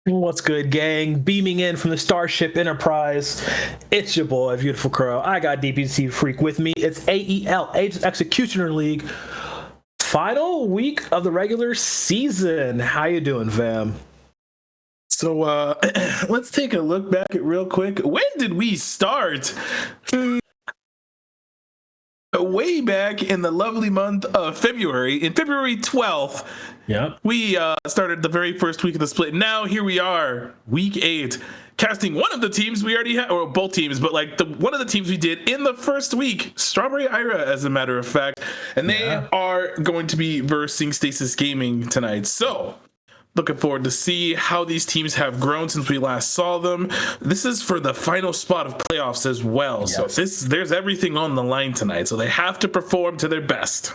What's good, gang? Beaming in from the Starship Enterprise. It's your boy, Beautiful Crow. I got DPC Freak with me. It's AEL, Aegis Executioner League. Final week of the regular season. How you doing, fam? So let's take a look back at real quick. When did we start? Way back in the lovely month of February, in February 12th. Yep. We started the very first week of the split. Now here we are, week 8, casting one of the teams we already had, or both teams, but like one of the teams we did in the first week, Strawberry Ira, as a matter of fact, and they are going to be versing Stasis Gaming tonight. So looking forward to see how these teams have grown since we last saw them. This is for the final spot of playoffs as well. Yes. So there's everything on the line tonight. So they have to perform to their best.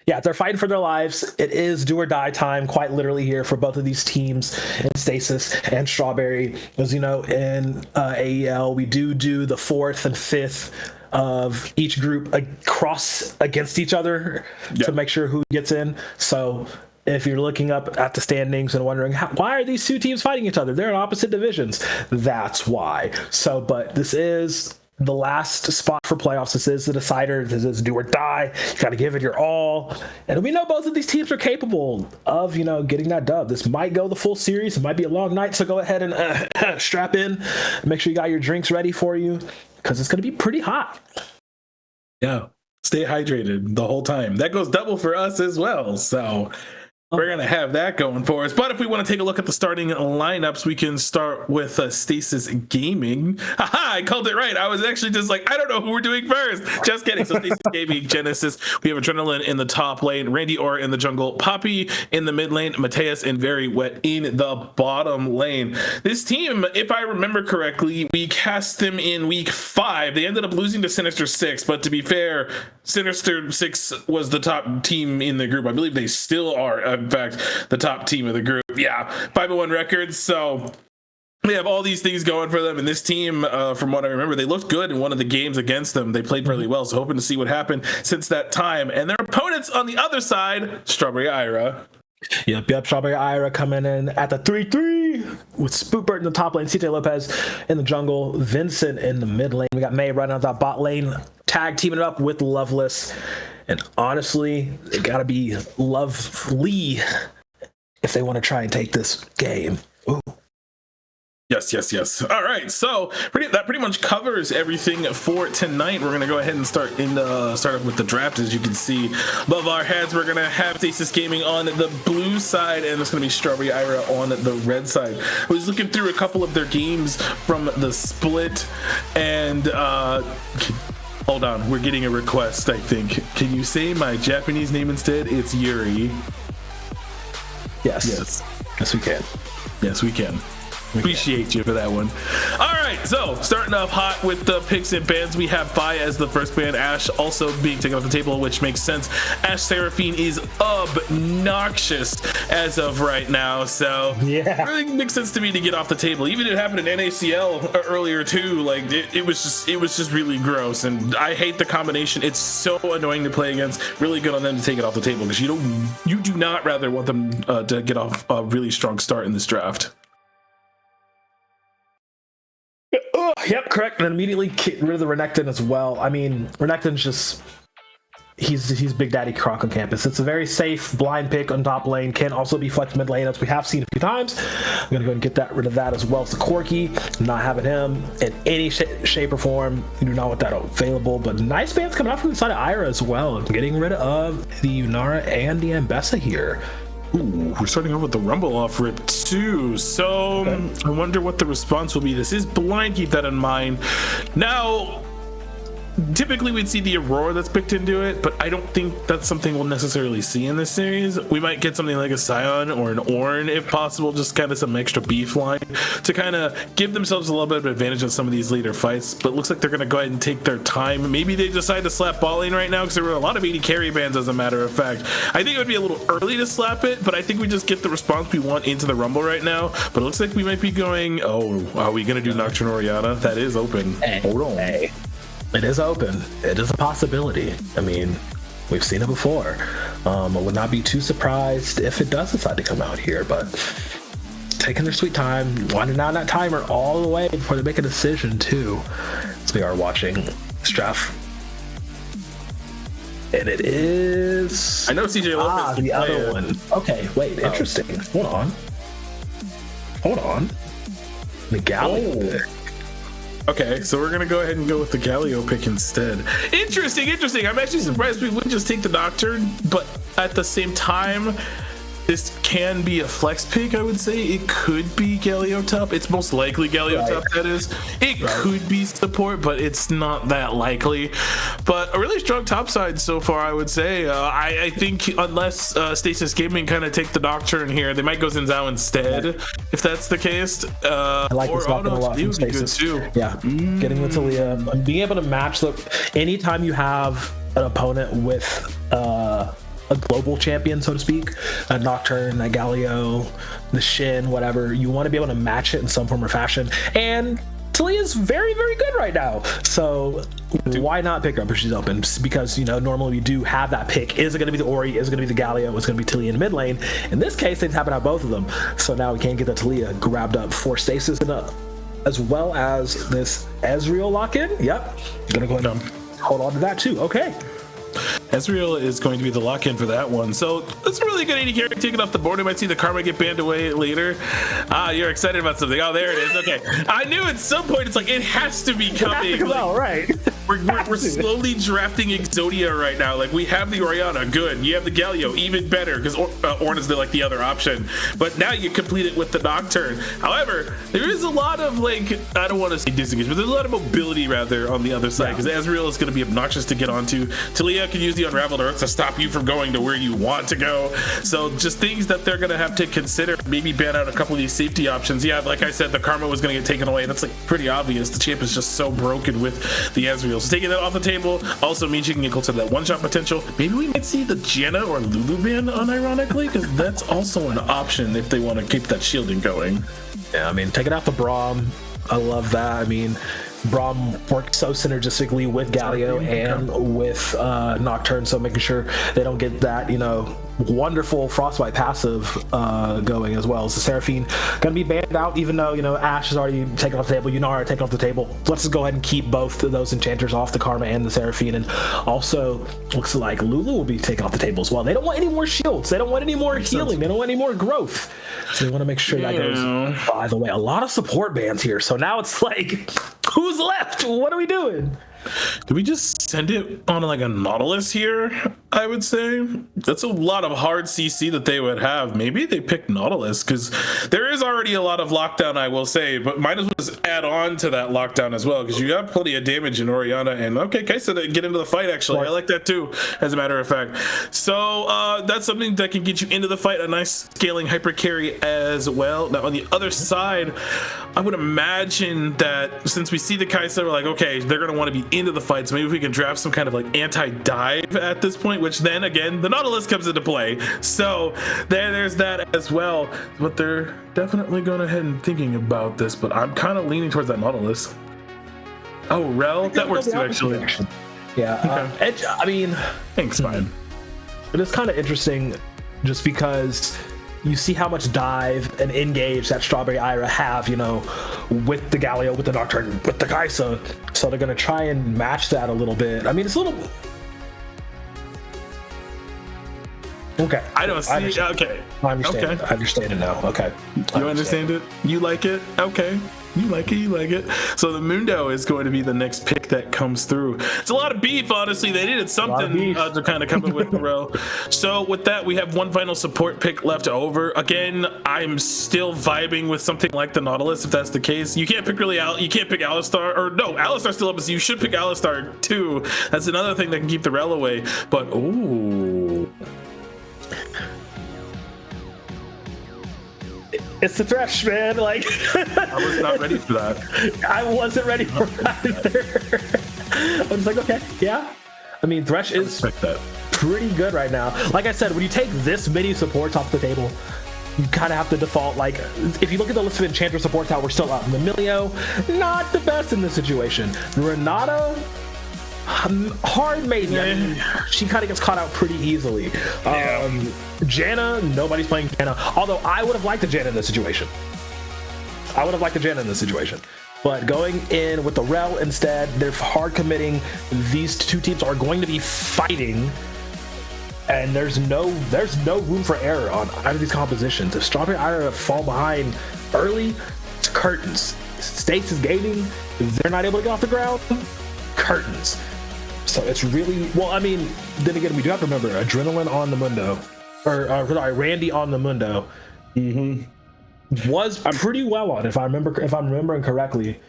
Yeah, they're fighting for their lives. It is do or die time, quite literally, here for both of these teams in Stasis and Strawberry. As you know, in AEL, we do the 4th and 5th of each group across against each other to make sure who gets in. So if you're looking up at the standings and wondering why are these two teams fighting each other, they're in opposite divisions. That's why. So, but this is the last spot for playoffs. This is the decider. This is do or die. You got to give it your all. And we know both of these teams are capable of, getting that dub. This might go the full series. It might be a long night. So go ahead and strap in. Make sure you got your drinks ready for you because it's going to be pretty hot. Yeah. Stay hydrated the whole time. That goes double for us as well. So we're going to have that going for us. But if we want to take a look at the starting lineups, we can start with Stasis Gaming. Haha, I called it right. I was actually just like, I don't know who we're doing first. Just kidding. So Stasis Gaming, Genesis. We have Adrenaline in the top lane, Randy Orr in the jungle, Poppy in the mid lane, Mateus and Very Wet in the bottom lane. This team, if I remember correctly, we cast them in week 5. They ended up losing to Sinister 6, but to be fair, Sinister 6 was the top team in the group. I believe they still are, in fact, the top team of the group. Yeah, 501 records. So they have all these things going for them. And this team, from what I remember, they looked good in one of the games against them. They played really well. So hoping to see what happened since that time. And their opponents on the other side, Strawberry Ira. Yep. Strawberry Ira coming in at the 3-3 with Spookbird in the top lane, CJ Lopez in the jungle, Vincent in the mid lane. We got May running out that bot lane, tag teaming it up with Loveless. And honestly, it got to be lovely if they want to try and take this game. Ooh. Yes. All right, so that pretty much covers everything for tonight. We're gonna go ahead and start off with the draft. As you can see above our heads, we're gonna have Stasis Gaming on the blue side, and it's gonna be Strawberry Ira on the red side. I was looking through a couple of their games from the split, and hold on, we're getting a request. I think. Can you say my Japanese name instead? It's Yuri. Yes, we can. Yes, we can. Appreciate you for that one. All right, so starting off hot with the picks and bans, we have Vi as the first ban, Ashe also being taken off the table, which makes sense. Ashe Seraphine is obnoxious as of right now, so it really makes sense to me to get off the table. Even it happened in NACL earlier too. Like it was just really gross, and I hate the combination. It's so annoying to play against. Really good on them to take it off the table because you do not rather want them to get off a really strong start in this draft. Yep, correct. And immediately get rid of the Renekton as well. I mean, Renekton's just he's Big Daddy Croc on campus. It's a very safe blind pick on top lane. Can also be flex mid lane, as we have seen a few times. I'm gonna go and get rid of that as well. So Corky, not having him in any shape or form. You do not want that available. But nice bans coming out from the side of Ira as well. Getting rid of the Unara and the Ambessa here. Ooh, we're starting off with the Rumble off rip too, so I wonder what the response will be. This is blind, keep that in mind. Now, typically we'd see the Aurora that's picked into it, but I don't think that's something we'll necessarily see in this series. We might get something like a Scion or an Ornn if possible, just kind of some extra beef line to kind of give themselves a little bit of advantage on some of these later fights. But it looks like they're going to go ahead and take their time. Maybe they decide to slap bot lane right now because there were a lot of 80 carry bans, as a matter of fact. I think it would be a little early to slap it, but I think we just get the response we want into the Rumble right now. But it looks like we might be going, oh, are we going to do Nocturne Oriana? That is open. Hold on. It is open. It is a possibility. I mean, we've seen it before. I would not be too surprised if it does decide to come out here, but taking their sweet time, winding down that timer all the way before they make a decision too. So we are watching Straff. And it is... I know CJ Lopez. the other one. Okay, wait, interesting. Hold on. The Galio pick. Okay, so we're gonna go ahead and go with the Galio pick instead. Interesting. I'm actually surprised we wouldn't just take the Nocturne, but at the same time, this can be a flex pick, I would say. It could be Galio top. It's most likely Galio top, that is. It could be support, but it's not that likely. But a really strong top side so far, I would say. I think unless Stasis Gaming kind of take the Nocturne here, they might go Zinzao instead, if that's the case. I like this weapon a lot from Stasis. Yeah, getting with Talia. Being able to match anytime you have an opponent with... a global champion, so to speak, a Nocturne, a Galio, the Shin, whatever, you want to be able to match it in some form or fashion. And Talia's very, very good right now. So why not pick her up if she's open? Because, normally we do have that pick. Is it going to be the Ori? Is it going to be the Galio? Is it going to be Talia in mid lane? In this case, they happen to have both of them. So now we can get the Talia grabbed up for Stasis as well as this Ezreal lock-in. Yep. Gonna go ahead and hold on to that too. Okay. Ezreal is going to be the lock-in for that one. So that's a really good AD carry taken off the board. We might see the Karma get banned away later. You're excited about something. Oh, there it is. Okay. I knew at some point it's like it has to be coming. Right. We're slowly drafting Exodia right now. Like, we have the Orianna, good. You have the Galio, even better, because Ornn is the other option. But now you complete it with the Nocturne. However, there is a lot of, I don't want to say disengage, but there's a lot of mobility rather on the other side, because Ezreal is going to be obnoxious to get onto. Talia can use the Unraveled Earth to stop you from going to where you want to go. So just things that they're going to have to consider. Maybe ban out a couple of these safety options. Yeah, like I said, the Karma was going to get taken away. That's pretty obvious. The champ is just so broken with the Ezreal. So taking that off the table also means you can get close to that one-shot potential. Maybe we might see the Janna or Lulu ban unironically, because that's also an option if they want to keep that shielding going. Yeah, taking out the Braum, I love that. Braum works so synergistically with Galio and with Nocturne, so making sure they don't get that, wonderful Frostbite passive going as well. So Seraphine gonna be banned out, even though Ashe is already taken off the table, Yunara taken off the table. Let's just go ahead and keep both of those enchanters off, the Karma and the Seraphine. And also looks like Lulu will be taken off the table as well. They don't want any more shields, they don't want any more healing, they don't want any more growth, so they want to make sure that goes by the way. A lot of support bans here, so now it's like, who's left? What are we doing? Do we just send it on a Nautilus here? I would say that's a lot of hard CC that they would have. Maybe they pick Nautilus because there is already a lot of lockdown, I will say, but might as well just add on to that lockdown as well, because you have plenty of damage in Orianna. And okay, Kaisa get into the fight, actually. I like that too, as a matter of fact. So that's something that can get you into the fight, a nice scaling hyper carry as well. Now on the other side, I would imagine that since we see the Kaisa, we're like, okay, they're going to want to be into the fight, so maybe if we can draft some kind of anti-dive at this point, which then again the Nautilus comes into play, so there's that as well. But they're definitely going ahead and thinking about this, but I'm kind of leaning towards that Nautilus. Oh, Rel, that works too, actually. Yeah, okay. Thanks, fine. But it's kind of interesting just because you see how much dive and engage that Strawberry Ira have, with the Galio, with the Nocturne, with the Kaisa. So they're going to try and match that a little bit. It's a little... Okay. I don't see... Okay. I understand. Okay. I understand it now. Okay. You understand it? You like it? Okay. You like it. So the Mundo is going to be the next pick that comes through. It's a lot of beef, honestly. They needed something to kind of come in with the row. So with that, we have one final support pick left over. Again, I'm still vibing with something like the Nautilus, if that's the case. You can't pick you can't pick Alistar, or no, Alistar's still up, so you should pick Alistar too. That's another thing that can keep the Rel away. But ooh. It's the Thresh, man. I was not ready for that. I wasn't ready for that either. I was like, okay, yeah. Thresh is pretty good right now. Like I said, when you take this many supports off the table, you kind of have to default. If you look at the list of enchanter supports, how we're still up. Emilio, not the best in this situation. Renata, hard maiden. She kind of gets caught out pretty easily. Janna, nobody's playing Janna. Although I would have liked a Janna in this situation. I would have liked a Jan in this situation. But going in with the Rel instead, they're hard committing. These two teams are going to be fighting, and there's no room for error on either of these compositions. If Strawberry Ira fall behind early, it's curtains. Stasis gaining, they're not able to get off the ground, curtains. So it's really, well, I mean, then again, we do have to remember Adrenaline on the Mundo, or sorry, Randy on the Mundo. Was pretty well on, if I'm remembering correctly.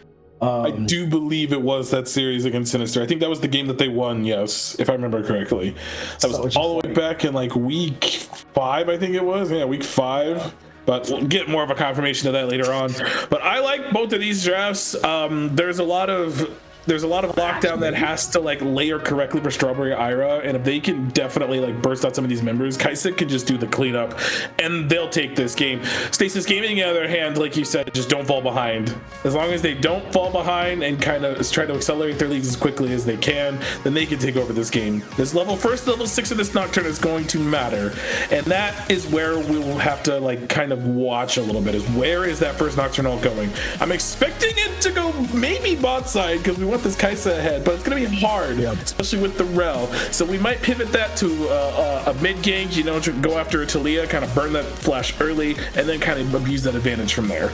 I do believe it was that series against Sinister. I think that was the game that they won, yes, if I remember correctly. That was all the way back in like week 5, I think it was. Yeah, week 5. But we'll get more of a confirmation of that later on. But I like both of these drafts. There's a lot of lockdown that has to like layer correctly for Strawberry Ira, and if they can definitely like burst out some of these members, Kaisa can just do the cleanup and they'll take this game. Stasis Gaming, on the other hand, like you said, just don't fall behind. As long as they don't fall behind and kind of try to accelerate their leads as quickly as they can, then they can take over this game. This level 6 of this Nocturne is going to matter, and that is where we will have to like kind of watch a little bit, is where is that first Nocturnal going. I'm expecting it to go maybe bot side, because we want this Kaisa ahead, but it's going to be hard, especially with the Rel. So we might pivot that to a mid gank, to go after a Talia, kind of burn that flash early, and then kind of abuse that advantage from there.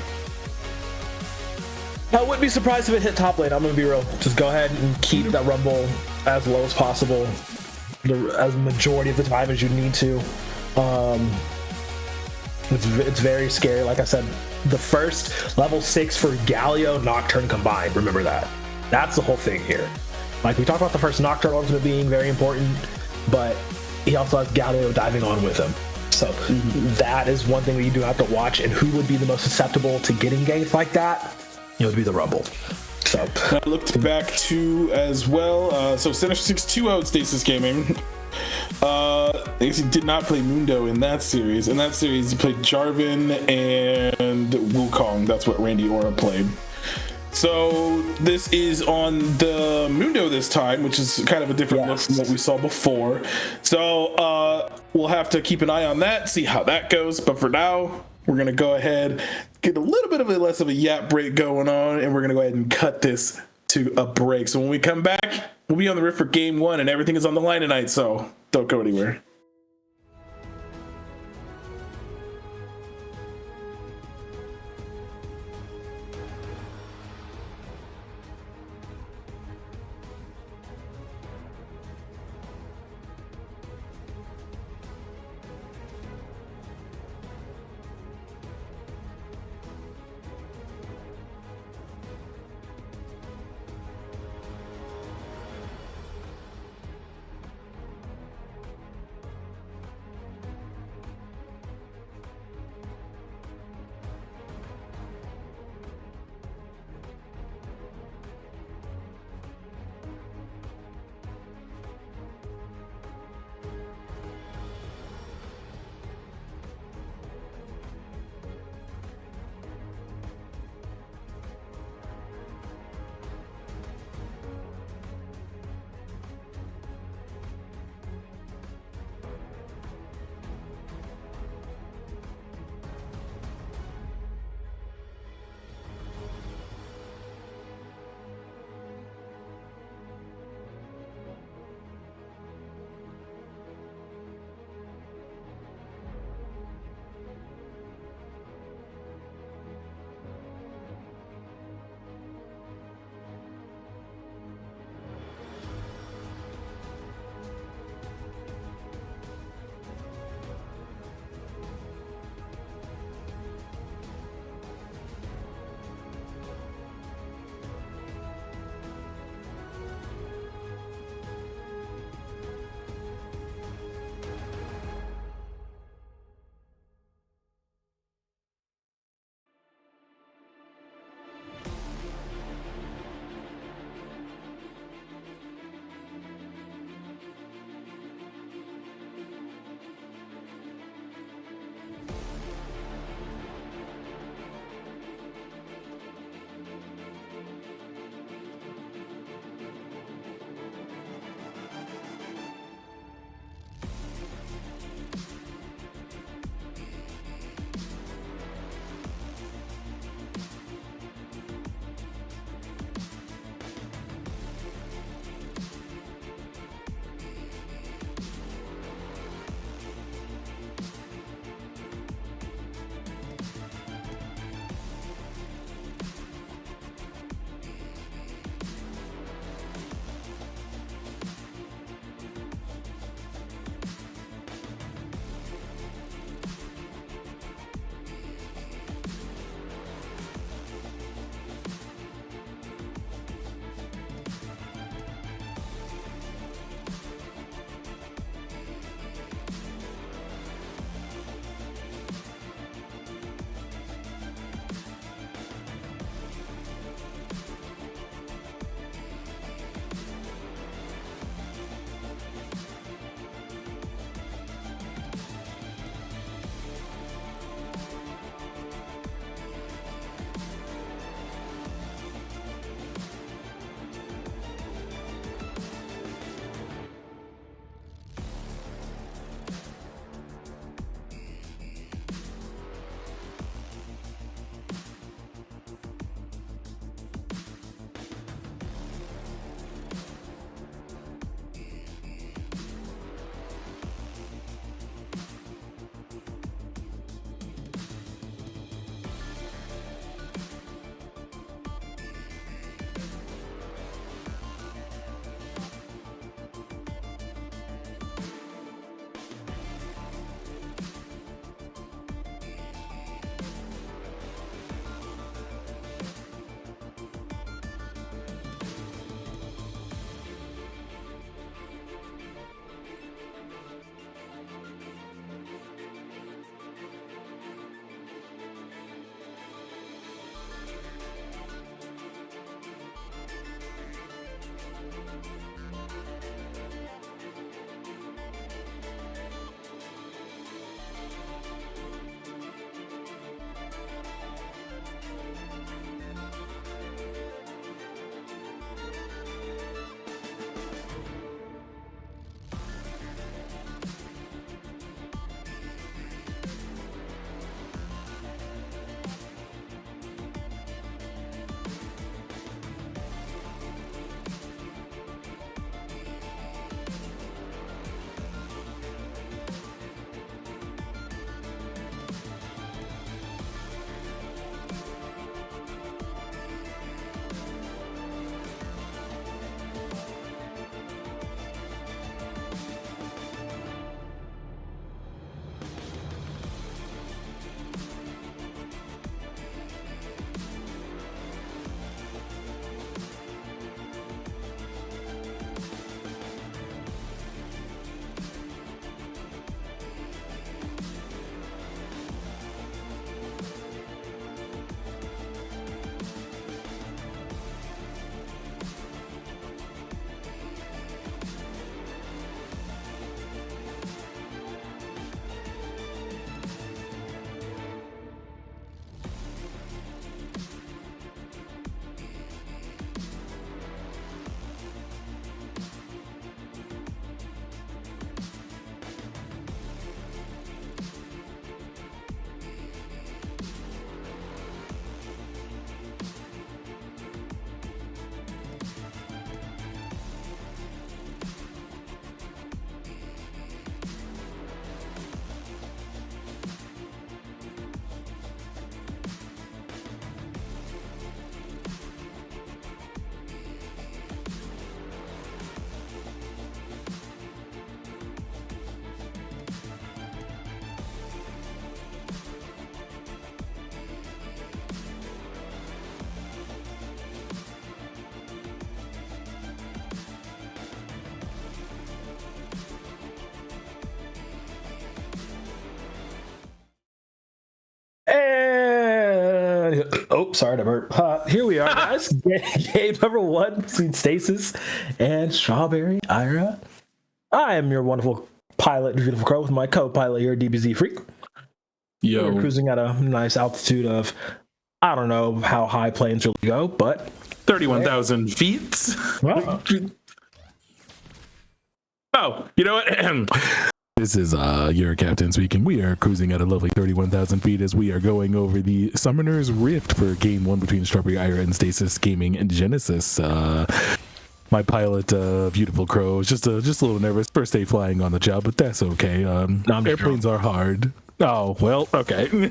I wouldn't be surprised if it hit top lane. I'm going to be real. Just go ahead and keep that Rumble as low as possible, as majority of the time as you need to. It's very scary. Like I said, the first level 6 for Galio Nocturne combined. Remember that. That's the whole thing here. Like, we talked about the first Nocturne ultimate being very important, but he also has Galio diving on with him. So that is one thing that you do have to watch. And who would be the most susceptible to getting ganked like that? It would be the Rumble. So I looked back to as well. So Sinister 6-2 Stasis Gaming. I guess he did not play Mundo in that series. In that series, he played Jarvan and Wukong. That's what Randy Ora played. So this is on the Mundo this time, which is kind of a different look from what we saw before. So we'll have to keep an eye on that, see how that goes. But for now, we're going to go ahead, get a little bit of a less of a yap break going on, and we're going to go ahead and cut this to a break. So when we come back, we'll be on the Rift for Game 1, and everything is on the line tonight, so don't go anywhere. Oh, sorry to burp. Here we are, guys. Game number 1 between Stasis and Strawberry Ira. I am your wonderful pilot, Beautiful Crow, with my co-pilot here, DBZ Freak. Yo. We're cruising at a nice altitude of, I don't know how high planes really go, but 31,000 feet. Wow. Oh, you know what? This is your captain speaking. We are cruising at a lovely 31,000 feet as we are going over the Summoner's Rift for Game 1 between Strawberry Ira and Stasis Gaming and Genesis. My pilot, Beautiful Crow, is just a little nervous. First day flying on the job, but that's okay. Airplanes are hard. Oh, well, okay.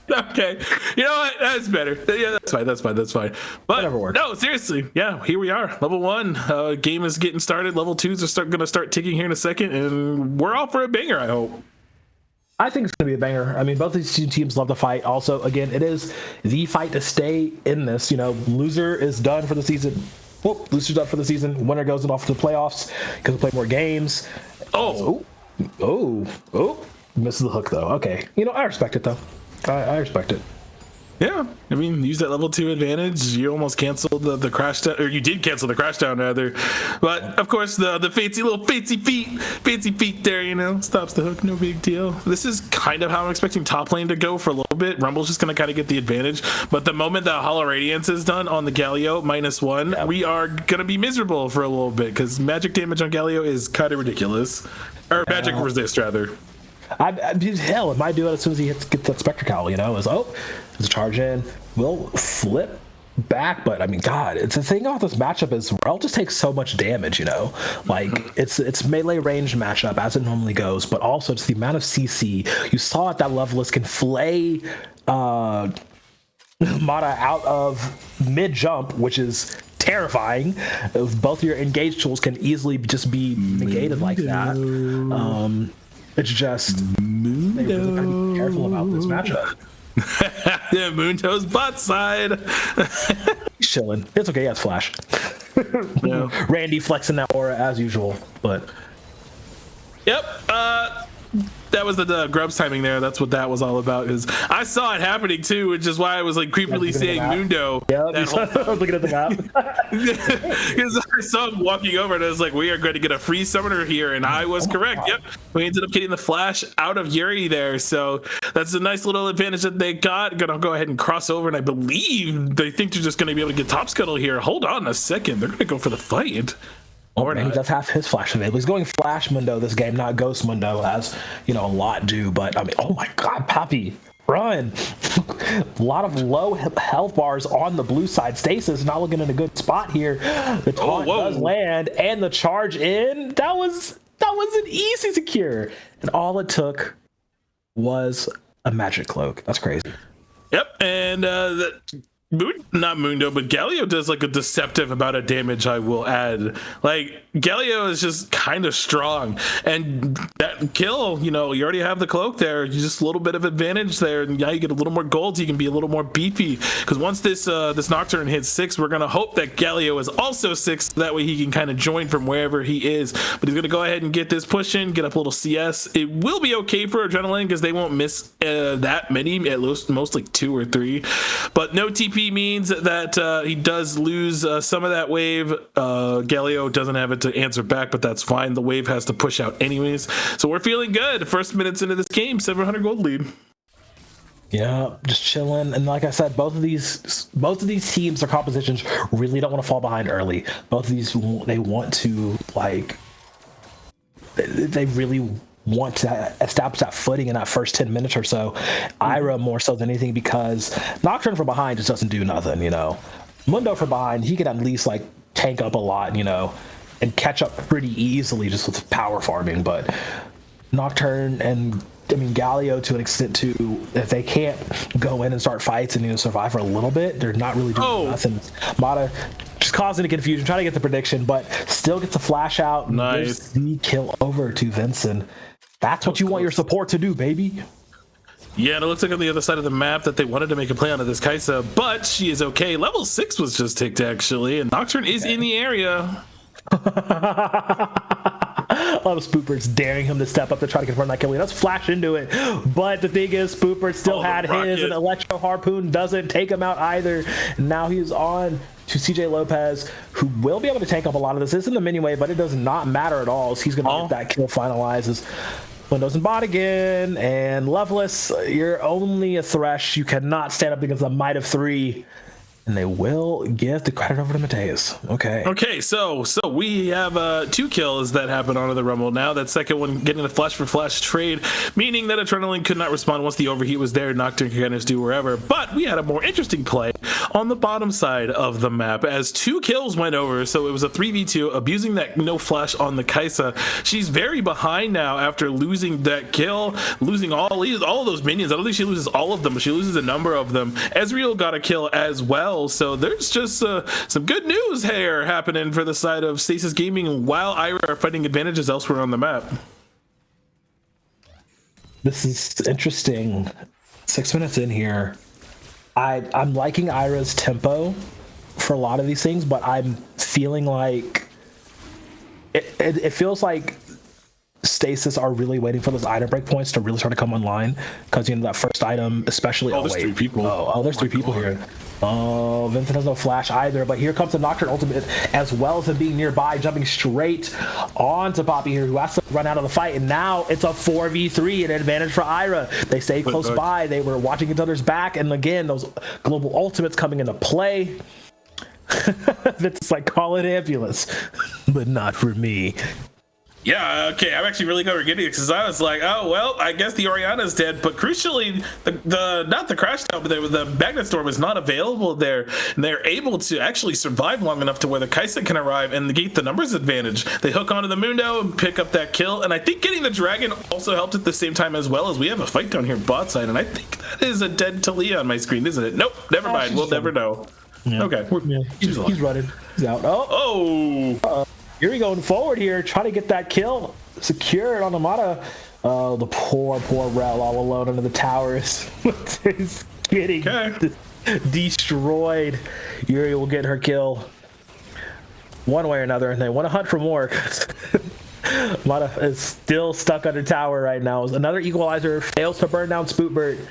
Okay, you know what? That's better. Yeah, that's fine. But no, seriously, yeah, here we are. Level 1 game is getting started. Level 2s are going to start ticking here in a second, and we're all for a banger, I hope. I think it's going to be a banger. I mean, both these two teams love to fight. Also, again, it is the fight to stay in this. You know, loser is done for the season. Whoop, loser's done for the season. Winner goes off to the playoffs because we play more games. Oh, misses the hook though. Okay, you know, I respect it though. I respect it. Yeah, I mean, use that level 2 advantage. You almost canceled the crash down, or you did cancel the crash down rather. But of course, the fancy feet there, you know, stops the hook. No big deal. This is kind of how I'm expecting top lane to go for a little bit. Rumble's just gonna kind of get the advantage. But the moment that Hollow Radiance is done on the Galio -1, we are gonna be miserable for a little bit because magic damage on Galio is kind of ridiculous, or magic resist rather. Hell, it might do it as soon as he gets that Spectre Cowl, you know, there's a charge in, we'll flip back, but I mean, God, it's the thing about this matchup is Rel just takes so much damage, you know, like it's melee range matchup as it normally goes, but also it's the amount of CC. You saw it that Leveless can flay Mata out of mid jump, which is terrifying. Both of your engage tools can easily just be negated like that. It's just they really gotta be careful about this matchup. Yeah, Mundo's bot side. He's chilling. It's okay. He has flash. Yeah. Randy flexing that aura as usual, but yep. That was the Grubs timing there. That's what that was all about. Is I saw it happening too, which is why I was like creepily saying Mundo. Yeah, I was looking at the map because I saw him walking over and I was like, "We are going to get a free summoner here," and I was correct. Yep, we ended up getting the flash out of Yuri there, so that's a nice little advantage that they got. Gonna go ahead and cross over, and I believe they think they're just going to be able to get top scuttle here. Hold on a second, they're going to go for the fight. Or he does have his flash available. He's going Flash Mundo this game, not Ghost Mundo, as you know a lot do. But I mean, oh my God, Poppy, run! A lot of low health bars on the blue side. Stasis not looking in a good spot here. The taunt does land, and the charge in. That was an easy secure, and all it took was a magic cloak. That's crazy. Yep, and not Mundo, but Galio does like a deceptive amount of damage, I will add. Like, Galio is just kind of strong, and that kill, you know, you already have the cloak there, you just a little bit of advantage there, and now you get a little more gold, so you can be a little more beefy, because once this Nocturne hits 6, we're gonna hope that Galio is also 6, so that way he can kind of join from wherever he is. But he's gonna go ahead and get this push in, get up a little CS. It will be okay for Adrenaline, because they won't miss that many, at most like 2 or 3, but no TP means that he does lose some of that wave. Galio doesn't have it to answer back, but that's fine. The wave has to push out anyways. So we're feeling good. First minutes into this game, 700 gold lead. Yeah, just chilling. And like I said, both of these teams, their compositions really don't want to fall behind early. Both of these, they want to, like, they really want to establish that footing in that first 10 minutes or so. Ira more so than anything, because Nocturne from behind just doesn't do nothing, you know. Mundo from behind, he can at least like tank up a lot, you know, and catch up pretty easily just with power farming. But Nocturne and I mean Galio to an extent too, if they can't go in and start fights and, you know, survive for a little bit, they're not really doing nothing. Mata just causing the confusion, trying to get the prediction, but still gets a flash out and gives the kill over to Vincent. That's what you want your support to do, baby. Yeah, and it looks like on the other side of the map that they wanted to make a play onto this Kaisa, but she is okay. Level 6 was just ticked, actually, and Nocturne is in the area. Love Spoopers daring him to step up to try to confirm that kill. He does flash into it, but the thing is, Spooper still had his, and Electro Harpoon doesn't take him out either. And now he's on to CJ Lopez, who will be able to tank up a lot of this. This is in the mini wave, but it does not matter at all. So he's going to get that kill finalized. As Windows and bot again, and Loveless, you're only a Thresh. You cannot stand up against a Might of 3. And they will give the credit over to Mateus. Okay, so we have 2 kills that happen onto the Rumble. Now that second one getting a flash for flash trade, meaning that Adrenaline could not respond once the overheat was there. Nocturne could kind of do wherever. But we had a more interesting play on the bottom side of the map as 2 kills went over. So it was a 3v2, abusing that no flash on the Kai'Sa. She's very behind now after losing that kill, losing all of those minions. I don't think she loses all of them, but she loses a number of them. Ezreal got a kill as well. So there's just some good news here happening for the side of Stasis Gaming while Ira are fighting advantages elsewhere on the map. This is interesting. 6 minutes in here. I'm liking Ira's tempo for a lot of these things, but I'm feeling like it feels like Stasis are really waiting for those item break points to really start to come online, because that first item, especially. There's 3 people. There's 3 people here. Oh, Vincent has no flash either, but here comes the Nocturne ultimate, as well as him being nearby, jumping straight onto Poppy here, who has to run out of the fight, and now it's a 4v3, an advantage for Ira. They stay close by, they were watching each other's back, and again, those global ultimates coming into play. Vincent's like, call it ambulance, but not for me. Yeah, okay, I'm actually really glad we're getting it, because I was like, oh, well, I guess the Orianna's dead, but crucially, not the crash down, but the Magnet Storm is not available there, and they're able to actually survive long enough to where the Kai'Sa can arrive and negate the numbers advantage. They hook onto the Mundo and pick up that kill, and I think getting the Dragon also helped at the same time, as well as we have a fight down here bot side, and I think that is a dead Talia on my screen, isn't it? Nope, never mind, we'll never know. Yeah. Okay. He's running. He's out. Yuri going forward here, trying to get that kill secured on Amada. Oh, the poor Rel all alone under the towers. He's getting destroyed. Yuri will get her kill one way or another, and they want to hunt for more. Amada is still stuck under tower right now. Another equalizer fails to burn down Spootbird.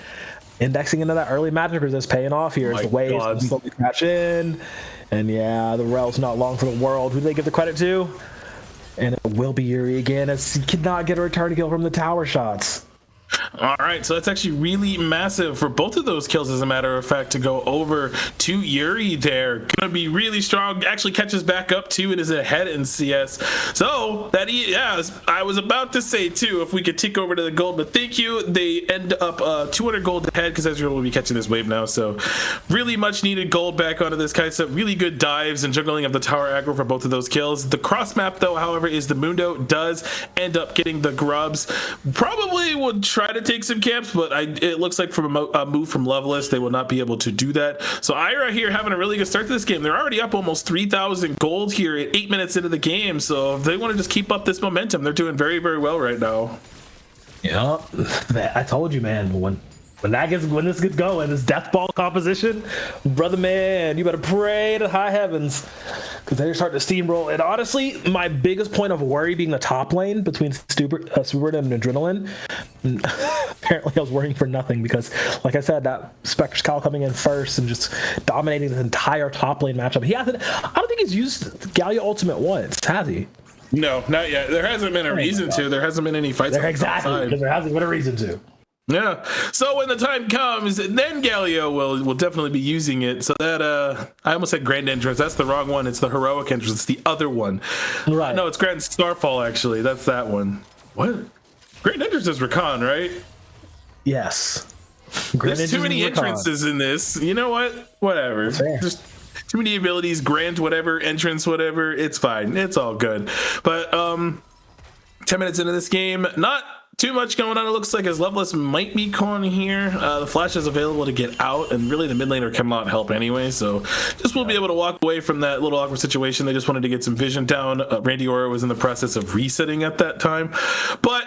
Indexing into that early magic resist, paying off here as the waves slowly crash in. And yeah, the Rel's not long for the world. Who do they give the credit to? And it will be Yuri again, as he cannot get a return kill from the tower shots. All right, so that's actually really massive for both of those kills, as a matter of fact, to go over to Yuri there. Gonna be really strong, actually catches back up too and is ahead in CS. So that, I was about to say too, if we could tick over to the gold, but thank you. They end up 200 gold ahead, because Ezreal will be catching this wave now. So really much needed gold back onto this Kai'Sa. Really good dives and juggling of the tower aggro for both of those kills. The cross map though, however, is the Mundo does end up getting the grubs. Probably would try to take some camps, but it looks like from a move from Loveless, they will not be able to do that. So Ira here having a really good start to this game. They're already up almost 3,000 gold here at 8 minutes into the game. So if they want to just keep up this momentum, they're doing very, very well right now. Yeah, I told you, man. When this gets going, this death ball composition, brother, man, you better pray to high heavens, because they're starting to steamroll. And honestly, my biggest point of worry being the top lane between Super and Adrenaline. Apparently, I was worrying for nothing, because, like I said, that Spectre's Cal coming in first and just dominating the entire top lane matchup. I don't think he's used Gallia Ultimate once, has he? No, not yet. There hasn't been a reason to. There hasn't been any fights. Exactly, because there hasn't been a reason to. Yeah, so when the time comes, then Galio will definitely be using it. So that I almost said Grand Entrance. That's the wrong one. It's the Heroic Entrance. It's the other one. Right. No, it's Grand Starfall, actually. That's that one. What? Grand Entrance is Rakan, right? Yes. There's too many entrances in this. You know what? Whatever. Just too many abilities. Grand whatever, entrance whatever. It's fine. It's all good. But 10 minutes into this game, not too much going on. It looks like as Loveless might be calling here. The flash is available to get out, and really the mid laner cannot help anyway, so just will be able to walk away from that little awkward situation. They just wanted to get some vision down. Randy Orr was in the process of resetting at that time, but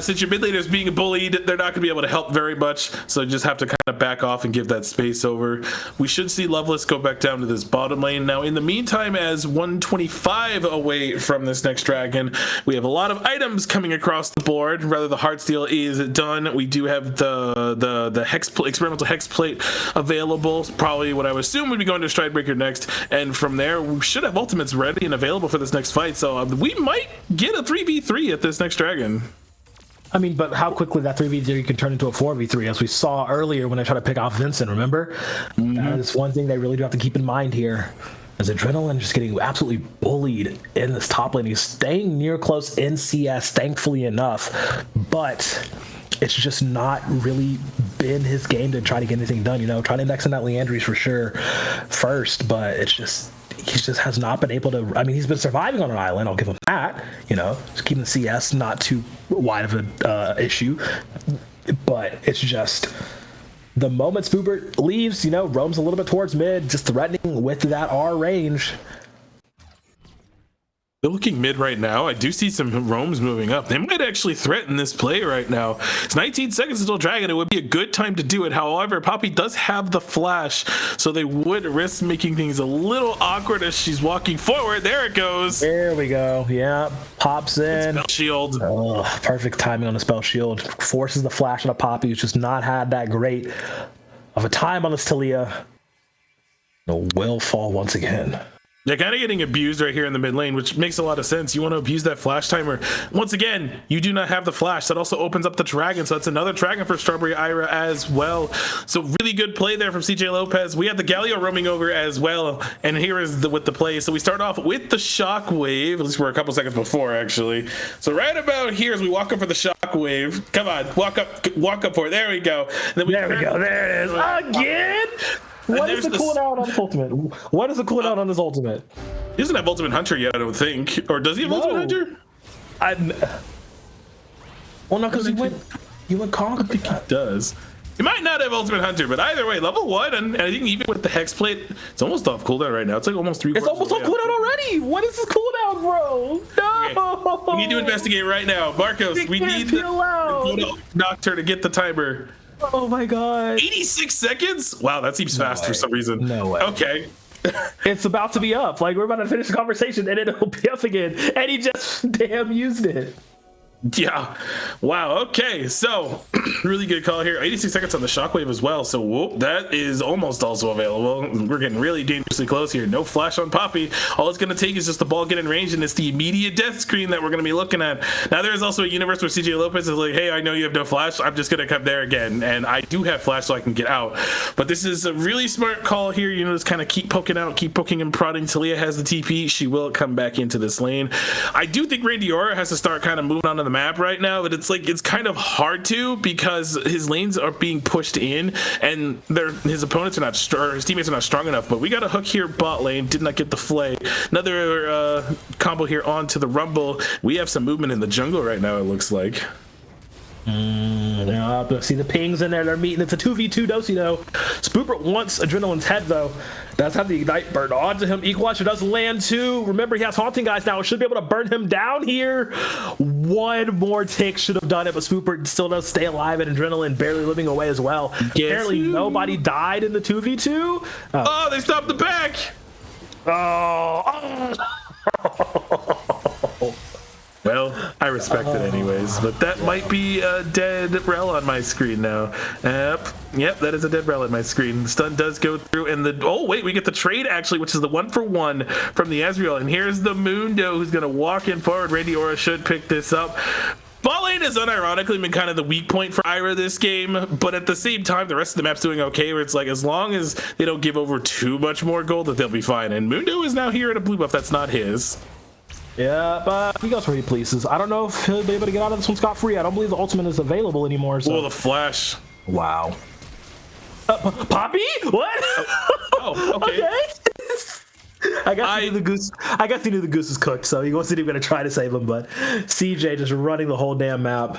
since your mid laner is being bullied, they're not going to be able to help very much. So you just have to kind of back off and give that space over. We should see Loveless go back down to this bottom lane. Now, in the meantime, as 125 away from this next dragon, we have a lot of items coming across the board. Rather, the Heartsteel is done. We do have the experimental hex plate available. Probably what I would assume would be going to Stridebreaker next. And from there, we should have ultimates ready and available for this next fight. So we might get a 3v3 at this next dragon. I mean, but how quickly that 3v3 can turn into a 4v3, as we saw earlier when I tried to pick off Vincent, remember? That's one thing they really do have to keep in mind here. As Adrenaline just getting absolutely bullied in this top lane. He's staying near close in CS, thankfully enough, but it's just not really been his game to try to get anything done. You know, trying to index in that Leandries for sure first, but it's just, he just has not been able to. I mean, he's been surviving on an island, I'll give him that, you know, just keeping the CS not too wide of an issue, but it's just the moment Spoobert leaves, you know, roams a little bit towards mid, just threatening with that R range. They're looking mid right now. I do see some roams moving up. They might actually threaten this play right now. It's 19 seconds until Dragon. It would be a good time to do it. However, Poppy does have the flash, so they would risk making things a little awkward as she's walking forward. There it goes. There we go. Yeah, pops in. Spell shield. Oh, perfect timing on the spell shield. Forces the flash on a Poppy, who's just not had that great of a time on this Talia. No, will fall once again. They're kind of getting abused right here in the mid lane, which makes a lot of sense. You want to abuse that flash timer. Once again, you do not have the flash. That also opens up the dragon, so that's another dragon for Strawberry Ira as well. So really good play there from CJ Lopez. We have the Galio roaming over as well, and here is with the play. So we start off with the shockwave. At least we're a couple seconds before, actually. So right about here as we walk up for the shockwave. Come on, walk up for it. There we go. And then there it is. Again? What is the cooldown on this ultimate? What is the cooldown on this ultimate? He doesn't have Ultimate Hunter yet, I don't think. Or does he have Ultimate Hunter? Well, no, because you went Conquer. I think he does. He might not have Ultimate Hunter, but either way, level 1, and I think even with the Hex Plate, it's almost off cooldown right now. It's like almost 3 It's almost off cooldown already! What is this cooldown, bro? No! Okay. We need to investigate right now. Marcos, we need the Doctor to get the timer. Oh my god. 86 seconds? Wow, that seems fast for some reason. No way. Okay. It's about to be up. Like, we're about to finish the conversation and it'll be up again. And he just damn used it. Yeah. Wow. Okay. So, really good call here. 86 seconds on the shockwave as well. So, whoop, that is almost also available. We're getting really dangerously close here. No flash on Poppy. All it's going to take is just the ball get in range, and it's the immediate death screen that we're going to be looking at. Now, there's also a universe where CJ Lopez is like, hey, I know you have no flash. I'm just going to come there again. And I do have flash so I can get out. But this is a really smart call here. You know, just kind of keep poking out, keep poking and prodding. Talia has the TP. She will come back into this lane. I do think Randy Orr has to start kind of moving onto the map right now, but it's like it's kind of hard to because his lanes are being pushed in and his opponents are not his teammates are not strong enough. But we got a hook here bot lane, did not get the flay. Another combo here onto the rumble. We have some movement in the jungle right now, it looks like. See the pings in there, they're meeting. It's a 2v2 Dosino. Spoopert wants Adrenaline's head though. Does have the ignite burn onto him. Equalizer does land too. Remember, he has haunting guys now. Should be able to burn him down here. One more tick should have done it, but Spoopert still does stay alive, and Adrenaline barely living away as well. Apparently nobody died in the 2v2. Oh, they stopped the back. Oh. Well, I respect it anyways, but that might be a dead rel on my screen now. Yep, that is a dead rel on my screen. Stun does go through, and oh wait, we get the trade actually, which is the 1-for-1 from the Ezreal, and here's the Mundo who's gonna walk in forward. Randy Orr should pick this up. Bot lane has unironically been kind of the weak point for Ira this game, but at the same time, the rest of the map's doing okay, where it's like, as long as they don't give over too much more gold, that they'll be fine. And Mundo is now here at a blue buff that's not his. Yeah, but he goes where he pleases. I don't know if he'll be able to get out of this one scot-free. I don't believe the ultimate is available anymore. So. Oh, the flash. Wow. Poppy? What? Oh, okay. I guess he knew the goose was cooked, so he wasn't even going to try to save him, but CJ just running the whole damn map.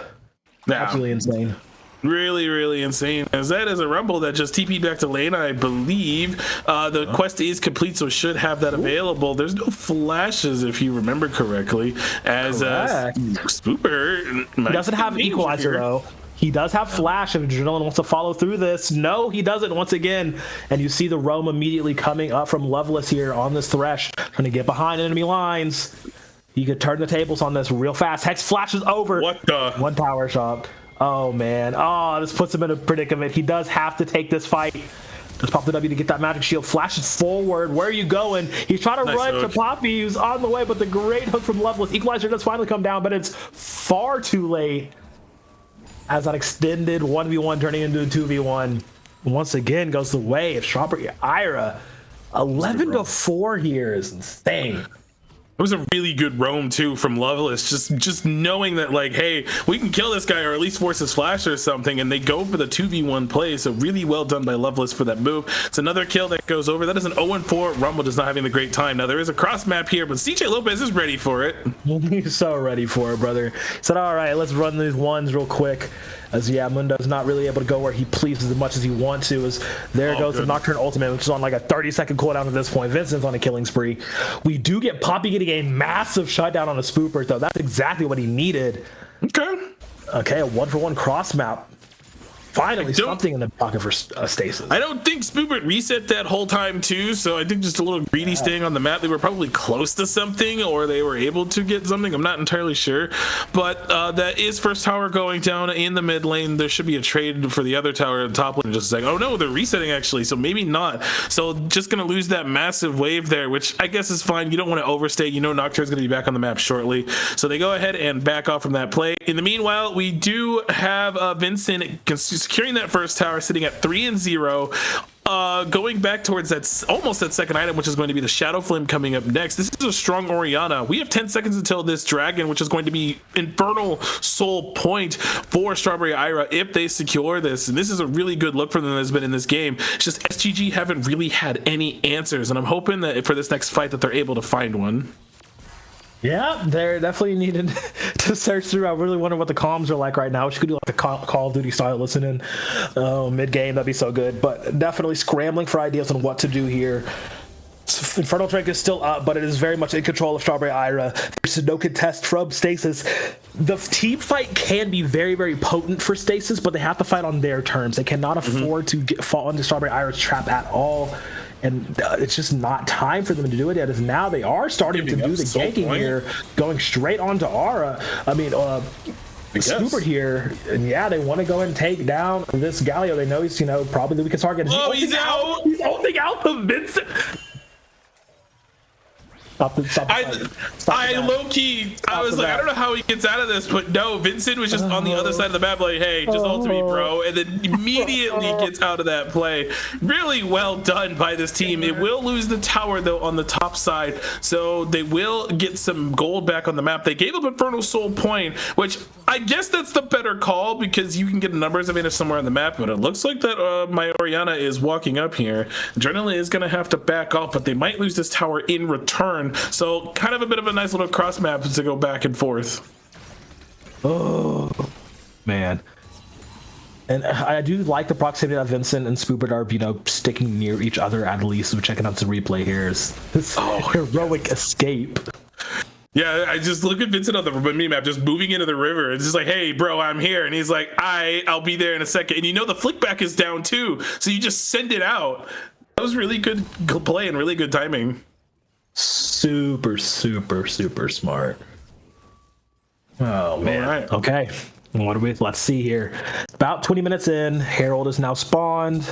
Absolutely insane. really, really insane. As that is a Rumble that just TP'd back to lane, I believe. The quest is complete, so should have that available. There's no flashes, if you remember correctly. As Spooper he doesn't have Equalizer here. though. He does have Flash if Adrenaline wants to follow through this. No, he doesn't once again. And you see the roam immediately coming up from Loveless here on this Thresh, trying to get behind enemy lines. He could turn the tables on this real fast. Hex flashes over. What the? One tower shot. Oh, man. Oh, this puts him in a predicament. He does have to take this fight. Just pop the W to get that magic shield. Flashes forward. Where are you going? He's trying to run to Poppy, who's on the way, but the great hook from Loveless. Equalizer does finally come down, but it's far too late. As that extended 1v1 turning into a 2v1 once again goes the way of Strawberry Ira. 11-4 here is insane. It was a really good roam too from Loveless, just knowing that like, hey, we can kill this guy or at least force his flash or something, and they go for the 2v1 play. So really well done by Loveless for that move. It's another kill that goes over. That is an 0-4. Rumble does not having the great time. Now there is a cross map here, but CJ Lopez is ready for it. He's so ready for it, brother. He said, all right, let's run these ones real quick. As Mundo's not really able to go where he pleases as much as he wants to. As there goes the Nocturne ultimate, which is on like a 30-second cooldown at this point. Vincent's on a killing spree. We do get Poppy getting a massive shutdown on a Spooper, though. That's exactly what he needed. Okay, a 1-for-1 cross map. Finally, something in the pocket for Stasis. I don't think Spoopert reset that whole time too, so I think just a little greedy staying on the map. They were probably close to something, or they were able to get something. I'm not entirely sure, but that is first tower going down in the mid lane. There should be a trade for the other tower at the top lane. Just like, oh no, they're resetting actually, so maybe not. So just gonna lose that massive wave there, which I guess is fine. You don't want to overstay. You know Nocturne's gonna be back on the map shortly, so they go ahead and back off from that play. In the meanwhile, we do have Vincent securing that first tower, sitting at 3-0. Going back towards almost that second item, which is going to be the Shadow Flame coming up next. This is a strong Orianna. We have 10 seconds until this dragon, which is going to be Infernal Soul Point for Strawberry Ira if they secure this. And this is a really good look for them that's been in this game. It's just SGG haven't really had any answers, and I'm hoping that for this next fight that they're able to find one. Yeah, they're definitely needed to search through. I really wonder what the comms are like right now. We should do like a Call of Duty style listening mid-game. That'd be so good. But definitely scrambling for ideas on what to do here. Infernal Drake is still up, but it is very much in control of Strawberry Ira. There's no contest from Stasis. The team fight can be very, very potent for Stasis, but they have to fight on their terms. They cannot afford to fall into Strawberry Ira's trap at all. And it's just not time for them to do it yet. As now they are starting to do the ganking here, going straight onto Aura. I mean, Scoopert here, and yeah, they want to go and take down this Galio. They know he's, probably the weakest target. Oh, he's out! He's holding out the Vincent. I low-key, I was like, I don't know how he gets out of this, but no, Vincent was just on the other side of the map like, hey, just ult me, bro, and then immediately gets out of that play. Really well done by this team. It will lose the tower, though, on the top side, so they will get some gold back on the map. They gave up Infernal Soul Point, which I guess that's the better call because you can get a numbers advantage somewhere on the map, but it looks like that my Orianna is walking up here. Adrenaline is going to have to back off, but they might lose this tower in return. So kind of a bit of a nice little cross map to go back and forth. Oh, man. And I do like the proximity that Vincent and Spoopert are, sticking near each other at least. We're checking out the replay here. Is this heroic escape. Yeah, I just look at Vincent on the mini map, just moving into the river. It's just like, hey, bro, I'm here. And he's like, I'll be there in a second. And the flick back is down too. So you just send it out. That was really good play and really good timing. Super, super, super smart. Oh, man. All right. Okay. Let's see here. About 20 minutes in, Herald is now spawned.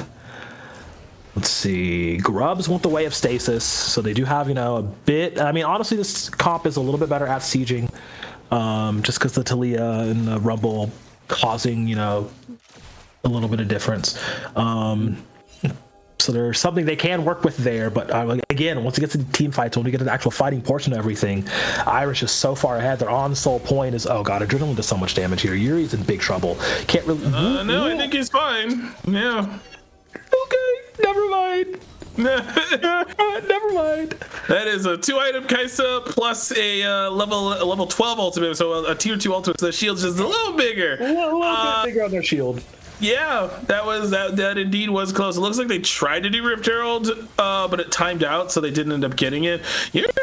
Let's see. Grubs went the way of Stasis, so they do have, a bit. I mean, honestly, this comp is a little bit better at sieging, just because the Talia and the Rumble causing, a little bit of difference. So there's something they can work with there, but again, once it gets to the team fights, when we get to the actual fighting portion of everything, Irish is so far ahead. Their on soul point is, oh god, Adrenaline does so much damage here. Yuri's in big trouble. Can't really. No, I think he's fine. Yeah. Okay, never mind. Never mind. That is a 2-item Kaisa plus a level 12 ultimate, so a tier 2 ultimate. So the shield's just a little bigger. A little bit bigger on their shield. Yeah, that indeed was close. It looks like they tried to do Rift Herald, but it timed out, so they didn't end up getting it.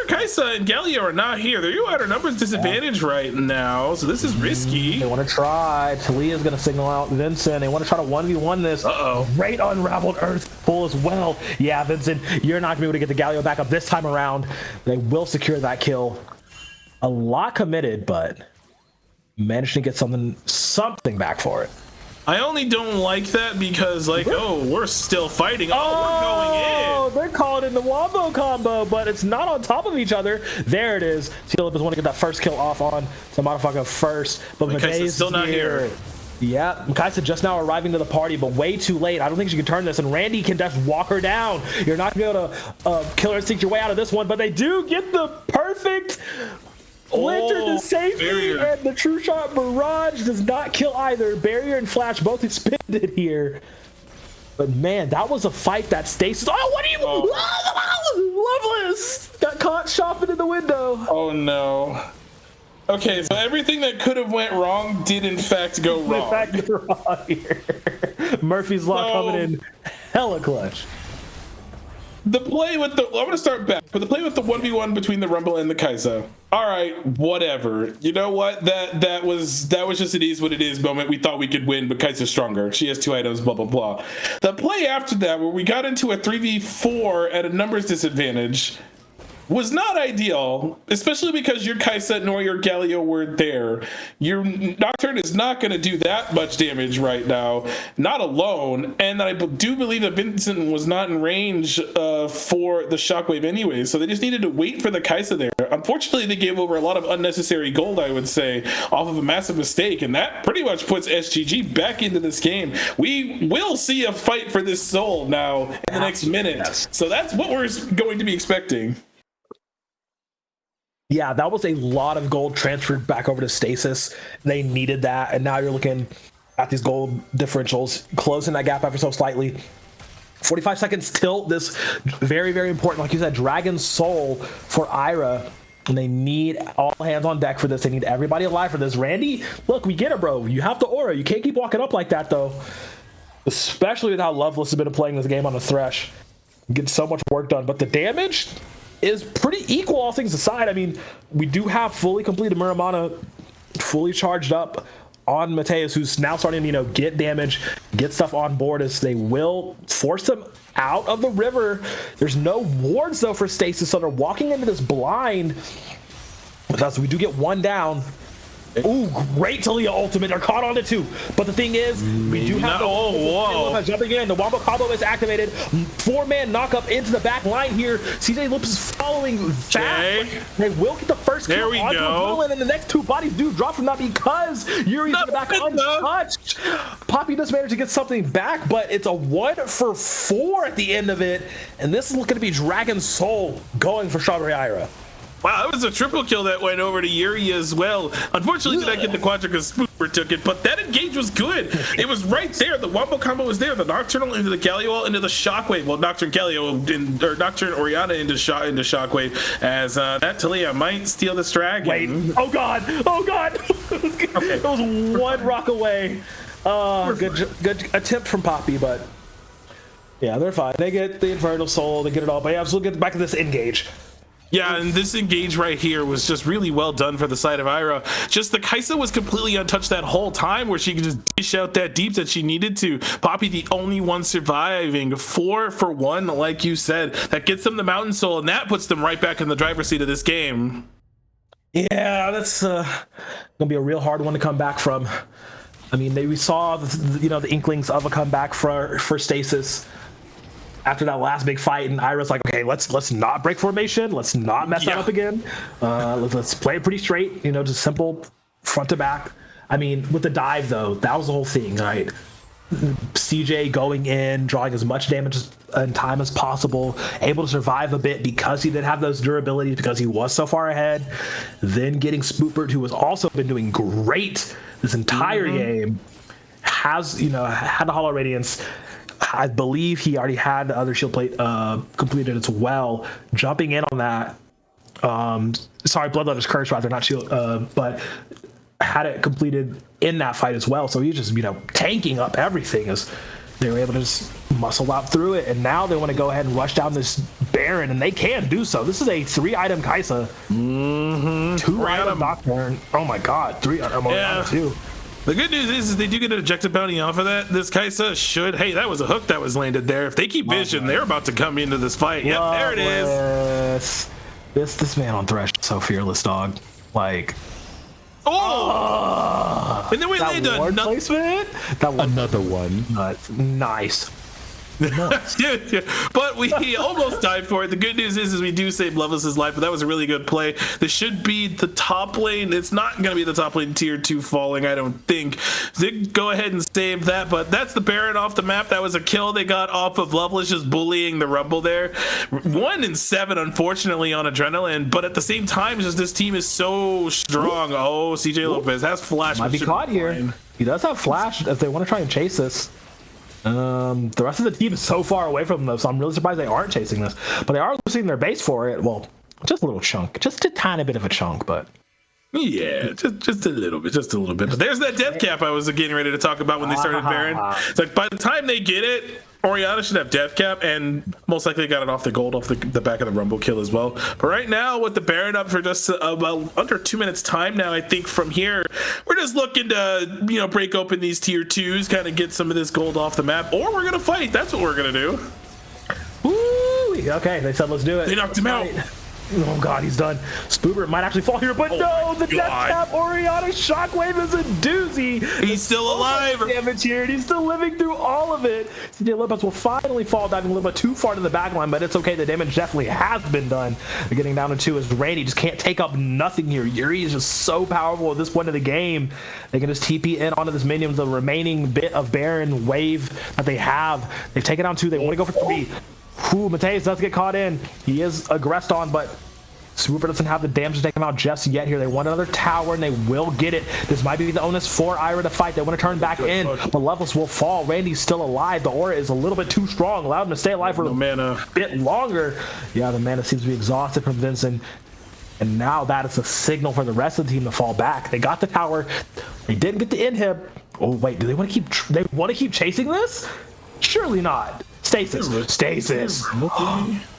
Kaisa and Galio are not here. They're at our numbers disadvantage right now, so this is risky. They want to try. Talia's going to signal out Vincent. They want to try to 1v1 this. Great Unraveled Earth pull as well. Yeah, Vincent, you're not going to be able to get the Galio back up this time around. They will secure that kill. A lot committed, but managed to get something back for it. I only don't like that because, like, we're still fighting. We're going in. They're calling in the Wombo combo, but it's not on top of each other. There it is. Steelip is want to get that first kill off on some motherfucker first, but Matei's still not here. Yeah, Kaisa just now arriving to the party, but way too late. I don't think she can turn this, and Randy can just walk her down. You're not going to be able to kill her and sneak your way out of this one, but they do get the perfect Winter to safety, barrier. And the True Shot Barrage does not kill either. Barrier and Flash both expended here. But man, that was a fight that Stasis. Oh, what are you? Loveless got caught shopping in the window. Oh no. Okay, so everything that could have went wrong did in fact go wrong. In fact, go wrong here. Murphy's Law coming in hella clutch. The play with the, I'm going to start back, but the play with the 1v1 between the Rumble and the Kaisa. All right, whatever. You know what? That was just it is what it is moment. We thought we could win, but Kaisa's stronger. She has 2 items, blah, blah, blah. The play after that, where we got into a 3v4 at a numbers disadvantage, was not ideal, especially because your Kaisa nor your Galio were there. Your Nocturne is not going to do that much damage right now, not alone. And I do believe that Vincent was not in range for the Shockwave anyway, so they just needed to wait for the Kaisa there. Unfortunately, they gave over a lot of unnecessary gold, I would say, off of a massive mistake, and that pretty much puts SGG back into this game. We will see a fight for this soul now in the next minute, yes. So that's what we're going to be expecting. Yeah, that was a lot of gold transferred back over to Stasis. They needed that, and now you're looking at these gold differentials, closing that gap ever so slightly. 45 seconds tilt, this very, very important, like you said, Dragon Soul for Ira, and they need all hands on deck for this. They need everybody alive for this. Randy, look, we get it, bro. You have the aura. You can't keep walking up like that, though, especially with how Loveless has been playing this game on the Thresh. Get so much work done, but the damage is pretty equal, all things aside. I mean, we do have fully completed Muramana, fully charged up on Mateus, who's now starting to, get damage, get stuff on board as they will force them out of the river. There's no wards, though, for Stasis, so they're walking into this blind with us. We do get one down. Ooh, great Talia ultimate. They're caught on it too. But the thing is, we do have jumping in. The Wombo combo is activated. 4-man knock up into the back line here. CJ Lips is following fast. They will get the first kill on Adrenaline, and the next 2 bodies do drop from that because Yuri's in the back untouched. Poppy does manage to get something back, but it's a 1-for-4 at the end of it. And this is looking to be Dragon Soul going for Strawberry Ira. Wow, that was a triple kill that went over to Yuri as well. Unfortunately, did not get the quadra because Spooper took it, but that engage was good. It was right there. The Wombo combo was there. The Nocturnal into the Galio into the Shockwave. Well, Nocturne Galio, or Nocturne Oriana into Shockwave, as that Talia might steal this dragon. Wait, oh god! Okay. It was 1 rock away. Good attempt from Poppy, but yeah, they're fine. They get the Infernal Soul, they get it all, but yeah, let's get back to this engage. Yeah, and this engage right here was just really well done for the side of Ira. Just the Kaisa was completely untouched that whole time, where she could just dish out that deep that she needed to. Poppy the only one surviving. 4-for-1, like you said. That gets them the Mountain Soul, and that puts them right back in the driver's seat of this game. Yeah, that's gonna be a real hard one to come back from. I mean, we saw the inklings of a comeback for Stasis after that last big fight, and Ira's like, okay, let's not break formation, let's not mess that up again. Let's play it pretty straight, just simple front to back. I mean, with the dive though, that was the whole thing, right? CJ going in, drawing as much damage in time as possible, able to survive a bit because he did have those durabilities, because he was so far ahead. Then getting Spoopert, who has also been doing great this entire game, has had the Hollow Radiance. I believe he already had the other shield plate completed as well. Jumping in on that, sorry, Bloodletter's Curse rather, not shield, but had it completed in that fight as well. So he's just, tanking up everything as they were able to just muscle out through it. And now they want to go ahead and rush down this Baron, and they can do so. This is a 3-item Kaisa. 2-item Doc Baron. Oh my God, 3-item Orianna too. The good news is they do get an objective bounty off of that. This Kaisa should. Hey, that was a hook that was landed there. If they keep vision, they're about to come into this fight. Yep, there it is. This man on Thresh is so fearless, dog. Like, and then we laid another placement. Another one. Nice. But we almost died for it. The good news is we do save Loveless's life, but that was a really good play. This should be the top lane. It's not going to be the top lane tier 2 falling, I don't think. They go ahead and save that, but that's the Baron off the map. That was a kill they got off of Loveless just bullying the Rumble there. 1 and 7, unfortunately, on Adrenaline, but at the same time, just this team is so strong. Oh, CJ Lopez has flash. Might be caught here. He does have flash if they want to try and chase this. The rest of the team is so far away from them, so I'm really surprised they aren't chasing this. But they are losing their base for it. Well, just a little chunk, just a tiny bit of a chunk, but yeah, just a little bit, But there's that death cap I was getting ready to talk about when they started Baron. It's like by the time they get it, Orianna should have death cap, and most likely got it off the gold off the back of the Rumble kill as well. But right now, with the Baron up for just about under 2 minutes time now, I think from here we're just looking to break open these tier 2s, kind of get some of this gold off the map, or we're gonna fight. That's what we're gonna do. Woo! Okay, they said let's do it. They knocked him out. Oh God, he's done. Spoober might actually fall here, but no, the death cap Orianna shockwave is a doozy. He's still alive. Damage here, and he's still living through all of it. CJ Lopez will finally fall, diving a little bit too far to the back line, but it's okay. The damage definitely has been done. They're getting down to 2 as Randy just can't take up nothing here. Yuri is just so powerful at this point of the game. They can just TP in onto this minion, the remaining bit of Baron wave that they have. They've taken down 2. They want to go for 3. Mateus does get caught in. He is aggressed on, but Swooper doesn't have the damage to take him out just yet here. They want another tower, and they will get it. This might be the onus for Ira to fight. They want to turn back in, but Levels will fall. Randy's still alive. The aura is a little bit too strong. Allowed him to stay alive for a bit longer. Yeah, the mana seems to be exhausted from Vincent. And now that is a signal for the rest of the team to fall back. They got the tower. They didn't get the inhib. Oh, wait. Do they want to keep chasing this? Surely not. Stasis.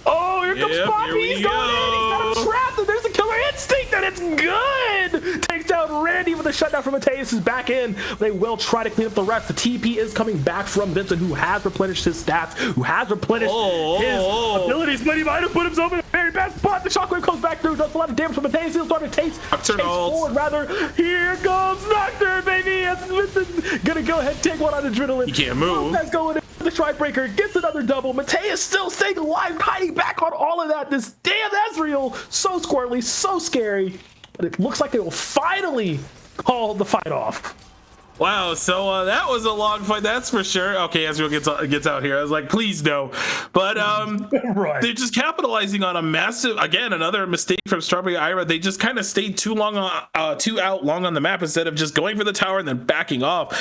Oh, here comes Poppy. He's going in. He's got him trapped, and there's a killer instinct, and it's good. Takes down Randy with a shutdown from Mateus is back in. They will try to clean up the rest. The TP is coming back from Vincent, who has replenished his stats, who has replenished his abilities, but he might have put himself in a very bad spot. The shockwave comes back through, does a lot of damage from Mateus. He'll start to chase forward, rather. Here comes Nocturne, baby. Yes, Vincent gonna go ahead and take one on Adrenaline. He can't move. That's going in. The Strikebreaker gets another double. Mateus still staying alive, hiding back on all of that. This damn Ezreal, so squirrely, so scary. But it looks like they will finally call the fight off. Wow, so that was a long fight, that's for sure. Okay, Ezreal gets out here. I was like, please no. But right. They're just capitalizing on a massive, again, another mistake from Strawberry Ira. They just kind of stayed too out long on the map instead of just going for the tower and then backing off.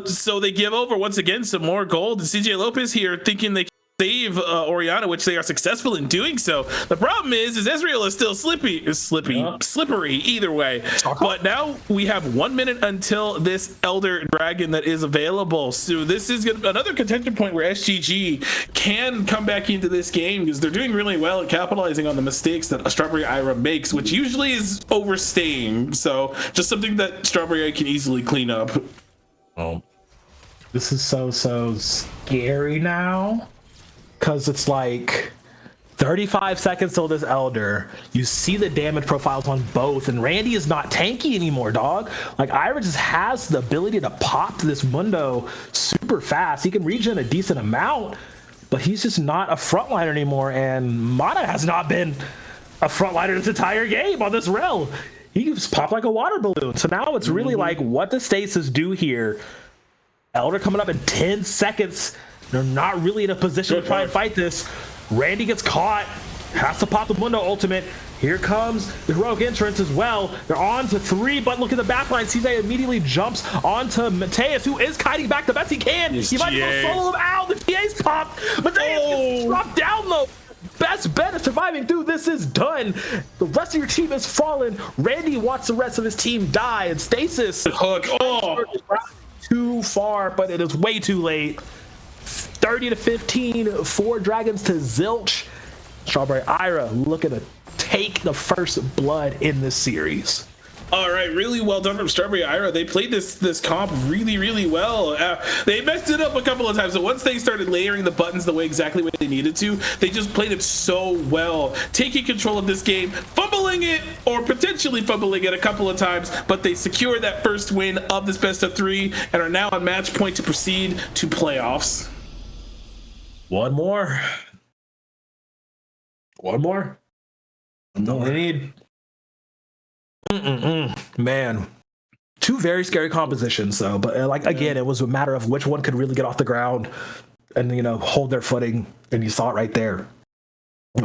So they give over once again some more gold. And CJ Lopez here thinking they save Orianna, which they are successful in doing so. The problem is Ezreal is still slippery either way. But now we have 1 minute until this Elder Dragon that is available. So this is another contention point where SGG can come back into this game because they're doing really well at capitalizing on the mistakes that Strawberry Ira makes, which usually is overstaying. So just something that Strawberry can easily clean up. Oh, this is so scary now. Because it's like 35 seconds till this Elder. You see the damage profiles on both, and Randy is not tanky anymore, dog. Like, Ira just has the ability to pop this Mundo super fast. He can regen a decent amount, but he's just not a frontliner anymore, and Mana has not been a frontliner this entire game on this rel. He just popped like a water balloon. So now it's really like, what does Stasis do here? Elder coming up in 10 seconds. They're not really in a position to try and fight this. Randy gets caught, has to pop the Mundo ultimate. Here comes the heroic entrance as well. They're on to 3, but look at the backline. CJ immediately jumps onto Mateus, who is kiting back the best he can. He might go solo him out. The TA's popped. Mateus gets dropped down though. best bet of surviving through this is done. The rest of your team has fallen. Randy watched the rest of his team die, and Stasis Hook. Oh, too far, but it is way too late. 30-15, 4 dragons to zilch. Strawberry Ira looking to take the first blood in this series. all right, really well done from Strawberry Ira. They played this comp really well. They messed it up a couple of times, but once they started layering the buttons the way they needed to, they just played it so well, taking control of this game, fumbling it or potentially fumbling it a couple of times, but they secured that first win of this best of 3 and are now on match point to proceed to playoffs. One more. No, they need. Man, 2 very scary compositions though. But again, it was a matter of which one could really get off the ground and hold their footing. And you saw it right there.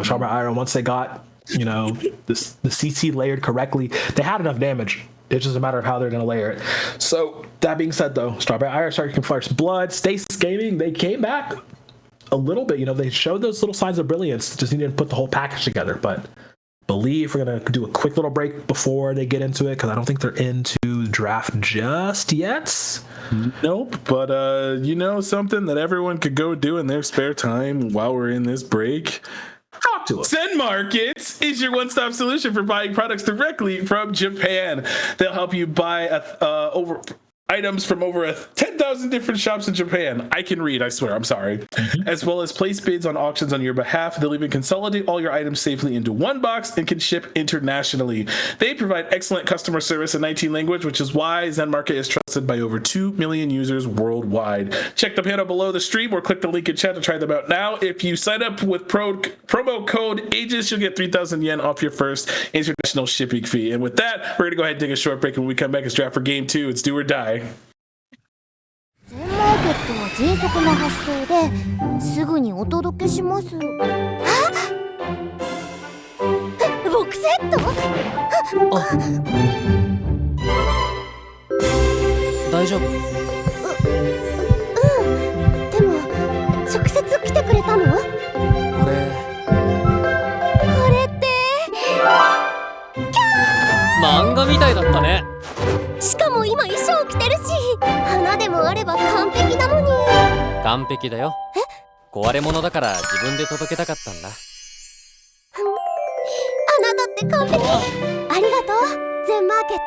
Strawberry Iron, once they got the CC layered correctly, they had enough damage. It's just a matter of how they're going to layer it. So that being said, though, Strawberry Iron started first blood. Stasis Gaming, they came back a little bit. They showed those little signs of brilliance. Just needed to put the whole package together. But believe we're going to do a quick little break before they get into it, because I don't think they're into the draft just yet. Nope. But something that everyone could go do in their spare time while we're in this break. Talk to us. Zen Markets is your one-stop solution for buying products directly from Japan. They'll help you buy items from over 10,000 different shops in Japan. I can read, I swear, I'm sorry. As well as place bids on auctions on your behalf. They'll even consolidate all your items safely into one box and can ship internationally. They provide excellent customer service in 19 languages, which is why Zen Market is trusted by over 2 million users worldwide. Check the panel below the stream or click the link in chat to try them out now. If you sign up with promo code Aegis, you'll get 3,000 yen off your first international shipping fee. And with that, we're going to go ahead and take a short break. When we come back, it's draft for game 2. It's do or die. 全マーケットは迅速な発送ですぐにお届けします。あ、ボックセット？大丈夫？でも直接来てくれたの？これって漫画みたいだったね。しかも今衣装着てるし、花でもあれば完璧なのに。完璧だよ。壊れ物だから自分で届けたかったんだ。あなたって完璧。ありがとう、全マーケット。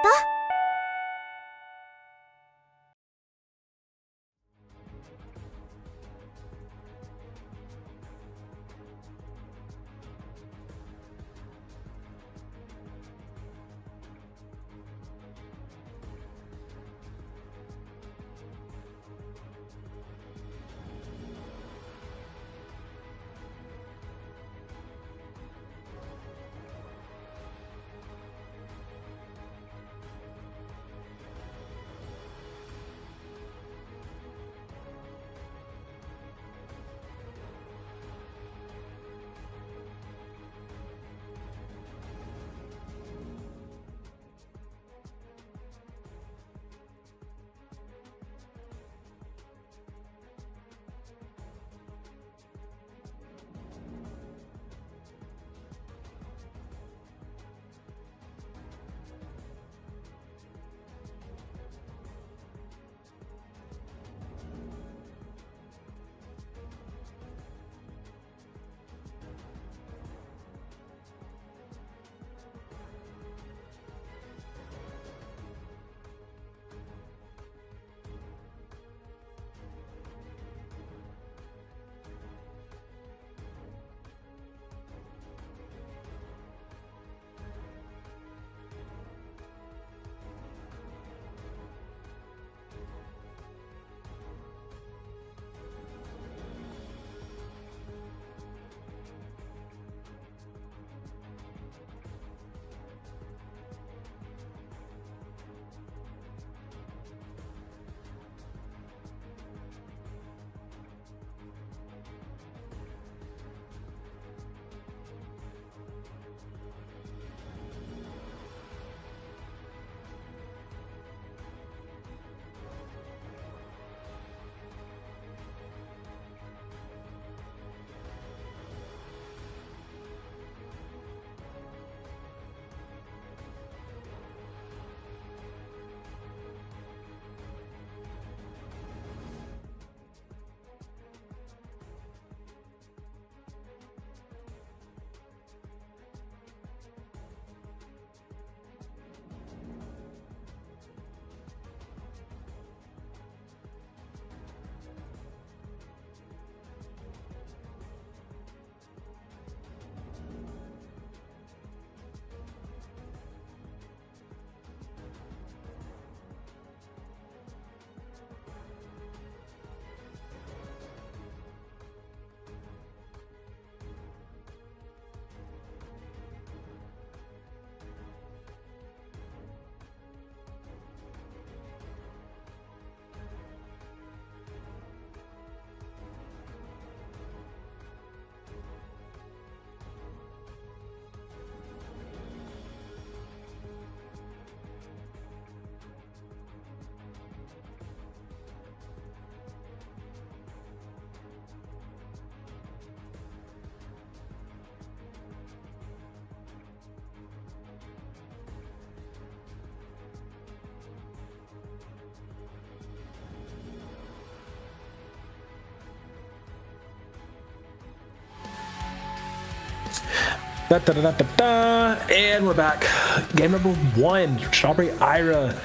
And we're back. Game number 1, Strawberry Ira.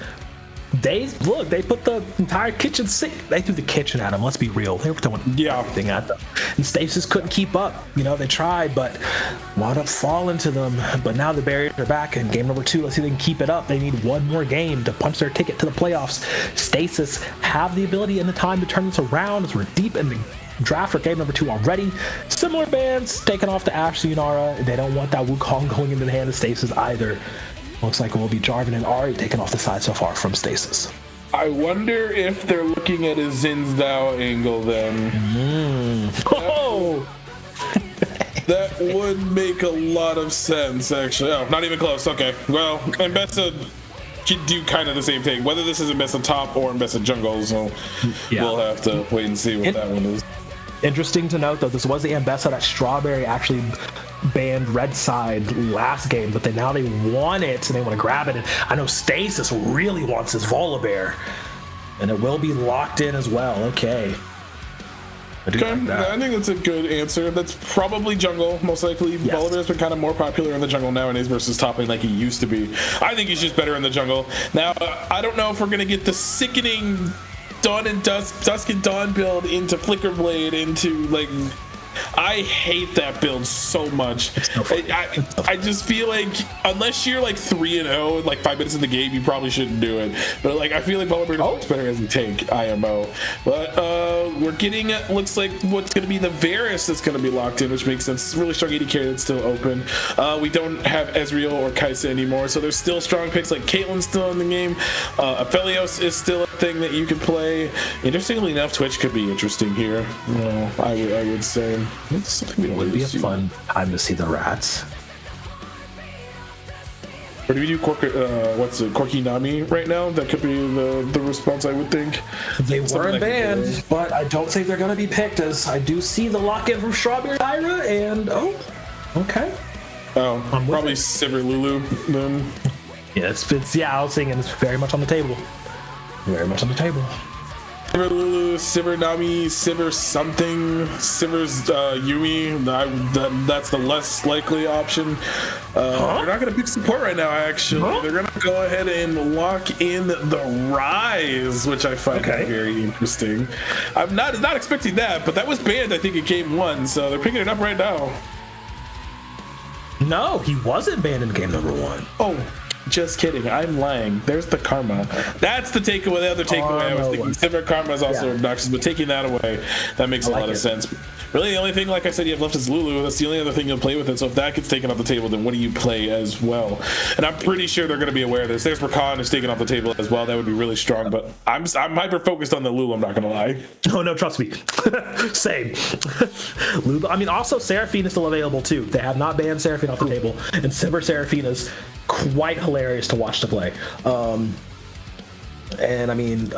They put the entire kitchen sink. They threw the kitchen at them. Let's be real. They were throwing everything at them. And Stasis couldn't keep up. They tried, but wound up falling to them. But now the barriers are back in game number 2. Let's see if they can keep it up. They need one more game to punch their ticket to the playoffs. Stasis have the ability and the time to turn this around as we're deep in the draft for game number 2 already. Similar bands taken off to Ashley and Ara. They don't want that Wukong going into the hand of Stasis either. Looks like it will be Jarvan and Ari taken off the side so far from Stasis. I wonder if they're looking at a Xin Zhao angle then. Oh! That would make a lot of sense, actually. Oh, not even close. Okay. Well, Mbessa could do kind of the same thing. Whether this is Mbessa top or Mbessa jungle, so we'll have to wait and see what that one is. Interesting to note, though, this was the Mbessa that Strawberry actually banned red side last game, but now they want it and they want to grab it. And I know Stasis really wants his Volibear, and it will be locked in as well. Okay. I think that's a good answer. That's probably jungle, most likely. Yes. Volibear's been kind of more popular in the jungle nowadays versus top lane like he used to be. I think he's just better in the jungle. Now, I don't know if we're going to get the sickening Dawn and Dusk and Dawn build into Flicker Blade, into like... I hate that build so much. I just feel like unless you're like 3-0 like 5 minutes in the game, you probably shouldn't do it. But like I feel like Volibear looks better as you take IMO. But we're getting looks like what's going to be the Varus that's going to be locked in, which makes sense. It's a really strong AD carry that's still open. We don't have Ezreal or Kai'Sa anymore, so there's still strong picks like Caitlyn's still in the game. Aphelios is still a thing that you could play. Interestingly enough, Twitch could be interesting here. I would say. It would be a fun time to see the rats. Or do we do Corki Nami right now? That could be the response, I would think. They weren't banned, but I don't think they're going to be picked, as I do see the lock-in from Strawberry Ira, and okay. Probably Sivir Lulu then. Yeah, I was thinking it's very much on the table. Very much on the table. Sivir Lulu, Sivir Nami, Sivir something, Sivir's Yumi. That's the less likely option. They're not going to pick support right now, actually. They're going to go ahead and lock in the Rise, which I find very interesting. I'm not expecting that, but that was banned, I think, in game 1, so they're picking it up right now. No, he wasn't banned in game number 1. Oh. Just kidding. I'm lying. There's the Karma. That's the takeaway. The other takeaway I was thinking. Sivir Karma is also obnoxious, but taking that away, that makes a lot of sense. Really, the only thing, like I said, you have left is Lulu. That's the only other thing you'll play with it. So if that gets taken off the table, then what do you play as well? And I'm pretty sure they're going to be aware of this. There's Rakan is taken off the table as well. That would be really strong. But I'm hyper focused on the Lulu. I'm not going to lie. Oh no, trust me. Same. Lulu. I mean, also Seraphine is still available too. They have not banned Seraphine off the table, and Sivir Seraphine is quite hilarious to watch to play. And I mean,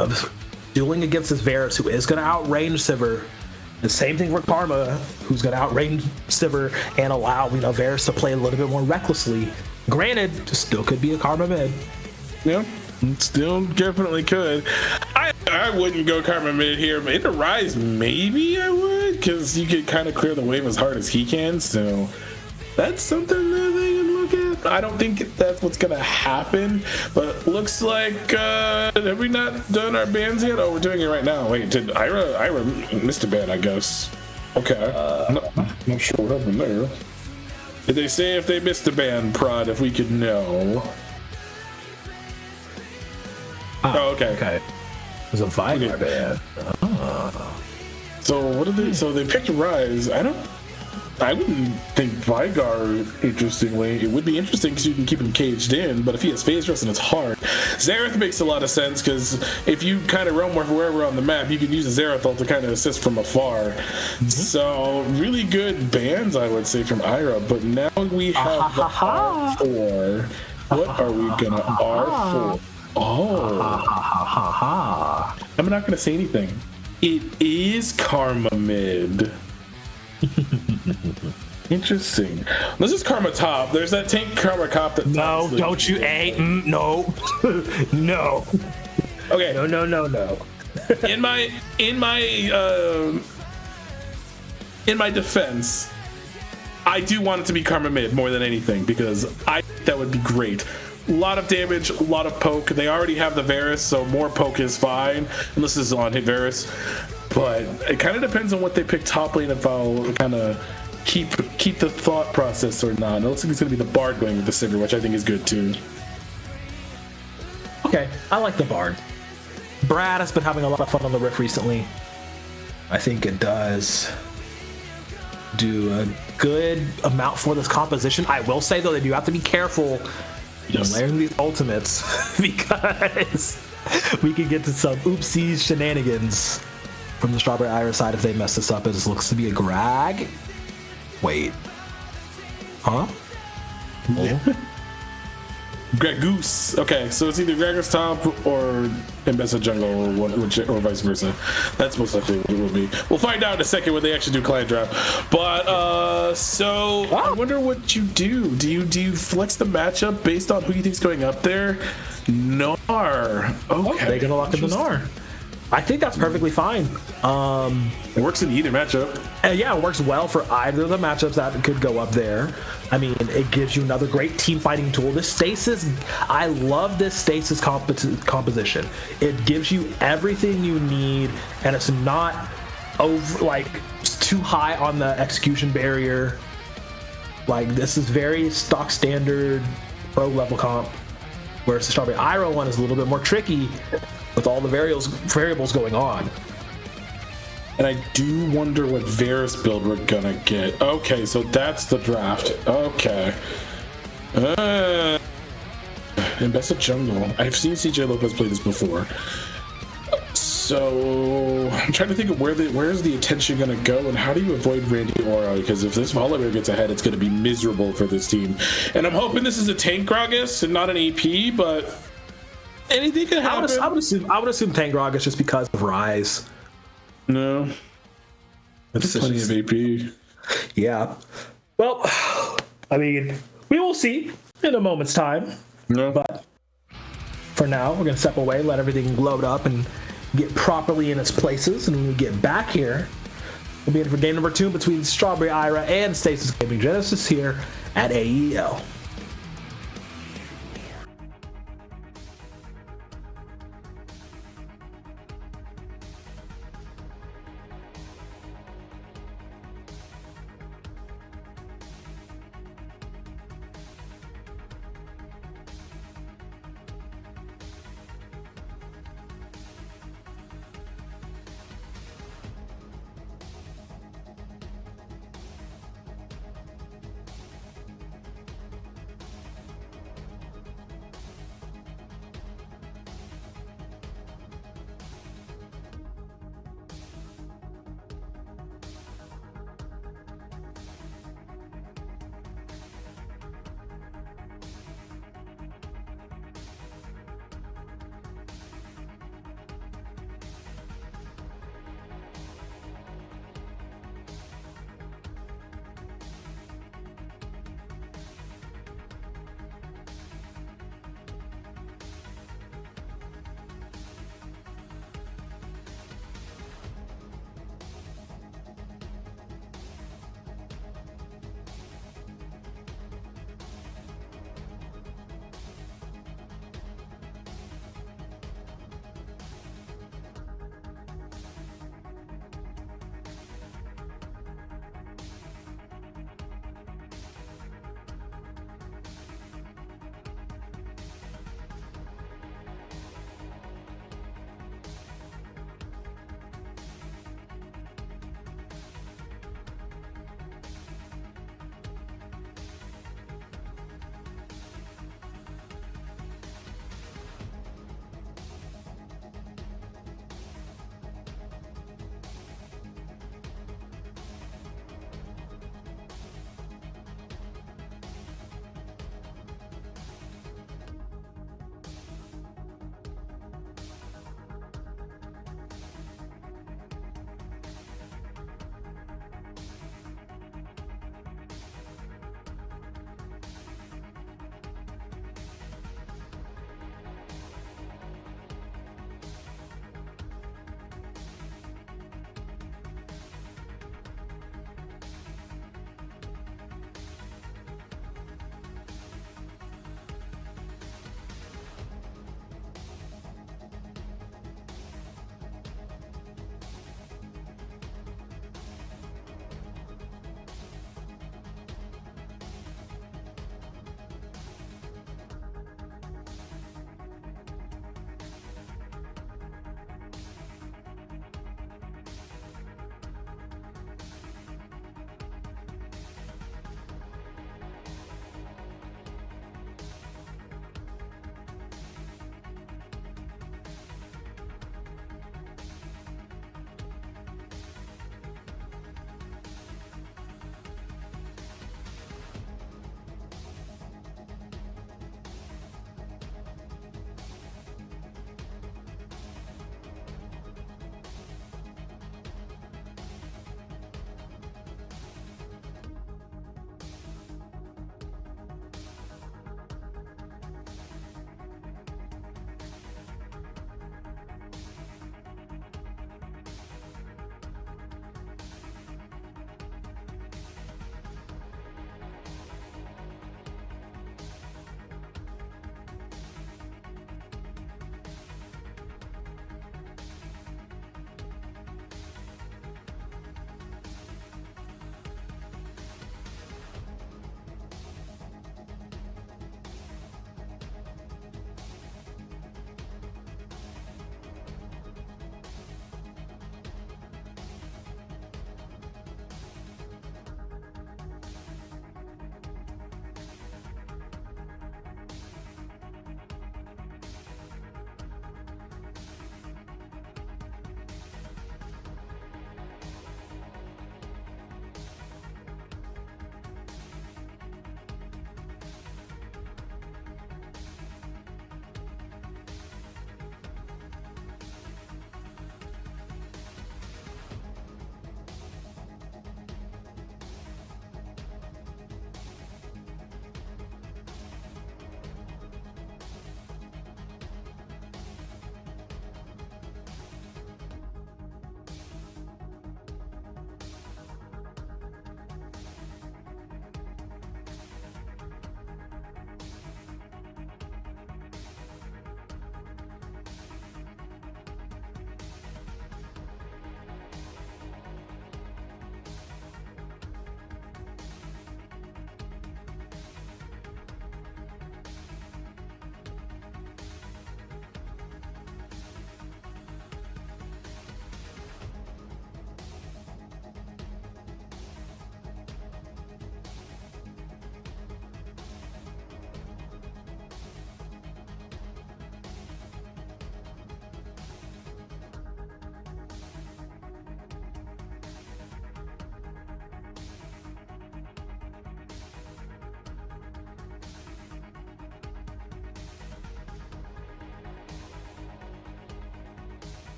dueling against this Varus, who is going to outrange Sivir. The same thing for Karma, who's going to outrange Sivir and allow Varus to play a little bit more recklessly. Granted, still could be a Karma mid. Yeah, still definitely could. I wouldn't go Karma mid here, but in the Rise, maybe I would, because you could kind of clear the wave as hard as he can. So that's something that they can look at. I don't think that's what's gonna happen, but looks like have we not done our bans yet? Oh, we're doing it right now. Wait, did Ira missed a ban, I guess. Okay. Not sure what happened there. Did they say if they missed a ban, Prod, if we could know? Okay. It was a Vigar ban. So what did they? So they picked Rise. I wouldn't think Vigar, interestingly. It would be interesting because you can keep him caged in, but if he has phase rest, then it's hard. Xerath makes a lot of sense because if you kind of roam wherever on the map, you can use a Xerath ult to kind of assist from afar. So really good bans, I would say, from Ira. But now we have the R4. What are we going to R4? I'm not going to say anything. It is Karma mid. Interesting. This is Karma top. There's that tank Karma cop that. No, don't you? No, no. Okay. No. in my defense, I do want it to be Karma mid more than anything because that would be great. A lot of damage, a lot of poke. They already have the Varus, so more poke is fine, unless this is on hit Varus. But it kind of depends on what they pick top lane, if I'll kind of keep the thought process or not. It looks like it's going to be the Bard going with the Sivir, which I think is good too. Okay, I like the Bard. Brad has been having a lot of fun on the Rift recently. I think it does do a good amount for this composition. I will say, though, that you have to be careful layering these ultimates because we could get to some oopsies shenanigans from the Strawberry Iris side if they mess this up. It just looks to be a Grag. Wait. Huh? Yeah. Gragoose. Okay, so it's either Gragoose top or Embessa jungle, or vice versa. That's most likely what it will be. We'll find out in a second when they actually do client draft. But so I wonder what you do. Do you flex the matchup based on who you think's going up there? Gnar. Okay, they're gonna lock in the Gnar. I think that's perfectly fine. It works in either matchup. Yeah, it works well for either of the matchups that could go up there. I mean, it gives you another great team fighting tool. This Stasis, I love this Stasis composition. It gives you everything you need, and it's not too high on the execution barrier. Like, this is very stock standard pro level comp, whereas the Strawberry Iroh one is a little bit more tricky with all the variables going on. And I do wonder what Varus build we're gonna get. Okay, so that's the draft. Okay. Embessa jungle. I've seen CJ Lopez play this before. So I'm trying to think of where's the attention gonna go, and how do you avoid Randy Oro? Because if this Volibear gets ahead, it's gonna be miserable for this team. And I'm hoping this is a tank Gragas and not an AP, but anything can happen. I would assume Tank Gragas just because of Rise. No. That's plenty of AP. Yeah. Well, I mean, we will see in a moment's time. No. But for now, we're going to step away, let everything load up and get properly in its places. And when we get back here, we'll be in for game number 2 between Strawberry Ira and Stasis Gaming Genesis here at AEL.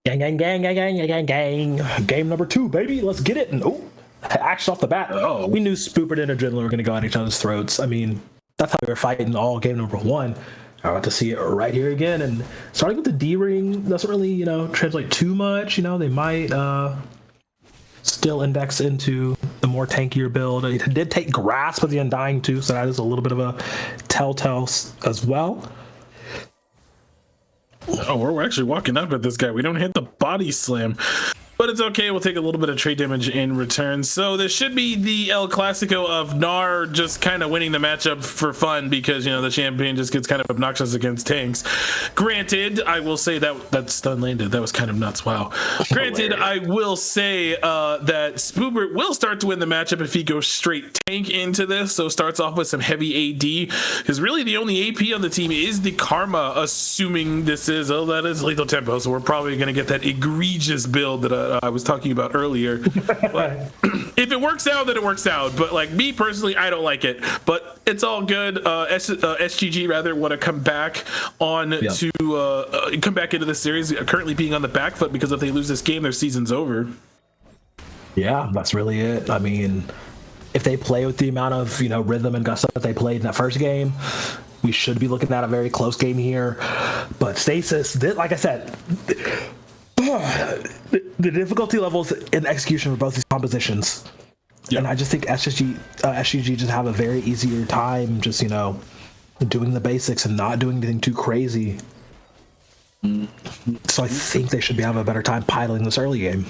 Gang, gang, gang, gang, gang, gang, gang. Game number 2, baby. Let's get it. And oh, action off the bat. Oh. We knew Spoopert and Adrenaline were going to go at each other's throats. I mean, that's how we were fighting all game number 1. I got to see it right here again. And starting with the D ring doesn't really, translate too much. They might still index into the more tankier build. It did take Grasp of the Undying too, so that is a little bit of a telltale as well. Oh, we're actually walking up at this guy. We don't hit the body slam, but it's okay. We'll take a little bit of trade damage in return. So this should be the El Clasico of Gnar just kind of winning the matchup for fun because, the champion just gets kind of obnoxious against tanks. Granted, I will say that stun landed. That was kind of nuts. Wow. Granted, I will say that Spoopert will start to win the matchup if he goes straight tank into this. So starts off with some heavy AD because really the only AP on the team is the Karma, assuming this is, that is lethal tempo. So we're probably going to get that egregious build that I was talking about earlier. But if it works out, then it works out. But like me personally, I don't like it. But it's all good. SGG rather want to come back on to come back into the series, currently being on the back foot because if they lose this game, their season's over. Yeah, that's really it. I mean, if they play with the amount of rhythm and gusto that they played in that first game, we should be looking at a very close game here. But Stasis, like I said, the difficulty levels in execution for both these compositions, and I just think SGG just have a very easier time just doing the basics and not doing anything too crazy. So I think they should have a better time piloting this early game.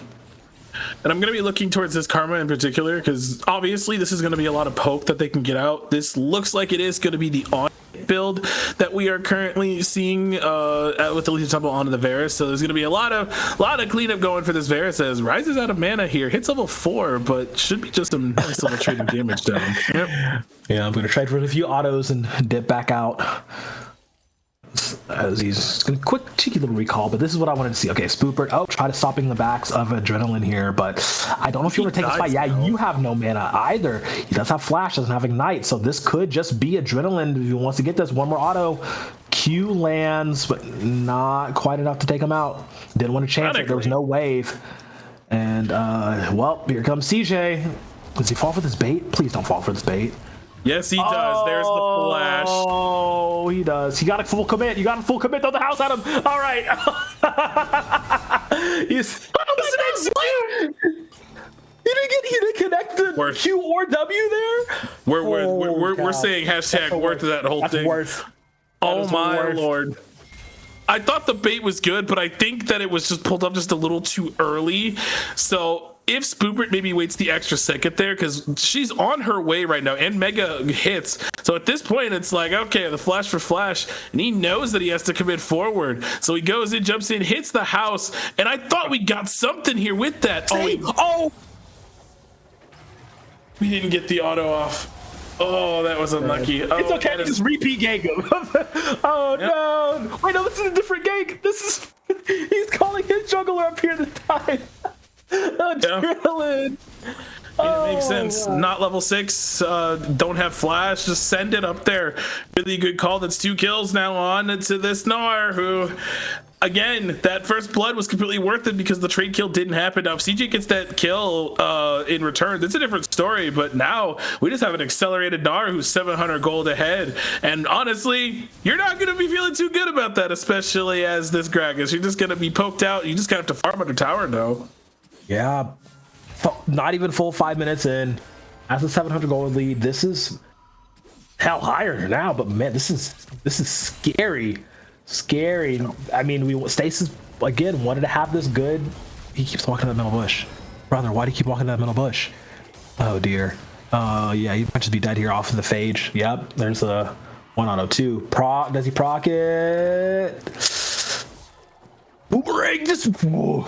And I'm going to be looking towards this Karma in particular because obviously this is going to be a lot of poke that they can get out. This looks like it is going to be the on build that we are currently seeing with the Lethal Temple onto the Varus. So there's going to be a lot of cleanup going for this Varus as rises out of mana here. Hits level 4, but should be just some nice little trading damage down. Yep. Yeah, I'm going to trade for a few autos and dip back out. As he's going to quick cheeky little recall, but this is what I wanted to see. Okay, Spoopert, try to stopping the backs of Adrenaline here, but I don't know if you want to take this fight. Yeah, you have no mana either. He does have Flash, doesn't have Ignite, so this could just be Adrenaline if he wants to get this one more auto. Q lands, but not quite enough to take him out. Didn't want to chance it. There was no wave. And, here comes CJ. Does he fall for this bait? Please don't fall for this bait. Yes, he does. There's the flash. Oh, he does. He got a full commit. You got a full commit. Throw the house at him. All right. He's. He didn't connect the Q or W there. We're saying hashtag worth that whole thing. Worth. Oh my lord. I thought the bait was good, but I think that it was just pulled up just a little too early. So if Spoopert maybe waits the extra second there, because she's on her way right now, and Mega hits. So at this point, it's like, okay, the flash for flash, and he knows that he has to commit forward. So he goes in, jumps in, hits the house, and I thought we got something here with that. We didn't get the auto off. Oh, that was unlucky. It's okay. Just repeat gang him. No. Wait, no, this is a different gang. He's calling his juggler up here this time. Adrenaline. It makes sense. Not level 6. Don't have flash. Just send it up there. Really good call. That's 2 kills now on to this Gnar, who, again, that first blood was completely worth it because the trade kill didn't happen. Now, if CJ gets that kill in return, that's a different story. But now we just have an accelerated Gnar who's 700 gold ahead. And honestly, you're not going to be feeling too good about that, especially as this Gragas. You're just going to be poked out. You just got to have to farm under tower now. Yeah, not even full 5 minutes in. As a 700 gold lead, this is hell higher now. But man, this is scary. I mean, Stasis again wanted to have this good. He keeps walking to that middle bush, brother. Why do you keep walking to that middle bush? Oh dear. Yeah, he might just be dead here off of the phage. Yep, there's a 1-on-0-2. Does he proc it? Boomerang just. Whoa.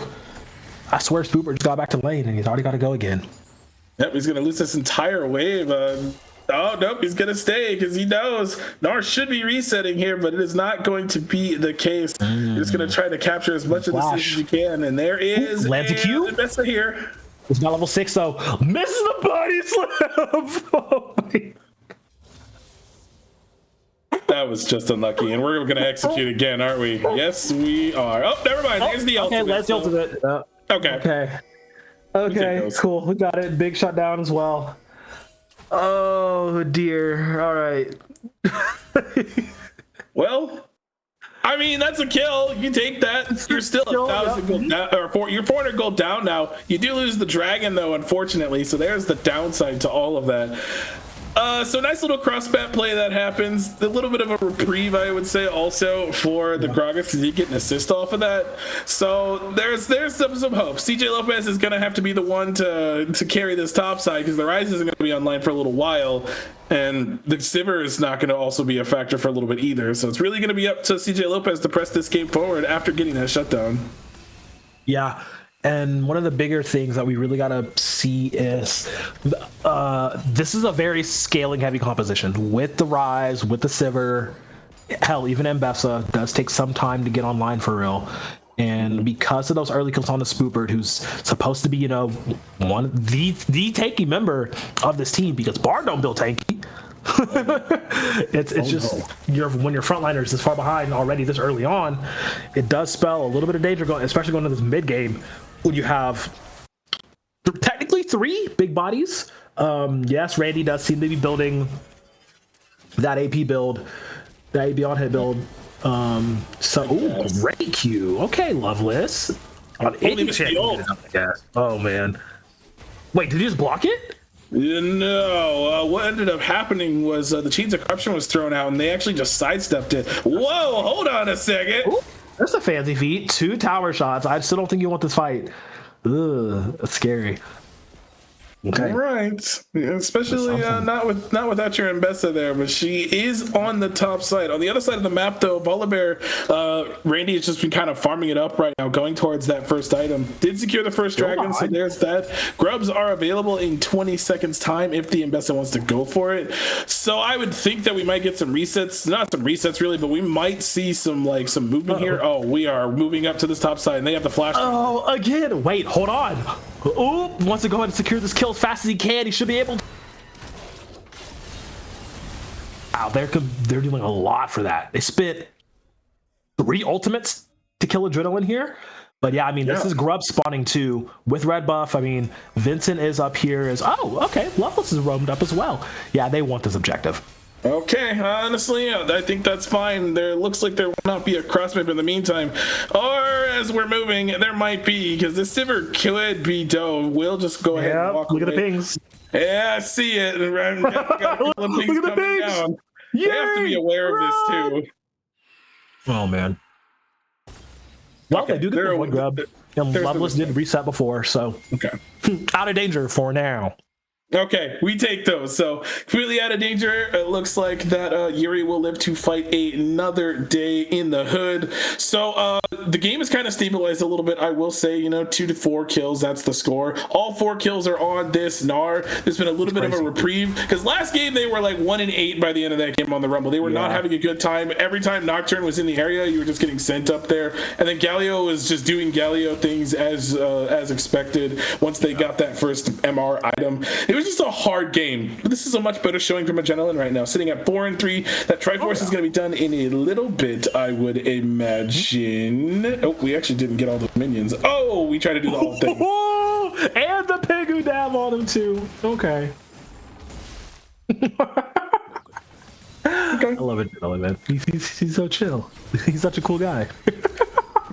I swear Spoopert just got back to lane and he's already got to go again. Yep, he's going to lose this entire wave. Oh, nope, he's going to stay because he knows Gnar should be resetting here, but it is not going to be the case. You're just going to try to capture as much of the stage as you can, and there is lands a Q. Nessa here. It's not level 6, though. Misses the body slam. That was just unlucky, and we're going to execute again, aren't we? Yes, we are. Oh, never mind. There's the ultimate. Okay, let's ultimate. Okay. Okay, cool. We got it. Big shutdown as well. Oh dear. All right. Well, I mean, that's a kill. You take that. You're still 1,000 gold down, or you're 400 gold down now. You do lose the dragon, though, unfortunately. So there's the downside to all of that. So nice little cross-bat play that happens. A little bit of a reprieve, I would say, also for the Gragas, because he get an assist off of that. So there's some hope. CJ Lopez is going to have to be the one to carry this top side, because the Rise isn't going to be online for a little while, and the Sivir is not going to also be a factor for a little bit either. So it's really going to be up to CJ Lopez to press this game forward after getting that shutdown. Yeah. And one of the bigger things that we really got to see is this is a very scaling heavy composition with the Rise, with the Sivir. Hell, even Mbessa does take some time to get online for real. And because of those early kills on the Spoopert, who's supposed to be, you know, the tanky member of this team, because Bard don't build tanky. It's just when your frontliners this far behind already this early on, it does spell a little bit of danger going, especially going into this mid game when you have technically 3 big bodies. Yes, Randy does seem to be building that AP build, that AP on hit build. Great Q. Okay, Loveless on any chance. Oh man, wait, did you just block it? No, what ended up happening was the Chains of Corruption was thrown out, and they actually just sidestepped it. Whoa, hold on a second. Ooh, that's a fancy feat. 2 tower shots. I still don't think you want this fight. Ugh, that's scary. Okay. Right, especially not without your Mbessa there, but she is on the top side. On the other side of the map, though, Volibear, Randy has just been kind of farming it up right now, going towards that first item. Did secure the first dragon, so there's that. Grubs are available in 20 seconds time if the Mbessa wants to go for it. So I would think that we might get some resets, not some resets really, but we might see some movement here. Oh, we are moving up to this top side, and they have the flash. Oh, again. Wait, hold on. Ooh, wants to go ahead and secure this kill as fast as he can. He should be able to. Wow, they're doing a lot for that. They spent 3 ultimates to kill Adrenaline here. But yeah, I mean, this is Grub spawning too with red buff. I mean, Vincent is up here okay, Loveless is roamed up as well. Yeah, they want this objective. Okay, honestly, I think that's fine. There looks like there will not be a cross map in the meantime. Or as we're moving, there might be, because the Sivir could be dope. We'll just go ahead and walk look away. At the pings. Yeah, I see it. Look at the pings. Down. They have to be aware of this too. Oh man. Well, okay, they do get one grub. And Loveless did reset before, so out of danger for now. Okay, we take those. So completely out of danger. It looks like that Yuri will live to fight another day in the hood. So the game is kind of stabilized a little bit. I will say, 2 to 4 kills. That's the score. All 4 kills are on this Gnar. There's been a little bit of a reprieve because last game they were like 1-8 by the end of that game on the Rumble. They were not having a good time. Every time Nocturne was in the area, you were just getting sent up there. And then Galio was just doing Galio things as expected once they got that first MR item. It was just a hard game, but this is a much better showing from Adrenaline right now, sitting at 4-3. That Triforce is going to be done in a little bit, I would imagine. Oh, we actually didn't get all the minions. Oh, we tried to do the whole thing. And the Pegu dab on him too. Okay. I love Adrenaline, man. He's so chill. He's such a cool guy.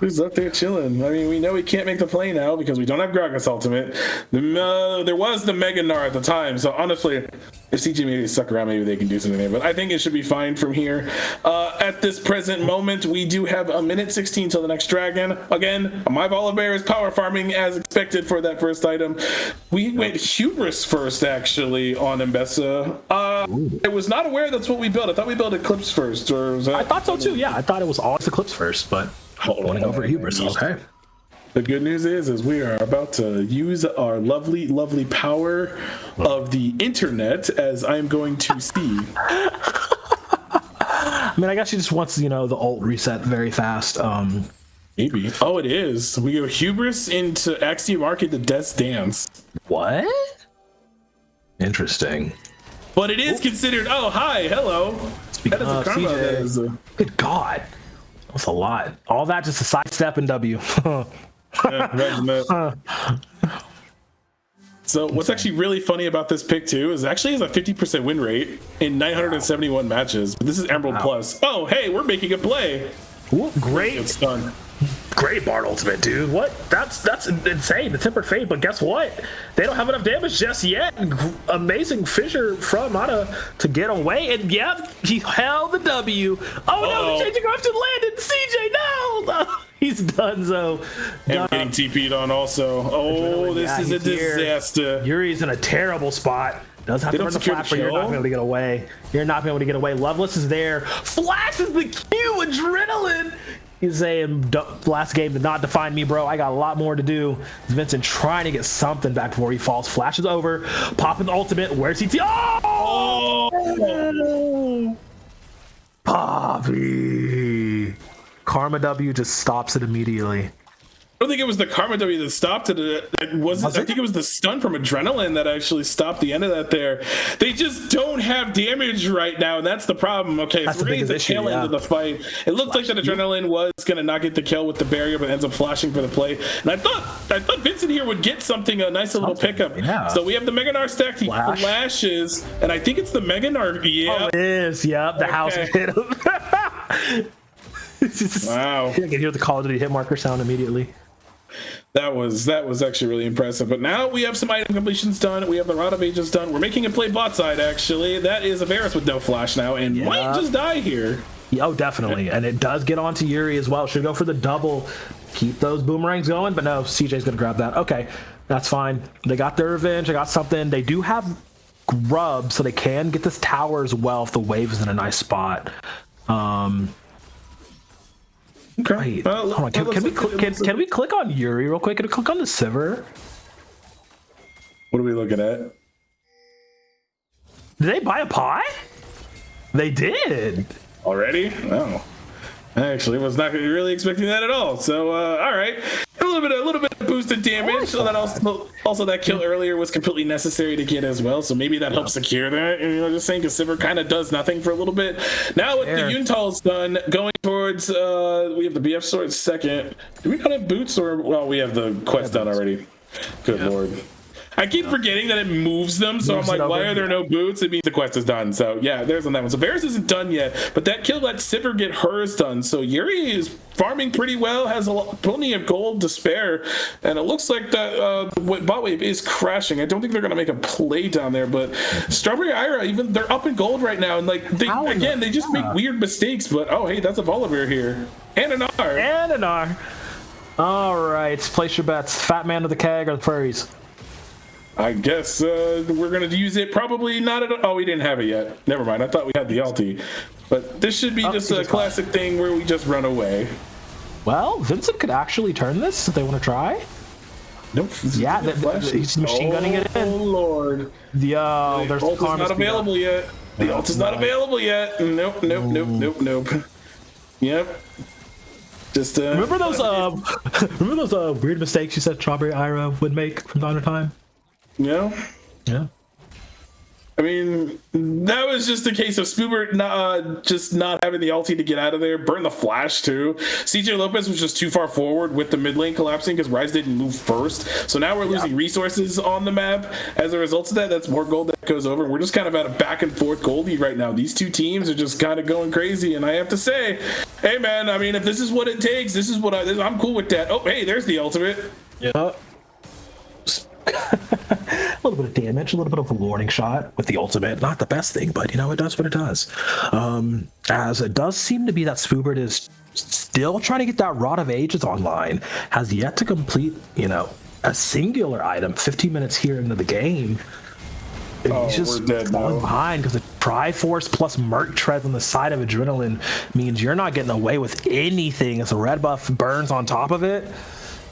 Who's up there chilling? I mean, we know we can't make the play now because we don't have Gragas Ultimate. There was the Mega Gnar at the time, so honestly, if CG maybe stuck around, maybe they can do something there. But I think it should be fine from here. At this present moment, we do have a minute 16 till the next dragon. Again, my Volibear is power farming as expected for that first item. We went Hubris first, actually, on Mbessa. I was not aware that's what we built. I thought we built Eclipse first. Or was that... I thought so too, yeah. I thought it was always Eclipse first, but... Going over Hubris, okay. The good news is we are about to use our lovely, lovely power of the internet, as I'm going to see. I mean, I guess she just wants, the ult reset very fast. Maybe. Oh, it is. We go Hubris into Axiom Market the Death Dance. What? Interesting. But it is considered. Oh, hi, hello. That is a karma. CJ. That is Good God. That's a lot. All that just a sidestep and W. imagine that. So what's actually really funny about this pick too is it actually has a 50% win rate in 971 matches. But this is Emerald Plus. Oh, hey, we're making a play. Ooh, great. It's done. Great Bard ultimate, dude. What? That's insane. The Tempered Fate, but guess what? They don't have enough damage just yet. Amazing fissure from Mana to get away, and yeah, he held the W. Oh no, the changing option landed. CJ, no, he's done. So And getting TP'd on also. Oh, this is a disaster. Yuri's in a terrible spot. Does have to run the flash, but you're not going to be able to get away. You're not going to be able to get away. Loveless is there. Flashes the Q. Adrenaline. He's saying, last game did not define me, bro. I got a lot more to do. Vincent trying to get something back before he falls. Flashes over. Popping the ultimate. Where's CT? Oh! Poppy. Karma W just stops it immediately. I don't think it was the Karma W that stopped it. I think it was the stun from Adrenaline that actually stopped the end of that there. They just don't have damage right now, and that's the problem. Okay, so we're going to get the tail end of the fight. It looked like that Adrenaline was going to not get the kill with the barrier, but ends up flashing for the play. And I thought Vincent here would get something, a nice little pickup. Yeah. So we have the Meganar stacked. He flashes, and I think it's the Meganar. Yeah. Oh, it is. Yep, the house hit him. Wow. I can hear the Call of Duty hit marker sound immediately. That was actually really impressive. But now we have some item completions done. We have the Rod of Aegis done. We're making a play bot side, actually. That is a Varus with no flash now, and might just die here. Oh, definitely. And it does get onto Yuri as well. Should go for the double. Keep those boomerangs going, but no, CJ's going to grab that. Okay, that's fine. They got their revenge. They got something. They do have grub, so they can get this tower as well if the wave is in a nice spot. Okay. Wait, hold on. Can we click on Yuri real quick? Can we click on the Sivir? What are we looking at? Did they buy a pie? They did. Already? Oh. I actually was not really expecting that at all. So, all right. A little bit of boosted damage. So that also that kill earlier was completely necessary to get as well. So maybe that helps secure that. And, just saying, because Sivir kind of does nothing for a little bit. Now with the Yuntal's done, going towards, we have the BF sword second. Do we not have boots or, well, we have the quest done already. Good Lord. I keep forgetting that it moves them, so I'm like, why are there no boots? It means the quest is done. So yeah, there's on that one. So Varus isn't done yet, but that kill let Sivir get hers done. So Yuri is farming pretty well, has plenty of gold to spare, and it looks like that bot wave is crashing. I don't think they're gonna make a play down there, but Strawberry Ira, even they're up in gold right now, and like they just make weird mistakes. But oh hey, that's a Volibear here and an R and an R. All right, place your bets. Fat man to the keg or the furries. I guess we're going to use it. Probably not at all. Oh, we didn't have it yet. Never mind. I thought we had the ulti. But this should be just a classic thing where we just run away. Well, Vincent could actually turn this if they want to try. Nope. Yeah, he's machine gunning it in. Oh, Lord. Yo, there's ult is not available yet. The ult is not available yet. Nope. Yep. Just remember those weird mistakes you said Strawberry Ira would make from time to time? Yeah. I mean, that was just a case of Spoobert just not having the ulti to get out of there. Burn the flash, too. CJ Lopez was just too far forward with the mid lane collapsing because Ryze didn't move first. So now we're losing resources on the map. As a result of that, that's more gold that goes over. And we're just kind of at a back and forth goldie right now. These two teams are just kind of going crazy. And I have to say, hey, man, I mean, if this is what it takes, this is what I'm cool with that. Oh, hey, there's the ultimate. Yeah. A little bit of damage, a little bit of a warning shot with the ultimate. Not the best thing, but it does what it does. As it does seem to be that Spoobert is still trying to get that Rod of Aegis online, has yet to complete, a singular item 15 minutes here into the game. He's just falling behind because the Triforce plus Merc Treads on the side of Adrenaline means you're not getting away with anything as the red buff burns on top of it.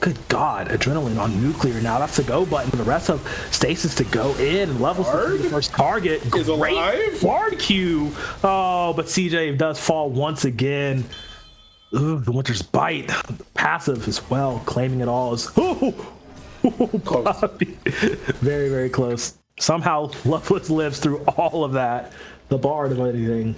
Good God, Adrenaline on nuclear now. That's the go button for the rest of Stasis to go in and level the first target. Is alive. Bard Q. Oh, but CJ does fall once again. Ooh, the Winter's Bite. Passive as well, claiming it all as very, very close. Somehow Loveless lives through all of that. The Bard of anything.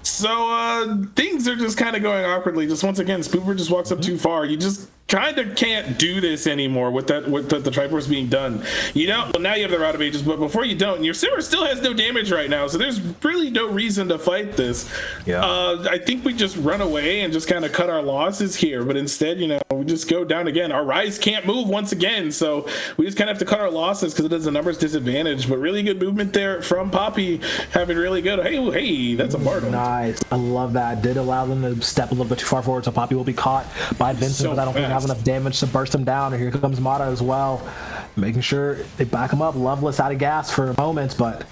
So things are just kind of going awkwardly. Just once again, Spoober just walks up too far. You just kind of can't do this anymore with that with the Triforce being done. You know, well, now you have the Route of Ages, but before you don't, your Sivir still has no damage right now, so there's really no reason to fight this. Yeah. I think we just run away and just kind of cut our losses here, but instead, you know, we just go down again. Our Rise can't move once again, so we just kind of have to cut our losses because it is a numbers disadvantage. But really good movement there from Poppy, having really good. Hey, that's a Bardo. Nice. I love that. Did allow them to step a little bit too far forward, so Poppy will be caught by Vincent, So but I don't think they have enough damage to burst him down. And here comes Mata as well, making sure they back him up. Loveless out of gas for a moment, but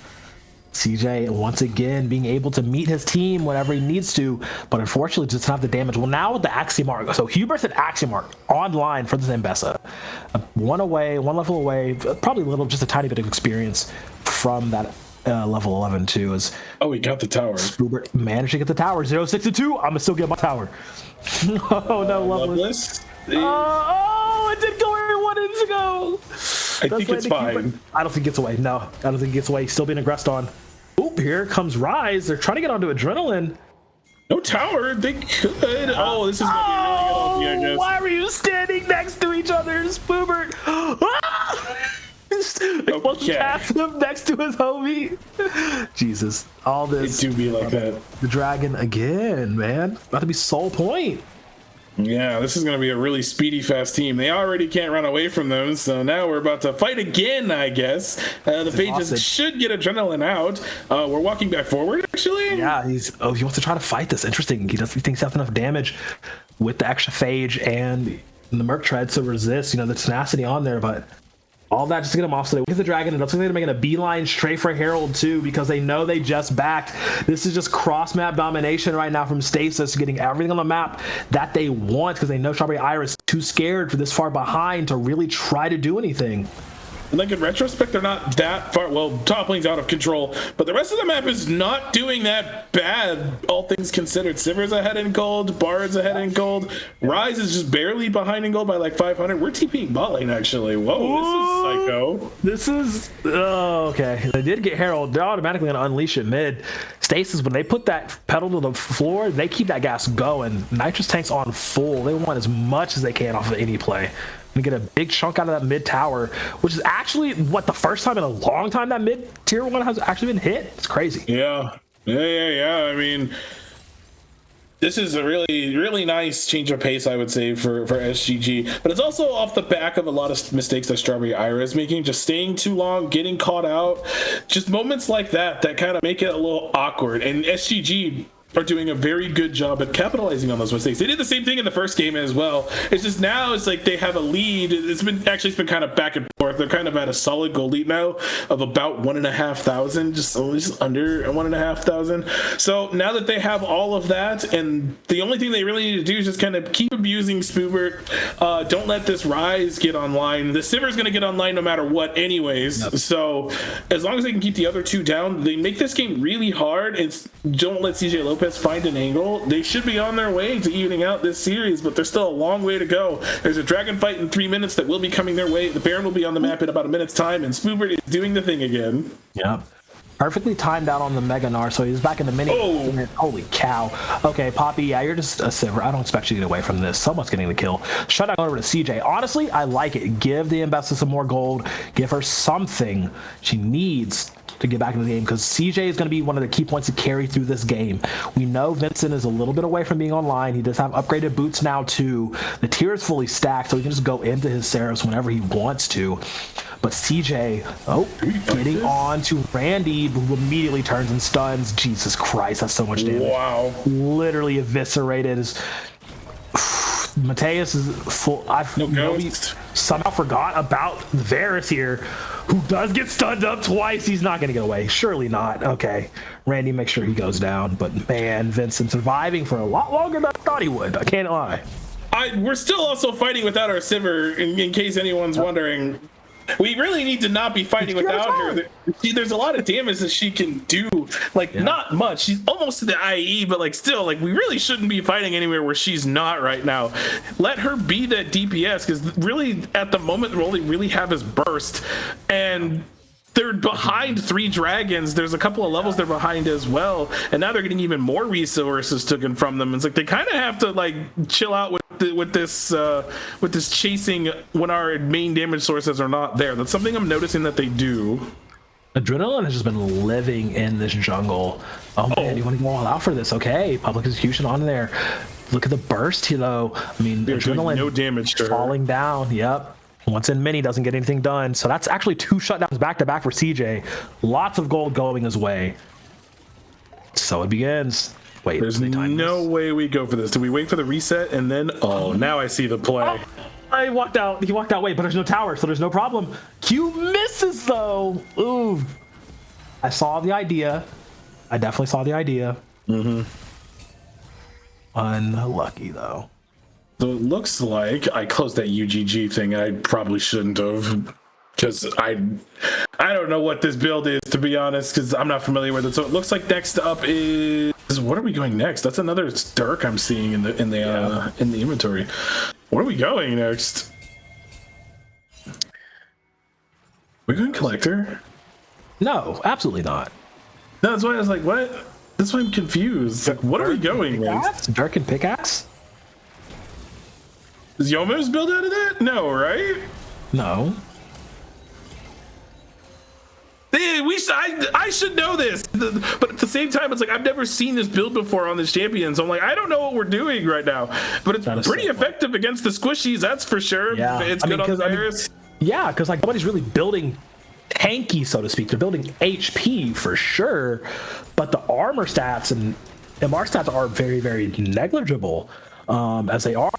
CJ once again being able to meet his team whenever he needs to, but unfortunately doesn't have the damage. Well, now with the Axiom, so Hubert and Axiom online for the Zambessa. One level away, probably just a tiny bit of experience from that level 11 too. As he got the tower. Hubert managed to get the tower. 0-6-2. I'm gonna still get my tower. Oh no, Loveless. It didn't go where he wanted it to go. I think it's fine. I don't think it gets away. No, I don't think it gets away. He's still being aggressed on. Oop, here comes Rise. They're trying to get onto Adrenaline. No tower. They could. Oh, this is going to be really good. I guess. Why were you standing next to each other, Spoobert? Okay. Cast him next to his homie. Jesus, all this. It do be like that. The dragon again, man. About to be soul point. Yeah, this is going to be a really speedy, fast team. They already can't run away from them, so now we're about to fight again, I guess. The Phages should get Adrenaline out. We're walking back forward, actually. Yeah, he wants to try to fight this. Interesting. He thinks he has enough damage with the extra Phage and the Merc Tread to resist, the tenacity on there, but all that just to get him off. So they get the dragon. It looks like they're making a beeline straight for Herald too, because they know they just backed. This is just cross map domination right now from Stasis, getting everything on the map that they want, because they know Strawberry Iris is too scared for this far behind to really try to do anything. And like in retrospect, they're not that far. Well, top lane's out of control, but the rest of the map is not doing that bad, all things considered. Sivir's ahead in gold, Bard's ahead in gold, Rise is just barely behind in gold by like 500. We're TPing bot lane, actually. Whoa, this is psycho. Okay. They did get Herald. They're automatically going to unleash it mid. Stasis, when they put that pedal to the floor, they keep that gas going. Nitrous tank's on full. They want as much as they can off of any play. And get a big chunk out of that mid tower, which is actually the first time in a long time that mid tier 1 has actually been hit. It's crazy. Yeah. I mean, this is a really, really nice change of pace, I would say, for SGG. But it's also off the back of a lot of mistakes that Strawberry Ira is making, just staying too long, getting caught out, just moments like that kind of make it a little awkward. And SGG are doing a very good job at capitalizing on those mistakes. They did the same thing in the first game as well. It's just now it's like they have a lead. It's been kind of back and forth. They're kind of at a solid goal lead now of about 1,500, just under 1,500. So now that they have all of that, and the only thing they really need to do is just kind of keep abusing Spoobert. Don't let this Rise get online. The Sivir's going to get online no matter what anyways. Yep. So as long as they can keep the other two down, they make this game really hard. Don't let CJ Lopez find an angle. They should be on their way to evening out this series, but there's still a long way to go. There's a dragon fight in 3 minutes that will be coming their way. The Baron will be on the map in about a minute's time, and Spoobert is doing the thing again. Yeah. Perfectly timed out on the Mega Gnar, so he's back in the mini. Oh. Holy cow. Okay, Poppy, yeah, you're just a Sivir. I don't expect you to get away from this. Someone's getting the kill. Shut down over to CJ. Honestly, I like it. Give the Ambessa some more gold. Give her something she needs to get back into the game, because CJ is going to be one of the key points to carry through this game. We know Vincent is a little bit away from being online. He does have upgraded boots now too. The tier is fully stacked, so he can just go into his Seraphs whenever he wants to. But CJ, getting on to Randy, who immediately turns and stuns. Jesus Christ, that's so much damage. Wow. Literally eviscerated. Mateus is full. Somehow forgot about Varus here, who does get stunned up twice. He's not going to get away. Surely not. Okay. Randy makes sure he goes down. But man, Vincent surviving for a lot longer than I thought he would. I can't lie. We're still also fighting without our Sivir, in case anyone's wondering. We really need to not be fighting without her. See, there's a lot of damage that she can do. Not much. She's almost to the IE, but still, we really shouldn't be fighting anywhere where she's not right now. Let her be that DPS, because really, at the moment, all they really have is burst. And they're behind 3 dragons. There's a couple of levels they're behind as well, and now they're getting even more resources taken from them. It's like they kind of have to like chill out with this chasing when our main damage sources are not there. That's something I'm noticing that they do. Adrenaline has just been living in this jungle. Oh man, you want to go all out for this? Okay, public execution on there. Look at the burst, though. I mean, They're doing Adrenaline no damage to her. falling down. Yep. Once in mini doesn't get anything done. So that's actually 2 shutdowns back to back for CJ. Lots of gold going his way. So it begins. Wait, there's no way we go for this. Do we wait for the reset and then? Oh, now I see the play. He walked out. Wait, but there's no tower, so there's no problem. Q misses though. Ooh. I saw the idea. I definitely saw the idea. Unlucky though. So it looks like I closed that UGG thing. I probably shouldn't have, because I don't know what this build is, to be honest, because I'm not familiar with it. So it looks like next up is, what are we going next? That's another Dirk I'm seeing in the inventory. Where are we going next? We're going collector? No, absolutely not. No, that's why I was like, what? That's why I'm confused. Like, what are we going next? Dirk and pickaxe? Is Yomo's build out of that? No, right? No. I should know this, but at the same time, it's like I've never seen this build before on this champion, so I'm like, I don't know what we're doing right now. But it's pretty effective against the squishies, that's for sure. Yeah, It's good on theirs. Yeah, because like nobody's really building tanky, so to speak. They're building HP for sure, but the armor stats and MR stats are very, very negligible. As they are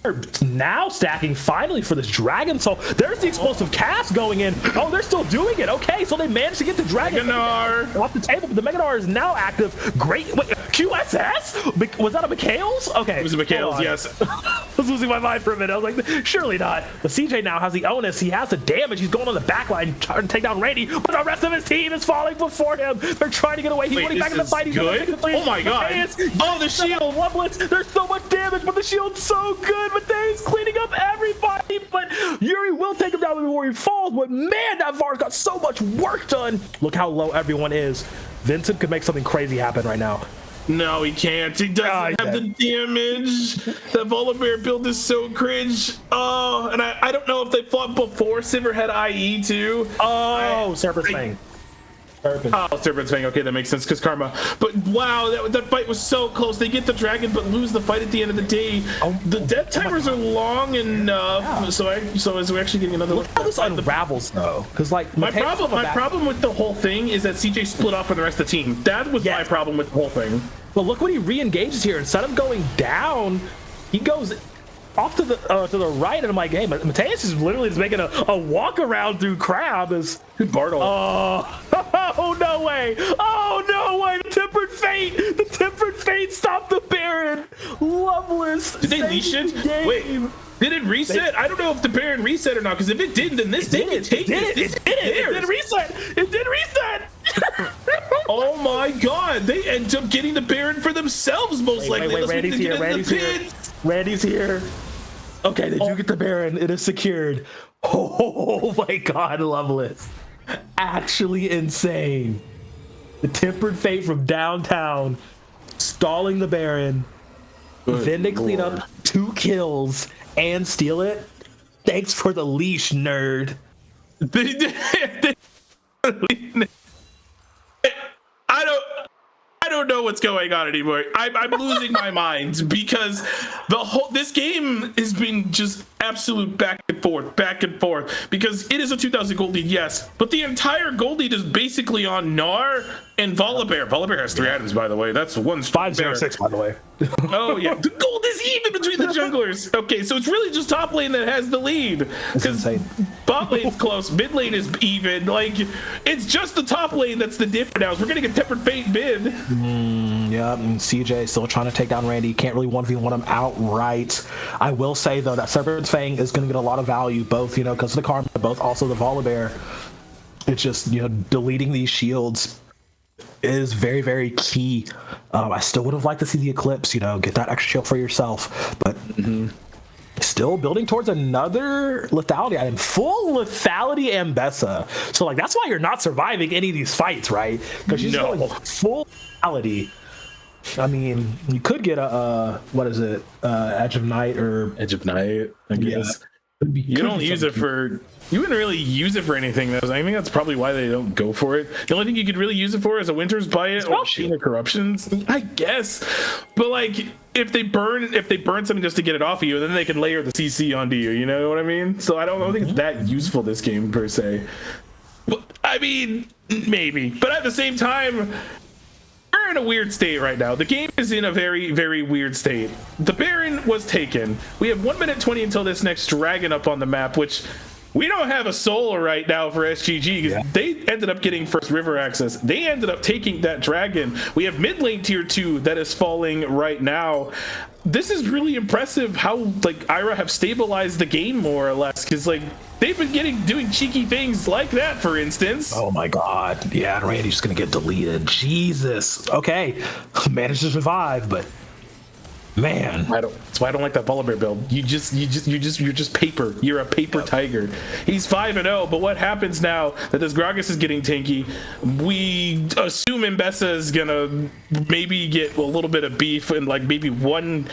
now stacking finally for this Dragon Soul. There's the explosive cast going in. Oh, they're still doing it. Okay, so they managed to get the Dragon off the table, but the Meganar is now active. Great. Wait, QSS? Was that a Mikhail's? Okay. It was a Mikhail's, yes. I was losing my mind for a minute. I was like, surely not. But CJ now has the onus. He has the damage. He's going on the back line trying to take down Randy, but the rest of his team is falling before him. They're trying to get away. He's winning back in the fight. He's good. Oh my god. Oh, the shield. There's so much damage, but the shield's so good. Mateus cleaning up everybody, but Yuri will take him down before he falls. But man, that VAR's got so much work done. Look how low everyone is. Vincent could make something crazy happen right now. No, he can't. He doesn't have the damage. That Volibear build is so cringe. Oh, and I don't know if they fought before Sivir had IE too. Oh, Serpent's Fang. Oh, Serpent's Fang. Okay, that makes sense because Karma. But wow, that fight was so close. They get the dragon, but lose the fight at the end of the day. The death timers are long enough. Yeah. So as we're actually getting another look. How this unravels though, because like my problem with the whole thing is that CJ split off from the rest of the team. That was my problem with the whole thing. Well, look when he re-engages here. Instead of going down, he goes off to the right, and I'm like, hey, Mateus is literally just making a walk around through crab. Good Bartle. Oh no way! Oh no way! The tempered fate stopped the Baron. Loveless. Did they leash it? Wait, did it reset? I don't know if the Baron reset or not. Because if it didn't, then this thing can take this. It did reset. It did reset. Oh my god! They end up getting the Baron for themselves, most likely. Wait, Randy's here. Randy's here. Okay, they do get the Baron. It is secured. Oh my god, Loveless. Actually insane. The tempered fate from downtown stalling the Baron. Then they clean up 2 kills and steal it. Thanks for the leash, nerd. I don't know what's going on anymore. I'm losing my mind because this game has been just absolute back and forth because it is a 2000 gold lead, yes, but the entire gold lead is basically on Gnar and Volibear. Volibear has 3 items, by the way. That's 506, by the way. Oh yeah, the gold is even between the junglers. Okay, so it's really just top lane that has the lead because bot lane's close, mid lane is even. Like it's just the top lane that's the difference now. We're getting a tempered fate mid. Yeah, and CJ still trying to take down Randy. Can't really 1v1 him outright. I will say though that Serpent's Fang is going to get a lot of value, both because of the Karma, both also the Volibear. It's just deleting these shields is very, very key. I still would have liked to see the Eclipse, get that extra shield for yourself, but still building towards another lethality item, full lethality Ambessa. So like that's why you're not surviving any of these fights, right? Because she's going full lethality. I mean, you could get a what is it, Edge of Night or Edge of Night, I guess. You don't use it for. You wouldn't really use it for anything, though. I think that's probably why they don't go for it. The only thing you could really use it for is a Winter's Bite or Machine of Corruptions, I guess. But like, if they burn something just to get it off of you, then they can layer the CC onto you. You know what I mean? So I don't think it's that useful, this game per se. But I mean, maybe. But at the same time, we're in a weird state right now. The game is in a very, very weird state. The Baron was taken. We have 1 minute 20 until this next dragon up on the map, which we don't have a solar right now for SGG because they ended up getting first river access. They ended up taking that dragon. We have mid lane tier 2 that is falling right now. This is really impressive how like Ira have stabilized the game more or less, because like they've been doing cheeky things like that, for instance. Oh my god. Yeah, and Randy's just gonna get deleted. Jesus. Okay. Managed to survive, but man, that's why I don't like that Volibear build. You're just paper. You're a paper tiger. He's 5-0, but what happens now that this Gragas is getting tanky? We assume Mbessa is gonna maybe get a little bit of beef and like maybe one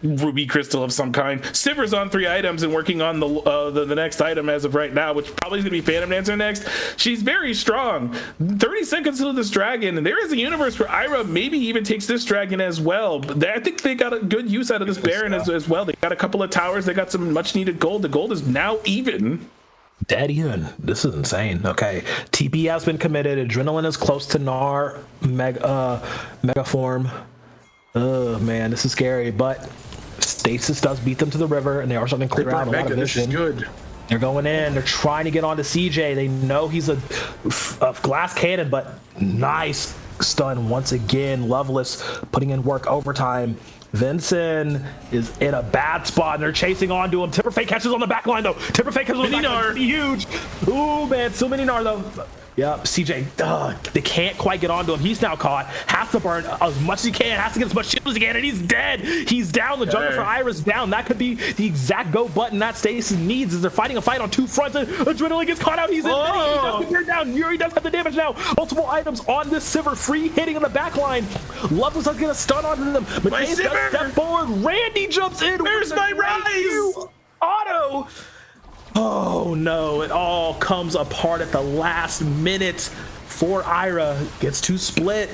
ruby crystal of some kind. Sivir's on 3 items and working on the next item as of right now, which probably is gonna be Phantom Dancer next. She's very strong. 30 seconds into this dragon, and there is a universe where Ira maybe even takes this dragon as well. But I think they got a good use out of this Baron as well. They got a couple of towers. They got some much needed gold. The gold is now even. Dead even. This is insane. Okay. TP has been committed. Adrenaline is close to Gnar mega form. Oh man, this is scary. But Stasis does beat them to the river, and they are starting to clear out a lot of vision. This is good. They're going in. They're trying to get onto CJ. They know he's a glass cannon, but nice stun once again. Loveless putting in work overtime. Vincent is in a bad spot, and they're chasing onto him. Timberfake catches on the back line, though. Timberfake catches on the back line. Huge. Ooh, man. Still mini Gnar, though. Yep, CJ, they can't quite get onto him. He's now caught. Has to burn as much as he can. Has to get as much shield as he can, and he's dead. He's down. The jungle for Iris down. That could be the exact go button that Stasis needs as they're fighting a fight on 2 fronts. And Adrenaline gets caught out. He's in mini. He does get turned down. Yuri does have the damage now. Multiple items on this Sivir. Free hitting on the back line. Loveless does get a stun onto them. But they does step forward. Randy jumps in. Where's my rise? Auto. Oh no, it all comes apart at the last minute for Ira. Gets 2 split.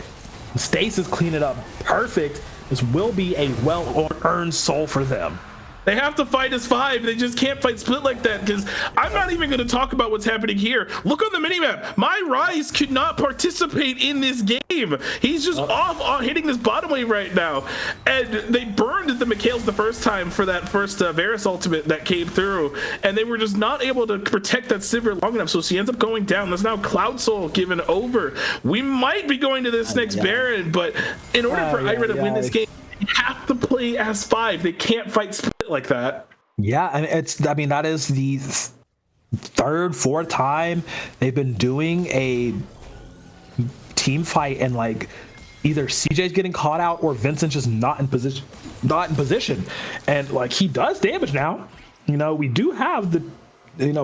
Stasis clean it up. Perfect. This will be a well-earned soul for them. They have to fight as 5. They just can't fight split like that, because I'm not even going to talk about what's happening here. Look on the minimap. My Rise could not participate in this game. He's just off on hitting this bottom wave right now. And they burned the Mikhails the first time for that first Varus ultimate that came through. And they were just not able to protect that Sivir long enough. So she ends up going down. There's now Cloud Soul given over. We might be going to this next Baron, but in order for Ira to win this game, they have to play as 5. They can't fight split like that. Yeah, and that is the 3rd, 4th time they've been doing a team fight, and like either CJ's getting caught out or Vincent's just not in position. And like he does damage now. You know, we do have the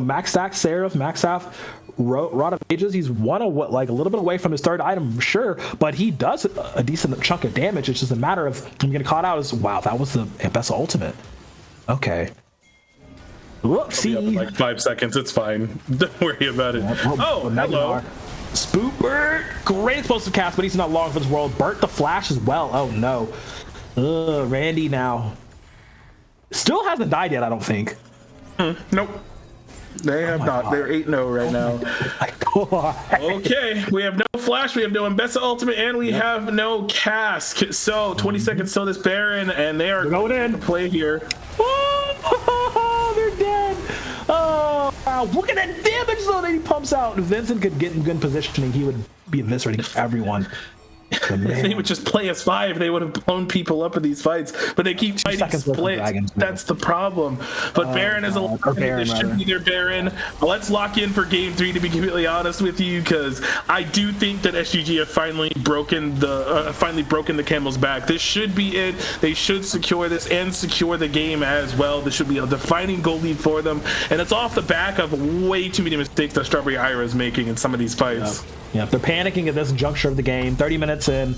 max stack Seraph, max staff Rod of Ages. He's a little bit away from his 3rd item for sure, but he does a decent chunk of damage. It's just a matter of him getting caught out. Wow, that was the Ambessa ultimate. Okay. Whoopsie. In like 5 seconds. It's fine. Don't worry about it. Oh, hello. Spoopert. Great explosive cast, but he's not long for this world. Burt the Flash as well. Oh no. Randy now. Still hasn't died yet, I don't think. Nope. They have not. God. They're 8-0 right now. Okay, we have no Flash, we have no Ambessa ultimate, and we have no Cask. So 20 seconds till this Baron, and they are going in to play here. Oh, they're dead. Oh, wow. Look at that damage though that he pumps out. If Vincent could get in good positioning, he would be eviscerating everyone. If they would just play as 5, they would have blown people up in these fights. But they keep fighting seconds worth of splits. dragons, That's the problem. But Baron is a this should be their Baron. Let's lock in for game 3, to be completely honest with you, because I do think that SGG have finally broken the camel's back. This should be it. They should secure this and secure the game as well. This should be a defining goal lead for them, and it's off the back of way too many mistakes that Strawberry Ira is making in some of these fights. Yeah, they're panicking at this juncture of the game. 30 minutes in,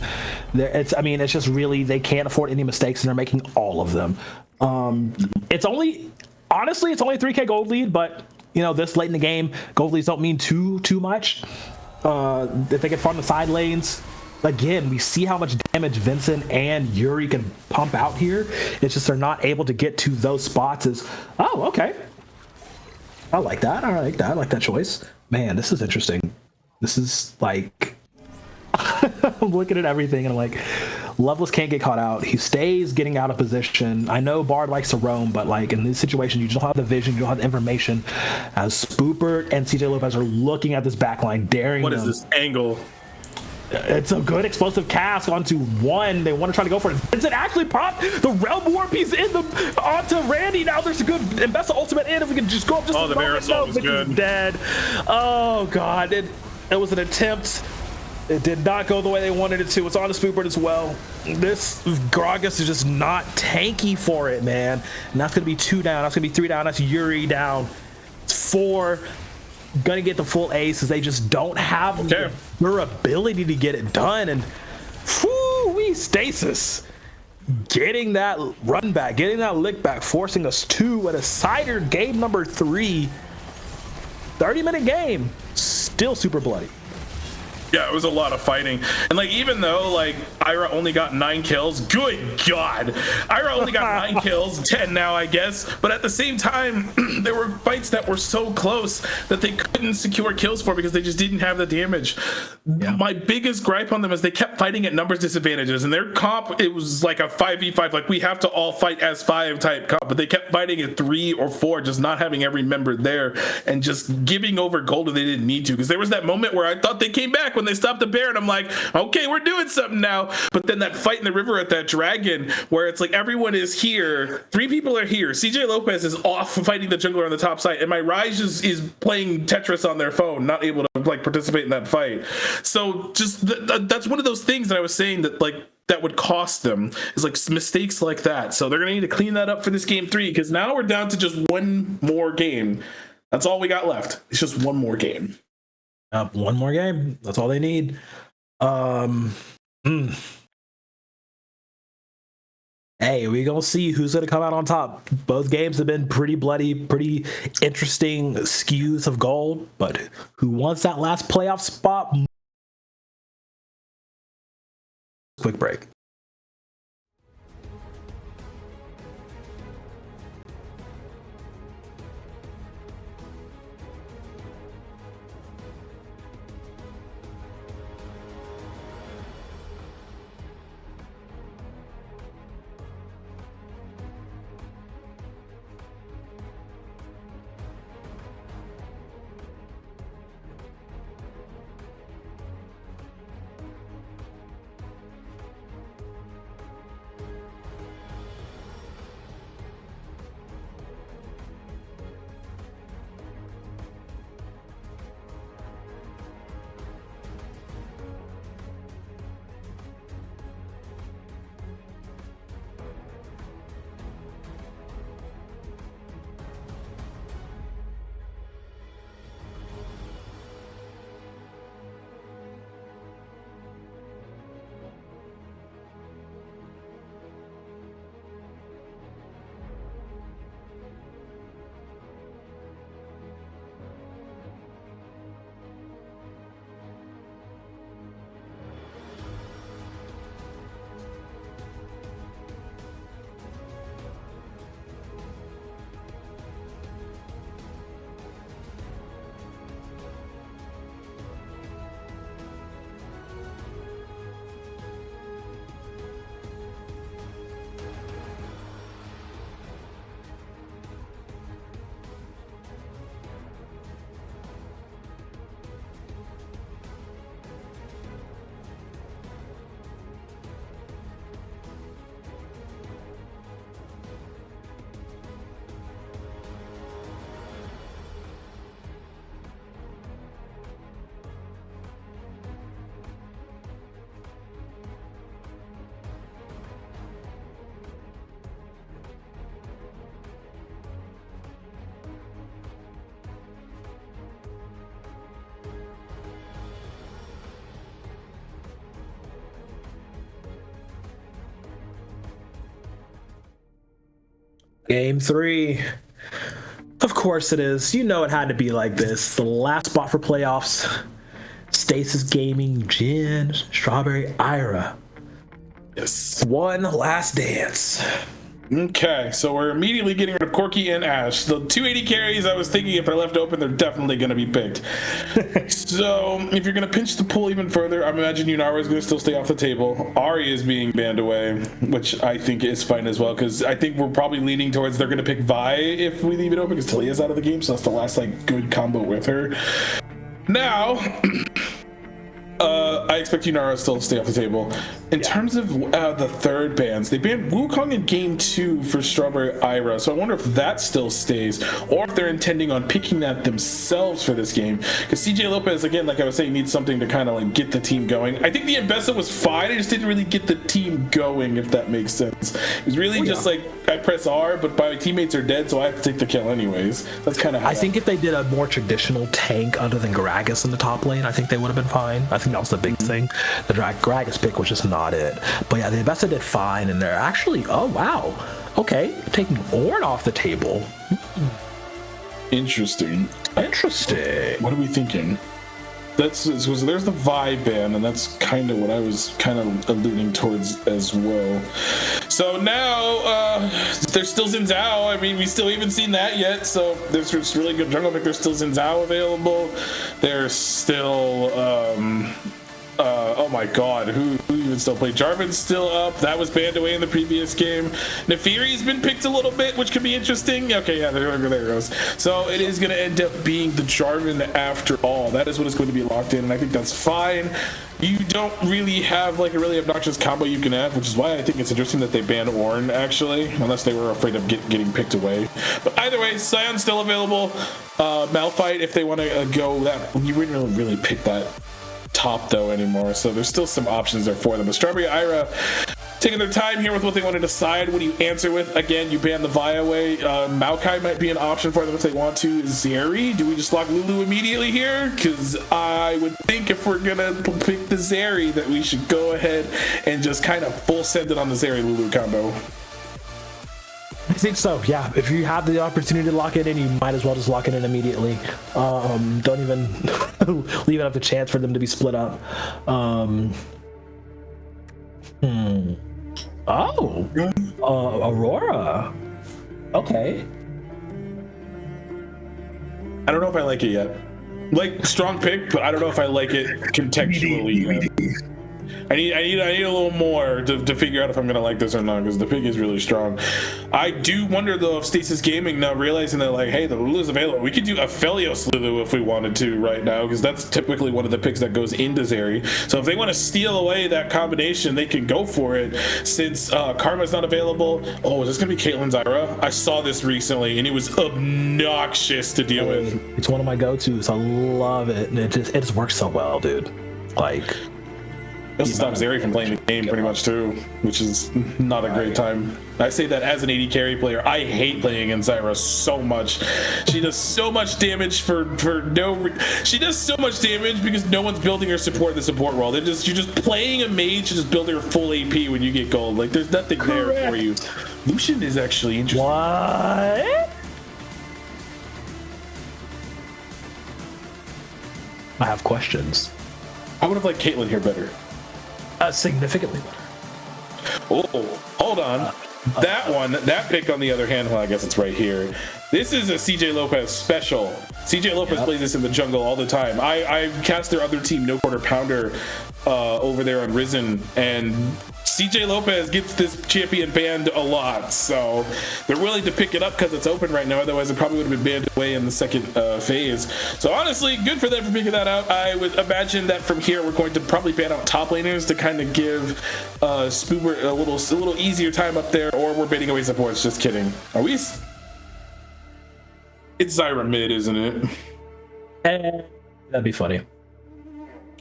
it's just really, they can't afford any mistakes, and they're making all of them. It's only 3K gold lead, but this late in the game, gold leads don't mean too much. If they can farm the side lanes, again, we see how much damage Vincent and Yuri can pump out here. It's just they're not able to get to those spots. Okay. I like that. I like that choice. Man, this is interesting. This is like, I'm looking at everything and I'm like, Loveless can't get caught out. He stays getting out of position. I know Bard likes to roam, but like in this situation, you just don't have the vision, you don't have the information. As Spoopert and CJ Lopez are looking at this backline, daring them. What is this angle? It's a good explosive cast onto one. They want to try to go for it. Vincent actually popped the Realm Warp. He's in onto Randy. Now there's a good Mbessa ultimate in. If we can just go up just a the moment. Marisol was good. Dead. Oh god. It was an attempt. It did not go the way they wanted it to. It's on the Spoopert as well. This Gragas is just not tanky for it, man. And that's going to be 2 down. That's going to be 3 down. That's Yuri down. It's 4. Going to get the full ace as they just don't have the durability to get it done. And whoo-wee, Stasis getting that run back, getting that lick back, forcing us to a cider game number 3. 30-minute game, still super bloody. Yeah, it was a lot of fighting. And like, even though like Ira only got 9 kills, good God, Ira only got 9 kills, 10 now, I guess. But at the same time, there were fights that were so close that they couldn't secure kills for because they just didn't have the damage. Yeah. My biggest gripe on them is they kept fighting at numbers disadvantages, and their comp, it was like a 5v5, like we have to all fight as 5 type comp, but they kept fighting at 3 or 4, just not having every member there and just giving over gold when they didn't need to. Because there was that moment where I thought they came back when they stopped the bear, and I'm like, okay, we're doing something now. But then that fight in the river at that dragon where it's like everyone is here, 3 people are here, CJ Lopez is off fighting the jungler on the top side, and my Ryze is playing Tetris on their phone, not able to like participate in that fight. So just that's one of those things that I was saying that like that would cost them, is like mistakes like that. So they're gonna need to clean that up for this game 3, because now we're down to just 1 more game. That's all we got left. It's just 1 more game. 1 more game. That's all they need. Hey, we gonna see who's gonna come out on top. Both games have been pretty bloody, pretty interesting skews of gold, but who wants that last playoff spot? Quick break. Game 3. Of course it is. You know it had to be like this. The last spot for playoffs. Stasis Gaming, Jin, Strawberry, Ira. Yes. One last dance. Okay, so we're immediately getting rid of Corky and Ash. The 280 carries, I was thinking if they're left open, they're definitely going to be picked. So if you're going to pinch the pool even further, I imagine Yunara is going to still stay off the table. Ari is being banned away, which I think is fine as well, because I think we're probably leaning towards they're going to pick Vi if we leave it open, because Talia's out of the game, so that's the last like good combo with her. Now, I expect Yunara still to stay off the table. In terms of the third bans, they banned Wukong in game 2 for Strawberry Ira, so I wonder if that still stays, or if they're intending on picking that themselves for this game. Because CJ Lopez, again, like I was saying, needs something to kind of like get the team going. I think the Mbessa was fine, I just didn't really get the team going, if that makes sense. It was really just like, I press R, but my teammates are dead, so I have to take the kill anyways. That's kind of how I think if they did a more traditional tank other than Gragas in the top lane, I think they would have been fine. I think that was the big thing. The Gragas pick was just not it. But yeah, the Mbessa did fine, and they're actually, oh wow, okay, taking Ornn off the table. Interesting. Interesting. What are we thinking? There's the vibe ban, and that's kind of what I was kind of alluding towards as well. So now there's still Xin Zhao. I mean, we still haven't seen that yet. So there's this really good jungle pick. There's still Xin Zhao available. There's still oh my god, who even still played? Jarvan's still up. That was banned away in the previous game. Nefiri's been picked a little bit, which could be interesting. Okay, yeah, there it goes. So it is going to end up being the Jarvan after all. That is what is going to be locked in, and I think that's fine. You don't really have like a really obnoxious combo you can have, which is why I think it's interesting that they banned Ornn, actually, unless they were afraid of getting picked away. But either way, Sion's still available. Malphite, if they want to go that, you wouldn't really pick that top though anymore, so there's still some options there for them. But Strawberry Ira taking their time here with what they want to decide. What do you answer with? Again, you ban the Vi away. Maokai might be an option for them if they want to. Zeri, do we just lock Lulu immediately here? Because I would think if we're gonna pick the Zeri that we should go ahead and just kind of full send it on the Zeri Lulu combo. I think so, yeah. If you have the opportunity to lock it in, you might as well just lock it in immediately. Don't even leave it up to chance for them to be split up. Aurora. Okay. I don't know if I like it yet. Like, strong pick, but I don't know if I like it contextually yet. I need a little more to figure out if I'm gonna like this or not, because the pick is really strong. I do wonder though if Stasis Gaming now realizing that like, hey, the Lulu's available, we could do a Phelios Lulu if we wanted to right now, because that's typically one of the picks that goes into Zeri. So if they want to steal away that combination, they can go for it. Since Karma's not available, oh, is this gonna be Caitlyn's Ira? I saw this recently and it was obnoxious to deal with. It's one of my go-tos. I love it, and it just works so well, dude. Like. It also stops Zeri from playing the game pretty much too, which is not a great time. I say that as an AD carry player. I hate playing against Zyra so much. She does so much damage she does so much damage because no one's building her support in the support role. You're just playing a mage and just building her full AP when you get gold. Like there's nothing there for you. Lucian is actually interesting. What? I have questions. I would have liked Caitlyn here better. Significantly better. Oh, hold on. That pick on the other hand, well, I guess it's right here. This is a CJ Lopez special. CJ Lopez plays this in the jungle all the time. I cast their other team, No Quarter Pounder, over there on Risen, and CJ Lopez gets this champion banned a lot, so they're willing to pick it up because it's open right now. Otherwise, it probably would have been banned away in the second phase. So honestly, good for them for picking that out. I would imagine that from here, we're going to probably ban out top laners to kind of give Spoober a little easier time up there, or we're banning away supports. Just kidding. Are we? It's Zyra mid, isn't it? That'd be funny.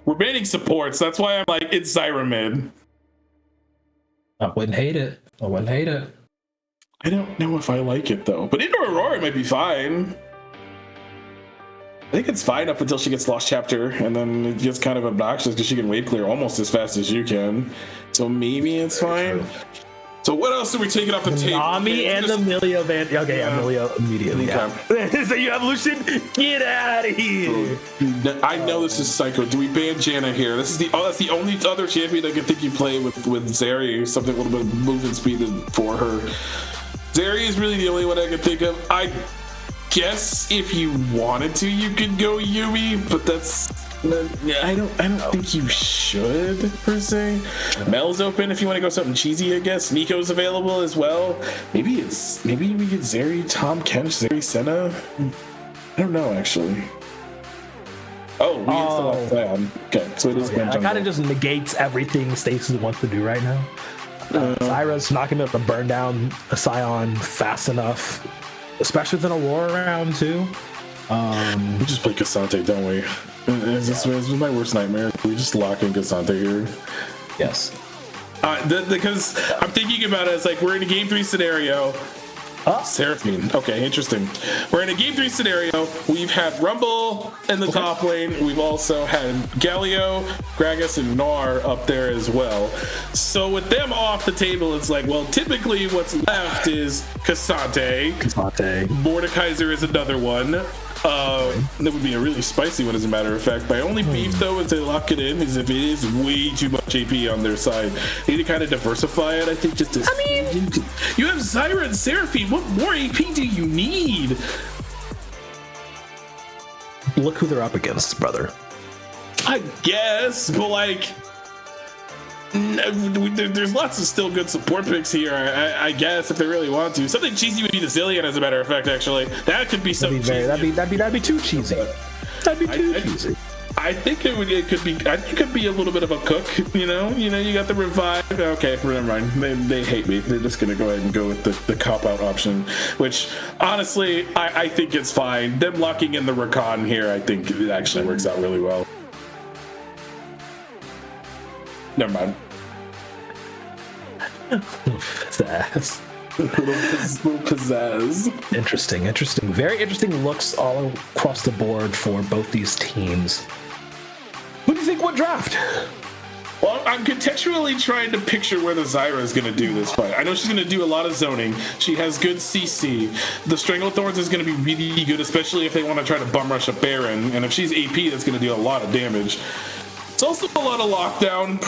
We're banning supports. That's why I'm like, it's Zyra mid. I wouldn't hate it. I don't know if I like it though. But into Aurora might be fine. I think it's fine up until she gets Lost Chapter, and then it gets kind of obnoxious because she can wave clear almost as fast as you can. So maybe it's fine. So what else are we taking off the table? Nami and Amelia Van. Okay, Yeah. Amelia immediately. Yeah. So you have Lucian. Get out of here. I know this is psycho. Do we ban Janna here? This is that's the only other champion I can think you play with Zeri, something a little bit of movement speed for her. Zeri is really the only one I can think of. I guess if you wanted to, you could go Yumi, but that's. I don't think you should per se. Mel's open if you want to go something cheesy, I guess. Nico's available as well. Maybe we get Zeri, Tom Kench, Zeri Senna. I don't know actually. Oh, we installed Sion. Okay, so it is. That kind of just negates everything Stasis wants to do right now. Zyra's not gonna be able to burn down a Sion fast enough, especially with an Aurora round too. We just play Cassante, don't we? This is my worst nightmare. We just lock in Cassante here. Yes. Because I'm thinking about it as like we're in a game 3 scenario. Seraphine. Okay, interesting. We're in a game 3 scenario. We've had Rumble in the top lane. We've also had Galio, Gragas, and Gnar up there as well. So with them off the table, it's like, well, typically what's left is Cassante. Mordekaiser is another one. That would be a really spicy one, as a matter of fact. My only beef, though, if they lock it in, is if it is way too much AP on their side. They need to kind of diversify it, I think, just to... you have Zyra and Seraphine. What more AP do you need? Look who they're up against, brother. I guess, but, like... there's lots of still good support picks here, I guess, if they really want to. Something cheesy would be the Zillion, as a matter of fact, actually. That could be something cheesy. That'd be too cheesy. That'd be too cheesy. I think it could be a little bit of a cook, you know, you got the revive. Okay, never mind. They hate me. They're just gonna go ahead and go with the cop-out option, which honestly, I think it's fine. Them locking in the Rakan here, I think it actually works out really well. Never mind. Pizzazz. Little pizzazz. Interesting. Very interesting looks all across the board for both these teams. Who do you think would draft? Well, I'm contextually trying to picture where the Zyra is going to do this fight. I know she's going to do a lot of zoning. She has good CC. The Stranglethorns is going to be really good, especially if they want to try to bum rush a Baron. And if she's AP, that's going to do a lot of damage. It's also a lot of lockdown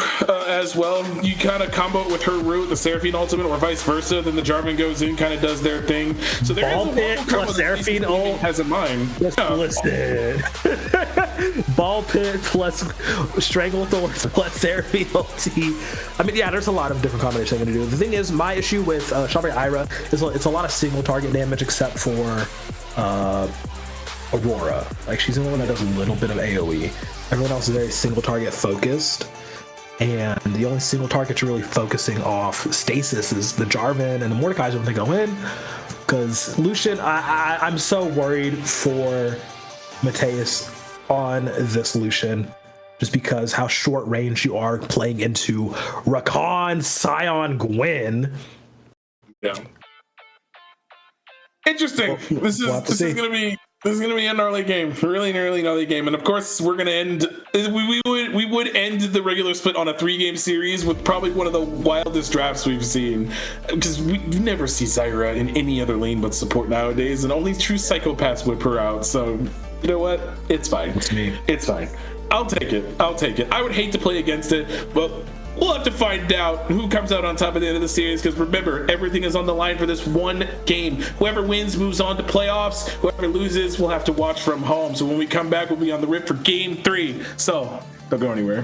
as well. You kind of combo it with her root, the Seraphine ultimate, or vice versa. Then the Jarvan goes in, kind of does their thing. So there's Ball pit plus Seraphine ult has in mind. Listen. Ball pit plus Stranglethorns plus Seraphine ulti. I mean, yeah, there's a lot of different combinations I'm going to do. The thing is, my issue with Strawberry Ira is it's a lot of single target damage, except for Aurora. Like, she's the only one that does a little bit of AoE. Everyone else is very single target focused, and the only single targets you're really focusing off Stasis is the Jarvan and the Mordekaiser when they go in. Because Lucian, I'm so worried for Mateus on this Lucian, just because how short range you are playing into Rakan, Sion, Gwen. Yeah. Interesting. This is gonna be a gnarly game, really gnarly game, and of course we're gonna end. We would end the regular split on a 3-game series with probably one of the wildest drafts we've seen, because we never see Zyra in any other lane but support nowadays, and only true psychopaths whip her out. So you know what? It's fine. It's me. It's fine. I'll take it. I would hate to play against it, but we'll have to find out who comes out on top at the end of the series, because remember, everything is on the line for this one game. Whoever wins moves on to playoffs. Whoever loses will have to watch from home. So when we come back, we'll be on the rip for game 3. So don't go anywhere.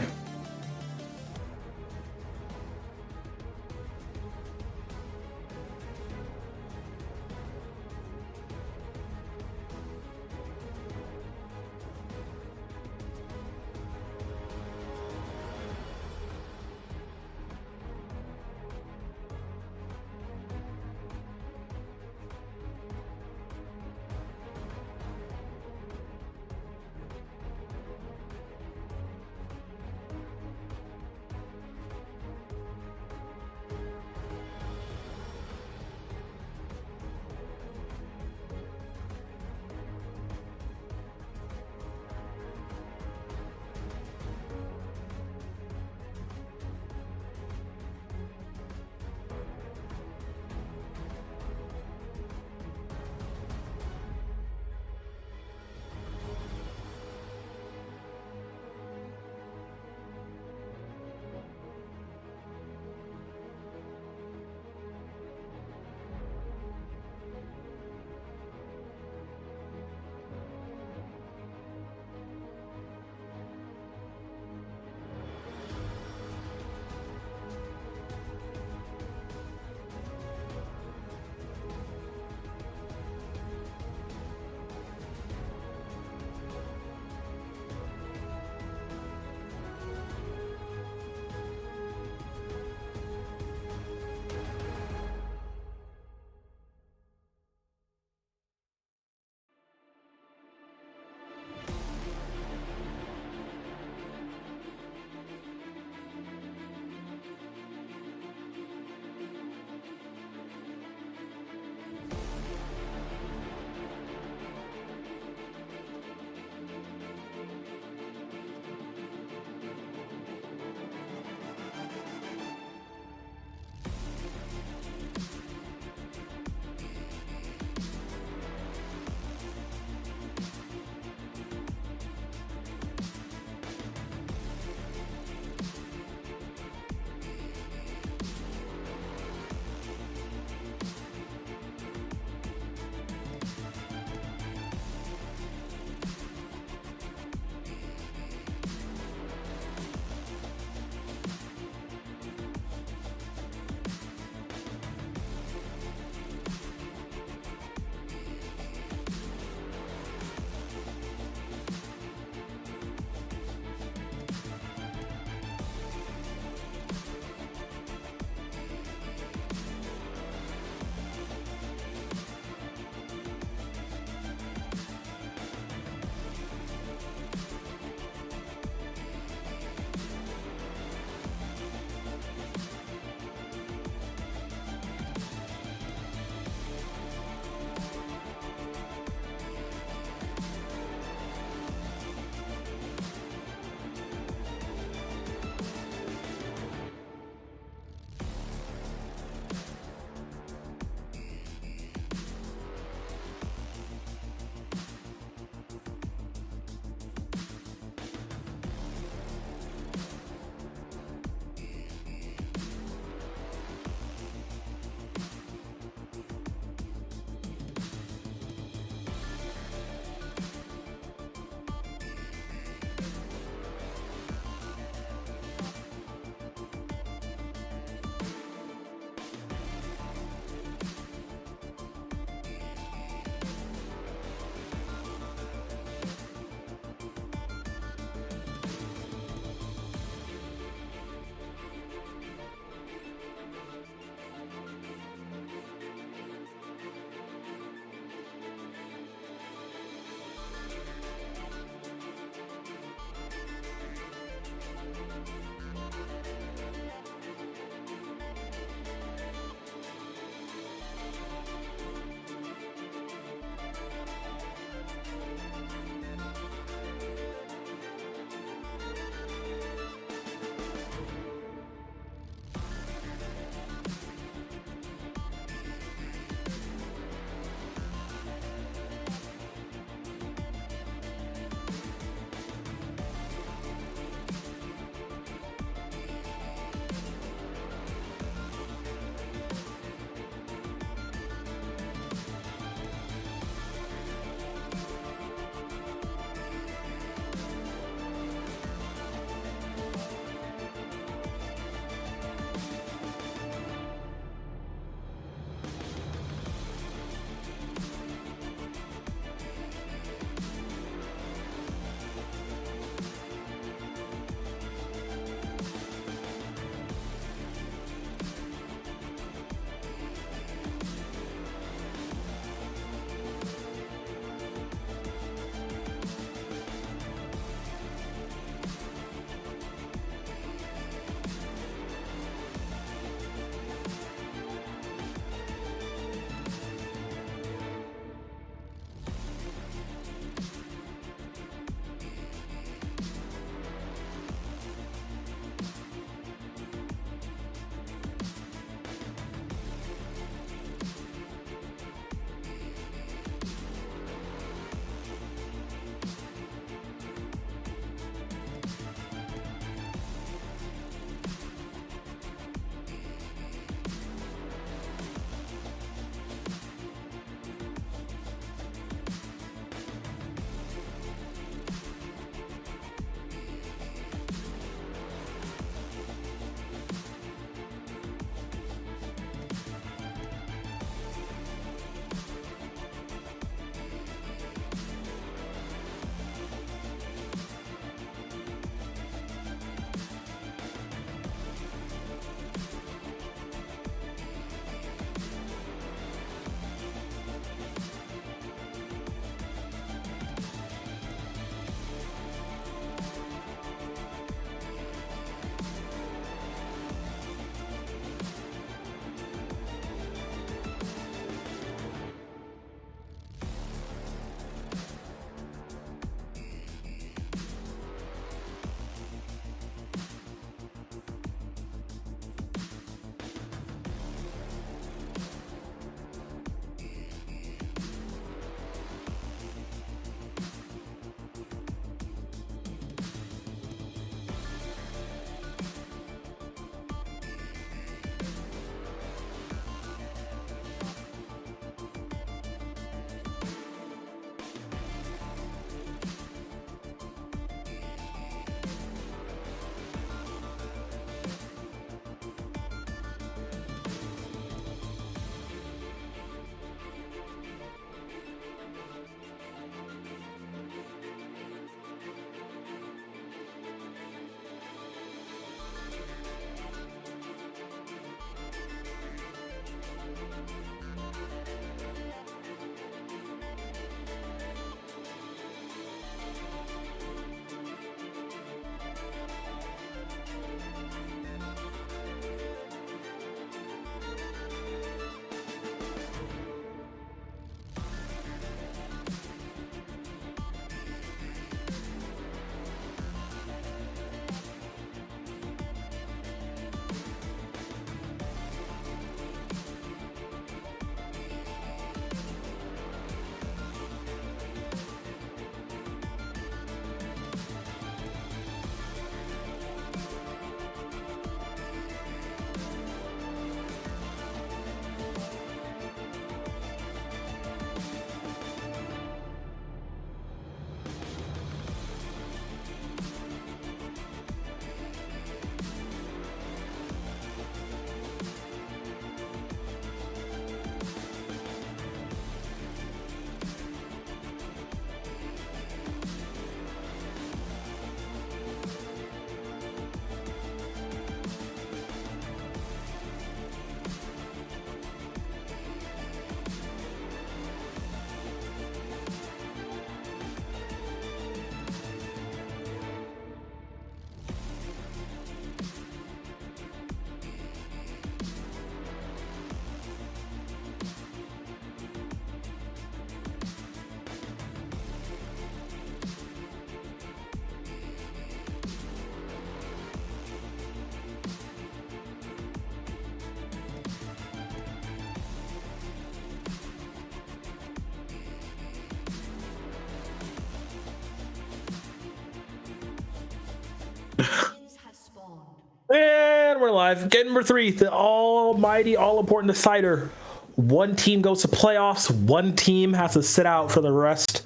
5. Game number 3, the almighty, all-important decider. One team goes to playoffs. One team has to sit out for the rest.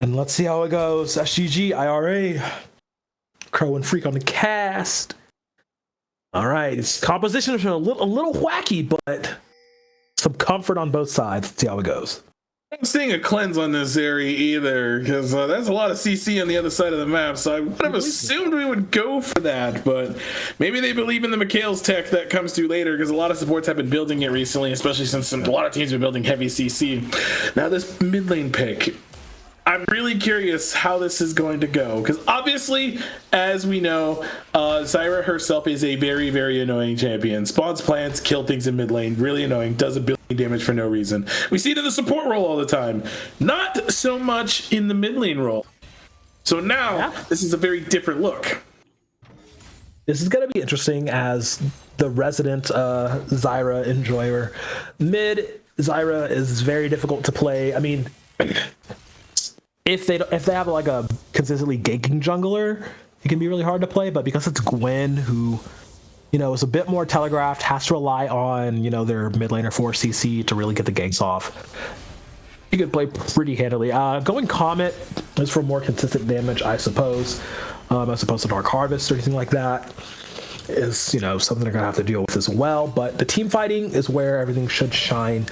And let's see how it goes. SGG, IRA, Crow and Freak on the cast. All right, its composition is a little wacky, but some comfort on both sides. Let's see how it goes. I'm seeing a cleanse on this area either, because that's a lot of CC on the other side of the map, so I would have assumed we would go for that, but maybe they believe in the Mikhail's tech that comes through later, because a lot of supports have been building it recently, especially since a lot of teams have been building heavy CC. Now this mid lane pick, I'm really curious how this is going to go, because obviously, as we know, Zyra herself is a very, very annoying champion. Spawns plants, kill things in mid lane, really annoying, does a billion damage for no reason. We see it in the support role all the time, not so much in the mid lane role. So now, this is a very different look. This is going to be interesting as the resident Zyra enjoyer. Mid Zyra is very difficult to play. I mean, if they have like a consistently ganking jungler, it can be really hard to play. But because it's Gwen, who, you know, is a bit more telegraphed, has to rely on, you know, their mid laner for CC to really get the ganks off, you could play pretty handily. Going Comet is for more consistent damage, I suppose, as opposed to Dark Harvest or anything like that. Is, you know, something they're gonna have to deal with as well. But the team fighting is where everything should shine,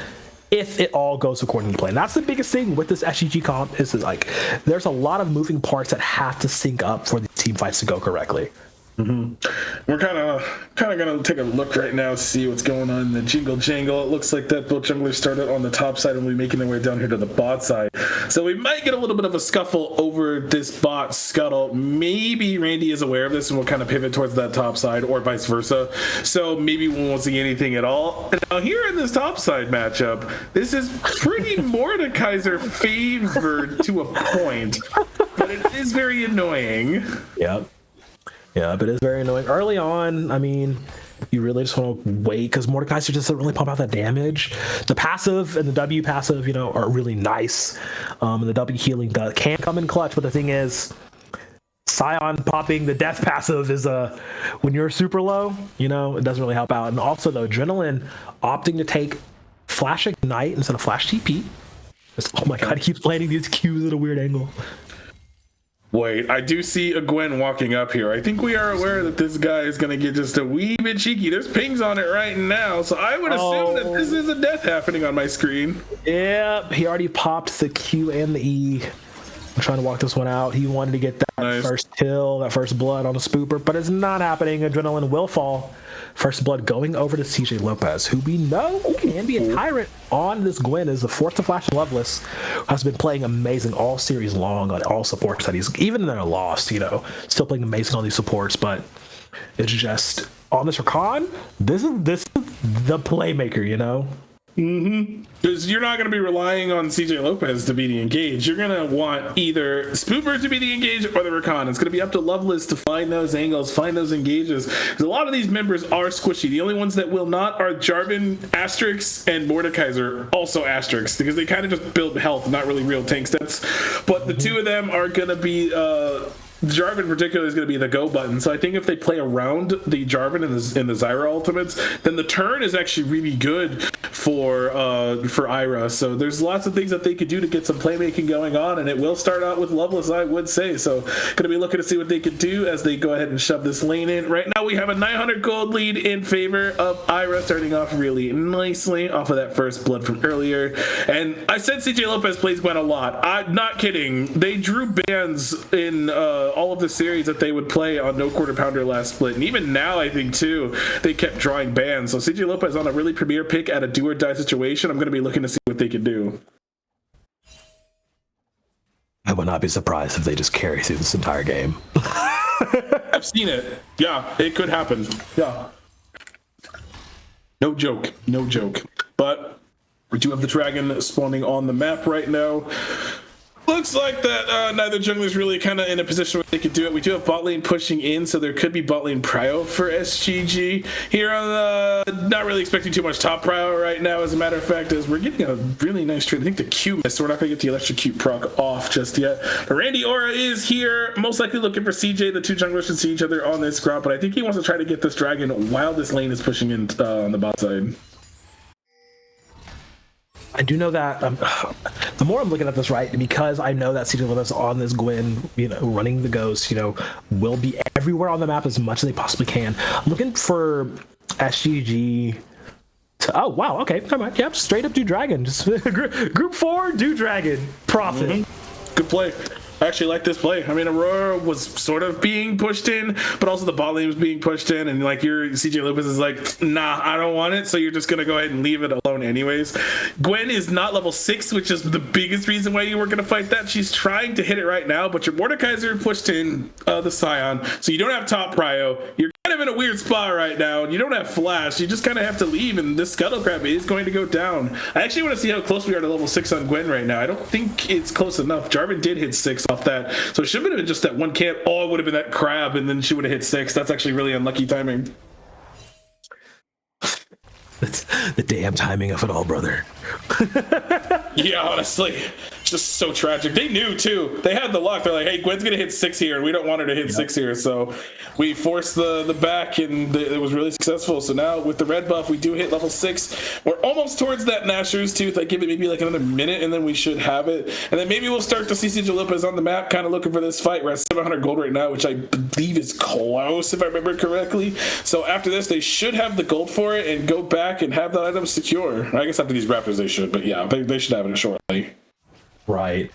if it all goes according to plan. That's the biggest thing with this SGG comp, is like there's a lot of moving parts that have to sync up for the team fights to go correctly. We're kind of gonna take a look right now, see what's going on in the jingle jangle. It looks like that both junglers started on the top side and will be making their way down here to the bot side. So we might get a little bit of a scuffle over this bot scuttle. Maybe Randy is aware of this and will kind of pivot towards that top side, or vice versa. So maybe we won't see anything at all. Now here in this top side matchup, this is pretty Mordekaiser favored to a point, but it is very annoying. Yeah, but it's very annoying. Early on, I mean, you really just want to wait, because Mordekaiser just doesn't really pump out that damage. The passive and the W passive, you know, are really nice. And the W healing can come in clutch, but the thing is, Scion popping the death passive is when you're super low, you know, it doesn't really help out. And also the Adrenaline opting to take Flash Ignite instead of Flash TP. Oh my god, he keeps landing these Qs at a weird angle. Wait, I do see a Gwen walking up here. I think we are aware that this guy is going to get just a wee bit cheeky. There's pings on it right now, so I would assume that this is a death happening on my screen. Yeah, he already popped the Q and the E. I'm trying to walk this one out. He wanted to get that first kill, that first blood on the spooper, but it's not happening. Adrenaline will fall. First blood going over to CJ Lopez, who we know can be a tyrant on this Gwen, is the Force to Flash Loveless, has been playing amazing all series long on all supports that he's, even in their lost, you know, still playing amazing on these supports. But it's just on this Rakan, this is the playmaker, you know. Because you're not going to be relying on CJ Lopez to be the engage. You're going to want either Spooper to be the engage or the Rakan. It's going to be up to Loveless to find those angles, find those engages. Because a lot of these members are squishy. The only ones that will not are Jarvan, Asterix, and Mordekaiser, also Asterix, because they kind of just build health, not really real tank stats. But the two of them are going to be... Jarvan in particular is going to be the go button, so I think if they play around the Jarvan and the Zyra ultimates, then the turn is actually really good for Ira. So there's lots of things that they could do to get some playmaking going on, and it will start out with Loveless, I would say. So going to be looking to see what they could do as they go ahead and shove this lane in. Right now we have a 900 gold lead in favor of Ira, starting off really nicely off of that first blood from earlier. And I said CJ Lopez plays Gwen a lot. I'm not kidding. They drew bans in all of the series that they would play on No Quarter Pounder last split, and even now I think too they kept drawing bans. So CJ Lopez on a really premier pick at a do or die situation. I'm going to be looking to see what they can do. I would not be surprised if they just carry through this entire game. I've seen it. Yeah, it could happen. Yeah, no joke, But we do have the dragon spawning on the map right now. Looks like that neither jungler's really kind of in a position where they could do it. We do have bot lane pushing in, so there could be bot lane prio for SGG here on the. Not really expecting too much top prio right now, as a matter of fact, as we're getting a really nice trade. I think the Q missed, so we're not going to get the electrocute proc off just yet. But Randy Aura is here, most likely looking for CJ. The two junglers should see each other on this grab, but I think he wants to try to get this dragon while this lane is pushing in on the bot side. I do know that the more I'm looking at this, right, because I know that CJ Limits on this Gwen, running the Ghost, will be everywhere on the map as much as they possibly can. I'm looking for SGG to, oh, wow, okay, never mind. Yep, straight up do Dragon. Just group 4, do Dragon. Profit. Mm-hmm. Good play. I actually like this play. I mean, Aurora was sort of being pushed in, but also the bot lane was being pushed in, and like your CJ Lopez is like, nah, I don't want it, so you're just gonna go ahead and leave it alone anyways. Gwen is not level 6, which is the biggest reason why you were gonna fight that. She's trying to hit it right now, but your Mordekaiser pushed in the Scion, so you don't have top prio. You're kind of in a weird spot right now, and you don't have flash. You just kind of have to leave, and this Scuttle Crab is going to go down. I actually want to see how close we are to level 6 on Gwen right now. I don't think it's close enough. Jarvan did hit 6 off that, so it should have been just that one camp. Oh, it would have been that crab, and then she would have hit 6. That's actually really unlucky timing. That's the damn timing of it all, brother. Yeah, honestly, just so tragic. They knew too. They had the luck. They're like, hey, Gwen's gonna hit 6 here, and we don't want her to hit 6 here. So we forced the back, and it was really successful. So now with the red buff, we do hit level 6. We're almost towards that Nashor's Tooth. I give it maybe like another minute, and then we should have it. And then maybe we'll start to see CJ Lopez on the map, kind of looking for this fight. We're at 700 gold right now, which I believe is close, if I remember correctly. So after this, they should have the gold for it and go back and have that item secure. I guess after these Raptors, they should. But yeah, they should have it shortly. Right.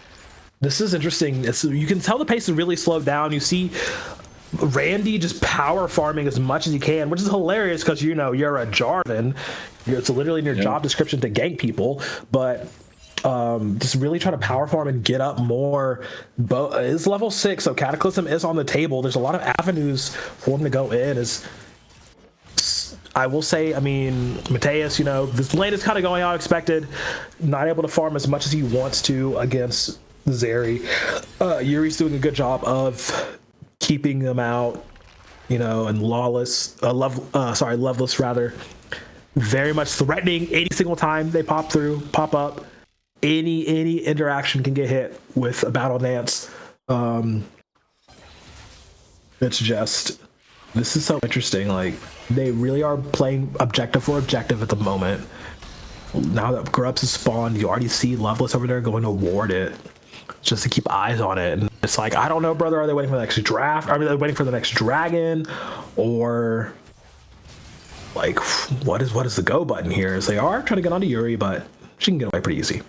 This is interesting. You can tell the pace is really slowed down. You see Randy just power farming as much as he can, which is hilarious because you're a Jarvan. It's literally in your job description to gank people, but just really trying to power farm and get up more. Is level 6, so Cataclysm is on the table. There's a lot of avenues for him to go in. I will say, I mean, Mateus, this lane is kind of going out expected. Not able to farm as much as he wants to against Zeri. Yuri's doing a good job of keeping them out, and Loveless rather. Very much threatening any single time they pop up. Any interaction can get hit with a battle dance. This is so interesting. Like, they really are playing objective for objective at the moment. Now that Grubs has spawned, you already see Loveless over there going to ward it just to keep eyes on it. And it's like, I don't know, brother. Are they waiting for the next draft? Are they waiting for the next dragon? Or like, what is the go button here? Is they are trying to get onto Yuri, but she can get away pretty easy.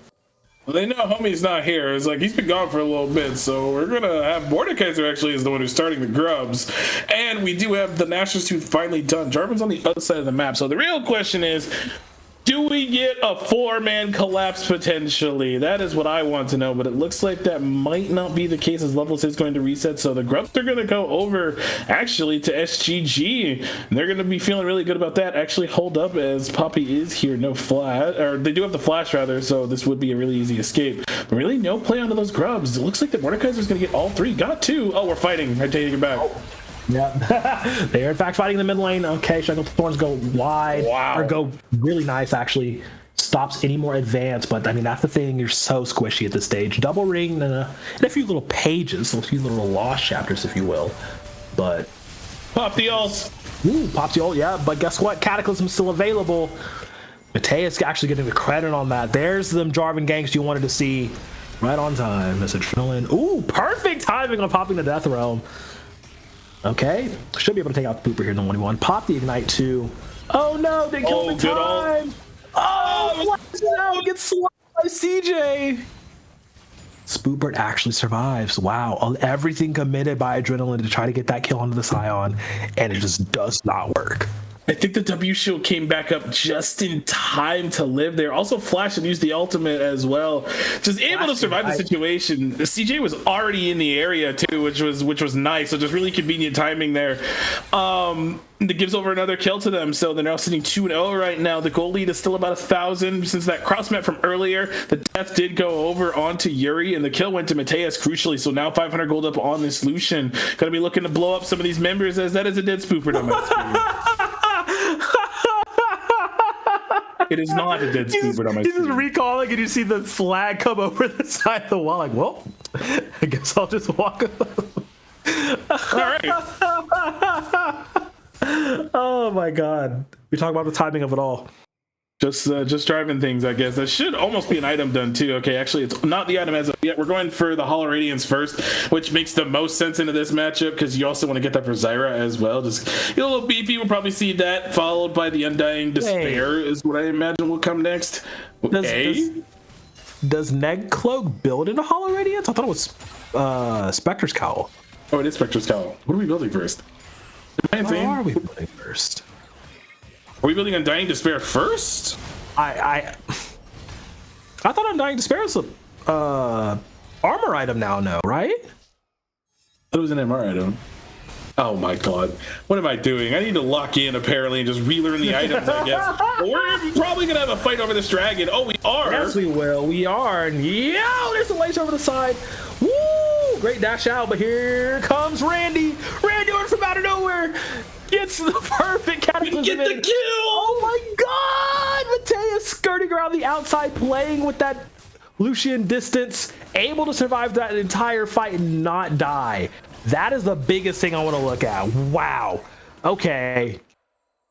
Well, they know homie's not here. It's like he's been gone for a little bit, so we're gonna have Mordekaiser actually is the one who's starting the grubs, and we do have the Nashor's Tooth finally done. Jarvan's on the other side of the map, so the real question is, do we get a 4-man collapse potentially? That is what I want to know, but it looks like that might not be the case as level 6 is going to reset, so the grubs are going to go over actually to SGG, and they're going to be feeling really good about that. Actually, hold up, as Poppy is here, no flash, or they do have the flash rather, so this would be a really easy escape. But really, no play onto those grubs. It looks like that Mordekaiser is going to get all 3. Got 2. Oh, we're fighting. I take it back. Oh. Yeah, they are in fact fighting the mid lane. Okay, Shackle Thorns go wide, or go really nice actually. Stops any more advance, but I mean that's the thing. You're so squishy at this stage. Double ring and a few little pages, a few little lost chapters, if you will. But pop the ults. Ooh, pops the ult, yeah. But guess what? Cataclysm's still available. Mateus actually getting the credit on that. There's them Jarvan ganks you wanted to see. Right on time. That's adrenaline. Ooh, perfect timing on popping the Death Realm. Okay, should be able to take out the Booper here in the 1v1. Pop the Ignite too. Oh no, they killed the time. Oh, gets slapped by CJ. Spoopert actually survives. Wow, everything committed by Adrenaline to try to get that kill onto the Scion, and it just does not work. I think the W shield came back up just in time to live there. Also, Flash had used the ultimate as well, just able to survive the situation. CJ was already in the area too, which was nice. So just really convenient timing there. That gives over another kill to them, so they're now sitting 2-0 right now. The goal lead is still about 1,000 since that cross met from earlier. The death did go over onto Yuri, and the kill went to Mateus crucially. So now 500 gold up on this Lucian. Gonna be looking to blow up some of these members, as that is a dead spooper on my screen. It is not a dead spooper on my screen. He's just recalling, and you see the flag come over the side of the wall. Like, well, I guess I'll just walk up. All right. Oh my god, we talk about the timing of it all. Just driving things, I guess. That should almost be an item done too. Okay, actually, it's not the item as of yet. We're going for the Hollow Radiance first, which makes the most sense into this matchup because you also want to get that for Zyra as well. Just get a little beefy. We'll probably see that followed by the Undying Despair is what I imagine will come next. Does Neg Cloak build into Hollow Radiance? I thought it was Spectre's Cowl. Oh, it is Spectre's Cowl. What are we building first? What are we building first? Are we building Undying Despair first? I thought Undying Despair is a armor item now, no, right? It was an MR item. Oh my god. What am I doing? I need to lock in apparently and just relearn the items, I guess. But we're probably gonna have a fight over this dragon. Oh, we are. Yes, we will. We are. Yeah, there's a lace over the side. Woo! Great dash out, but here comes Randy. Randy from out of nowhere gets the perfect cataclysm. Get the kill! Oh my god! Mateus skirting around the outside, playing with that Lucian distance, able to survive that entire fight and not die. That is the biggest thing I want to look at. Wow. Okay.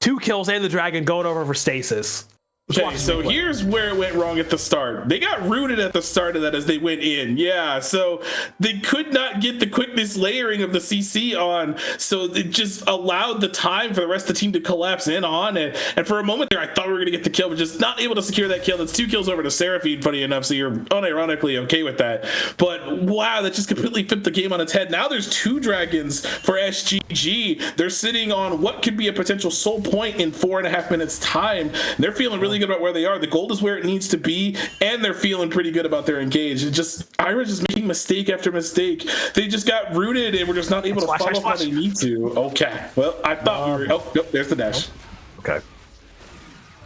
2 kills and the dragon going over for Stasis. Okay, so here's where it went wrong at the start. They got rooted at the start of that as they went in. Yeah, so they could not get the quickness layering of the CC on, so it just allowed the time for the rest of the team to collapse in on it. And for a moment there, I thought we were going to get the kill, but just not able to secure that kill. That's 2 kills over to Seraphine, funny enough, so you're unironically okay with that. But wow, that just completely flipped the game on its head. Now there's 2 dragons for SGG. They're sitting on what could be a potential soul point in 4.5 minutes time. They're feeling really good about where they are. The gold is where it needs to be, and they're feeling pretty good about their engage. It's just Ira's just making mistake after mistake. They just got rooted and we're just not able to follow how they need to. Okay, well, I thought we were. Oh, yep, there's the dash. Okay.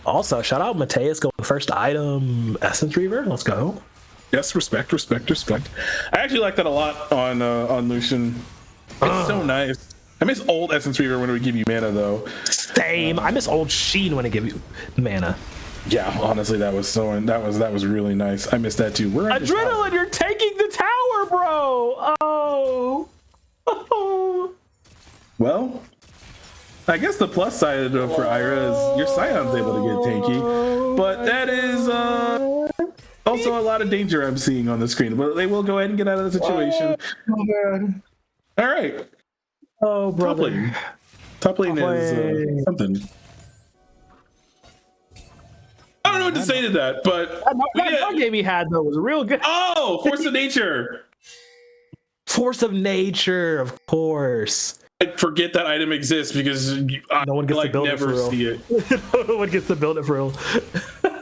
Also, shout out Mateus going first item Essence Reaver. Let's go. Yes, respect. I actually like that a lot on Lucian. It's so nice. I miss old Essence Reaver when it would give you mana though. Same. I miss old Sheen when it give you mana. Yeah, honestly, that was really nice. I missed that too. Adrenaline, you're taking the tower, bro. Oh. Well, I guess the plus side for Ira is your Scion's able to get tanky, but that is also a lot of danger I'm seeing on the screen. But they will go ahead and get out of the situation. Oh man. All right. Oh, brother. Top lane is something. I don't know what to say to that, but that game he had though was real good. Oh, Force of Nature. Force of Nature, of course. I forget that item exists because no one gets to build never it for see real. it. No one gets to build it for real.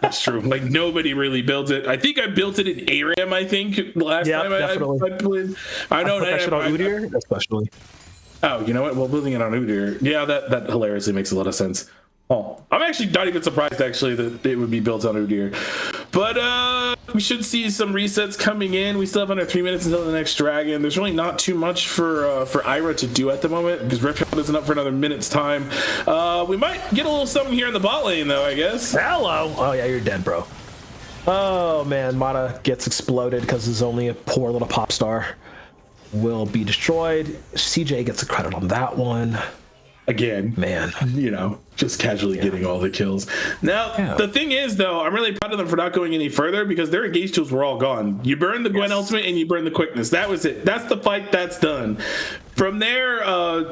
That's true. Like nobody really builds it. I think I built it in ARAM. I think last time I played. I know that shit on Udyr, especially. Oh, you know what? Well, building it on Udyr, yeah, that hilariously makes a lot of sense. Oh, I'm actually not even surprised actually that it would be built on Udyr. But we should see some resets coming in. We still have under 3 minutes until the next dragon. There's really not too much for Ira to do at the moment because Reptile isn't up for another minute's time. We might get a little something here in the bot lane though, I guess. Hello. Oh yeah, you're dead, bro. Oh man, Mata gets exploded because there's only a poor little pop star. Will be destroyed. CJ gets the credit on that one. Again, man, you know, just casually getting all the kills. Now, the thing is, though, I'm really proud of them for not going any further because their engage tools were all gone. You burn the Gwen ultimate and you burn the quickness. That was it. That's the fight. That's done. From there,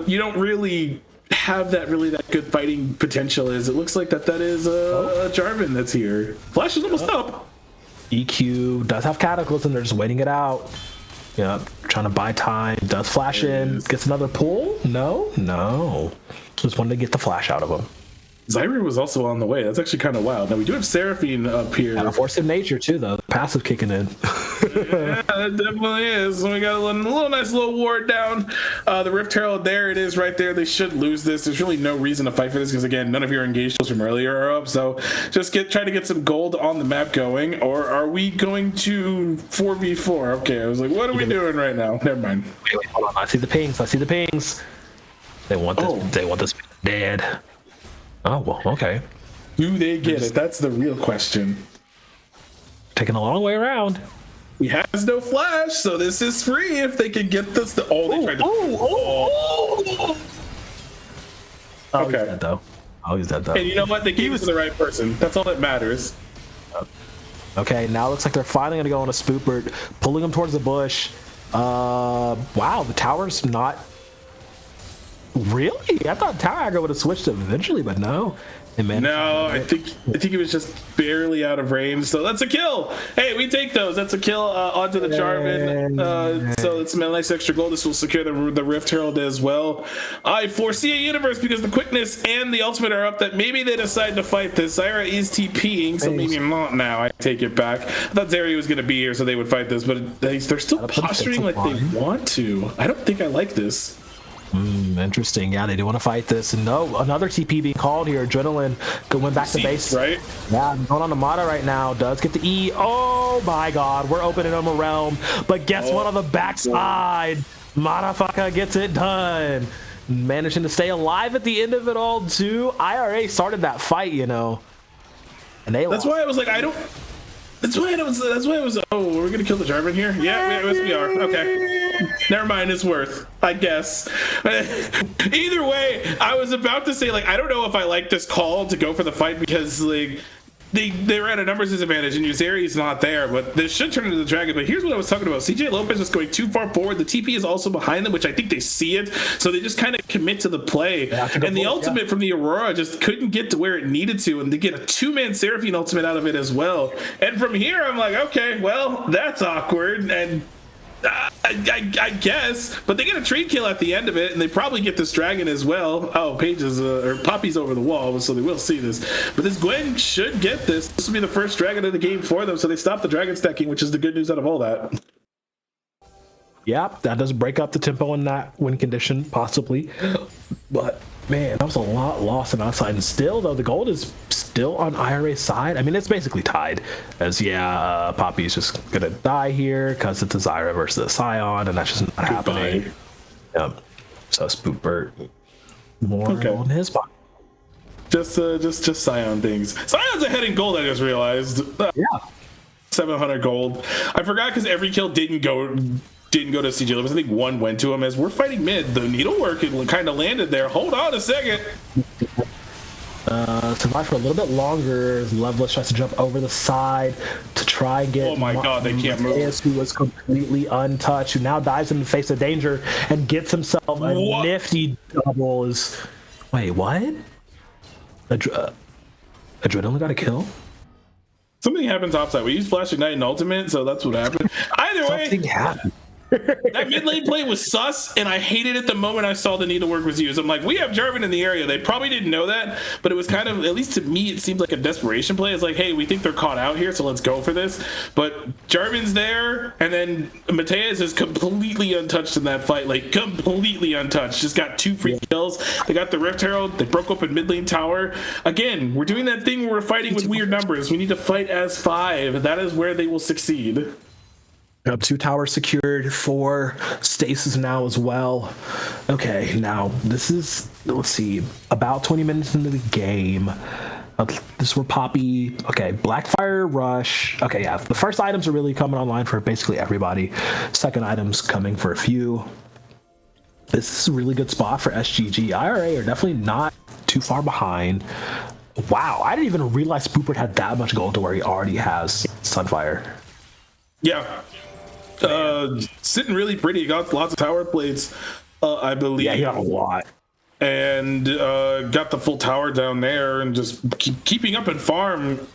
you don't really have that good fighting potential. It looks like that is Jarvan that's here. Flash is almost up. EQ does have Cataclysm. They're just waiting it out. Yeah, trying to buy time. Does flash in, gets another pull? No. Just wanted to get the flash out of him. Zyra was also on the way. That's actually kind of wild. Now we do have Seraphine up here. And a force of nature too, though. The passive kicking in. Yeah, it definitely is. So we got a little nice little ward down. The Rift Herald, there it is right there. They should lose this. There's really no reason to fight for this because again, none of your engagements from earlier are up. So just try to get some gold on the map going. Or are we going to 4v4? Okay, I was like, what are we doing right now? Never mind. Wait, hold on. I see the pings. They want this. Oh. They want this dead. Oh well, okay. Do they get it? That's the real question. Taking a long way around. He has no flash, so this is free if they can get this. They tried to. Oh, Okay. he's dead though. Oh, he's dead though. And you know what? They gave it to the right person. That's all that matters. Okay, now it looks like they're finally going to go on a spoopert, pulling him towards the bush. Wow, the tower's not... Really? I thought tower aggro would have switched eventually, but no. No, I think he was just barely out of range. So that's a kill. Hey, we take those. That's a kill onto the Jarvan. So it's a nice extra gold. This will secure the Rift Herald as well. I foresee a universe because the quickness and the ultimate are up that maybe they decide to fight this. Zyra is TPing, so maybe not now. I take it back. I thought Zarya was going to be here, so they would fight this, but they're still posturing like they want to. I don't think I like this. Interesting. Yeah, they do want to fight this. And no, another TP being called here. Adrenaline went back to base. Right? Yeah, going on to Mata right now. Does get the E. Oh my god, we're opening up a realm. But guess what on the backside? Motherfucker gets it done. Managing to stay alive at the end of it all, too. IRA started that fight, you know. And they That's why I was like, That's why it was. Oh, we're gonna kill the Jarvan here. Yeah, yes, we are. Okay, never mind. It's worth, I guess. Either way, I was about to say like I don't know if I like this call to go for the fight because like they were at a numbers disadvantage and Uzeri's not there, but this should turn into the dragon. But here's what I was talking about: CJ Lopez is going too far forward. The TP is also behind them, which I think they see it, so they just kind of commit to the play. And the ultimate from the Aurora just couldn't get to where it needed to, and they get a 2-man Seraphine ultimate out of it as well. And from here, I'm like, okay, well, that's awkward. And I guess, but they get a trade kill at the end of it, and they probably get this dragon as well. Oh, Paige's or Poppy's over the wall, so they will see this. But this Gwen should get this. This will be the first dragon of the game for them, so they stop the dragon stacking, which is the good news out of all that. Yeah, that does break up the tempo in that win condition, possibly. But man, that was a lot lost on outside. And still, though, the gold is still on IRA's side. I mean, it's basically tied. As Poppy's just gonna die here because it's a Zyra versus a Scion, and that's just not happening. Yep. So Spoopert more on his pocket. Just Scion things. Scion's ahead in gold. I just realized. Yeah. 700 gold. I forgot because every kill didn't go to CJ Lopez. I think one went to him as we're fighting mid. The needlework kind of landed there. Hold on a second. Survive for a little bit longer. Loveless tries to jump over the side to try and get. Oh my god, they can't move. Who was completely untouched, who now dives in the face of danger and gets himself a nifty double. Wait, what? Adrenaline got a kill? Something happened topside. We used Flash Ignite and Ultimate, so that's what happened. Either way, something happened. That mid lane play was sus, and I hated it the moment I saw the needlework was used. I'm like, we have Jarvan in the area. They probably didn't know that, but it was kind of, at least to me, it seemed like a desperation play. It's like, hey, we think they're caught out here, so let's go for this. But Jarvan's there, and then Mateus is completely untouched in that fight, like completely untouched. Just got 2 free kills. They got the Rift Herald. They broke open mid lane tower. Again, we're doing that thing where we're fighting with weird numbers. We need to fight as 5. That is where they will succeed. 2 towers secured for Stasis now as well. Okay, now this is, let's see, about 20 minutes into the game. This is where Poppy, okay, Blackfire Rush. Okay, yeah, the first items are really coming online for basically everybody. Second items coming for a few. This is a really good spot for SGG. IRA are definitely not too far behind. Wow, I didn't even realize Spoopert had that much gold to where he already has Sunfire. Yeah. Sitting really pretty. Got lots of tower plates, I believe. Yeah, he got a lot. And got the full tower down there and just keeping up in farm.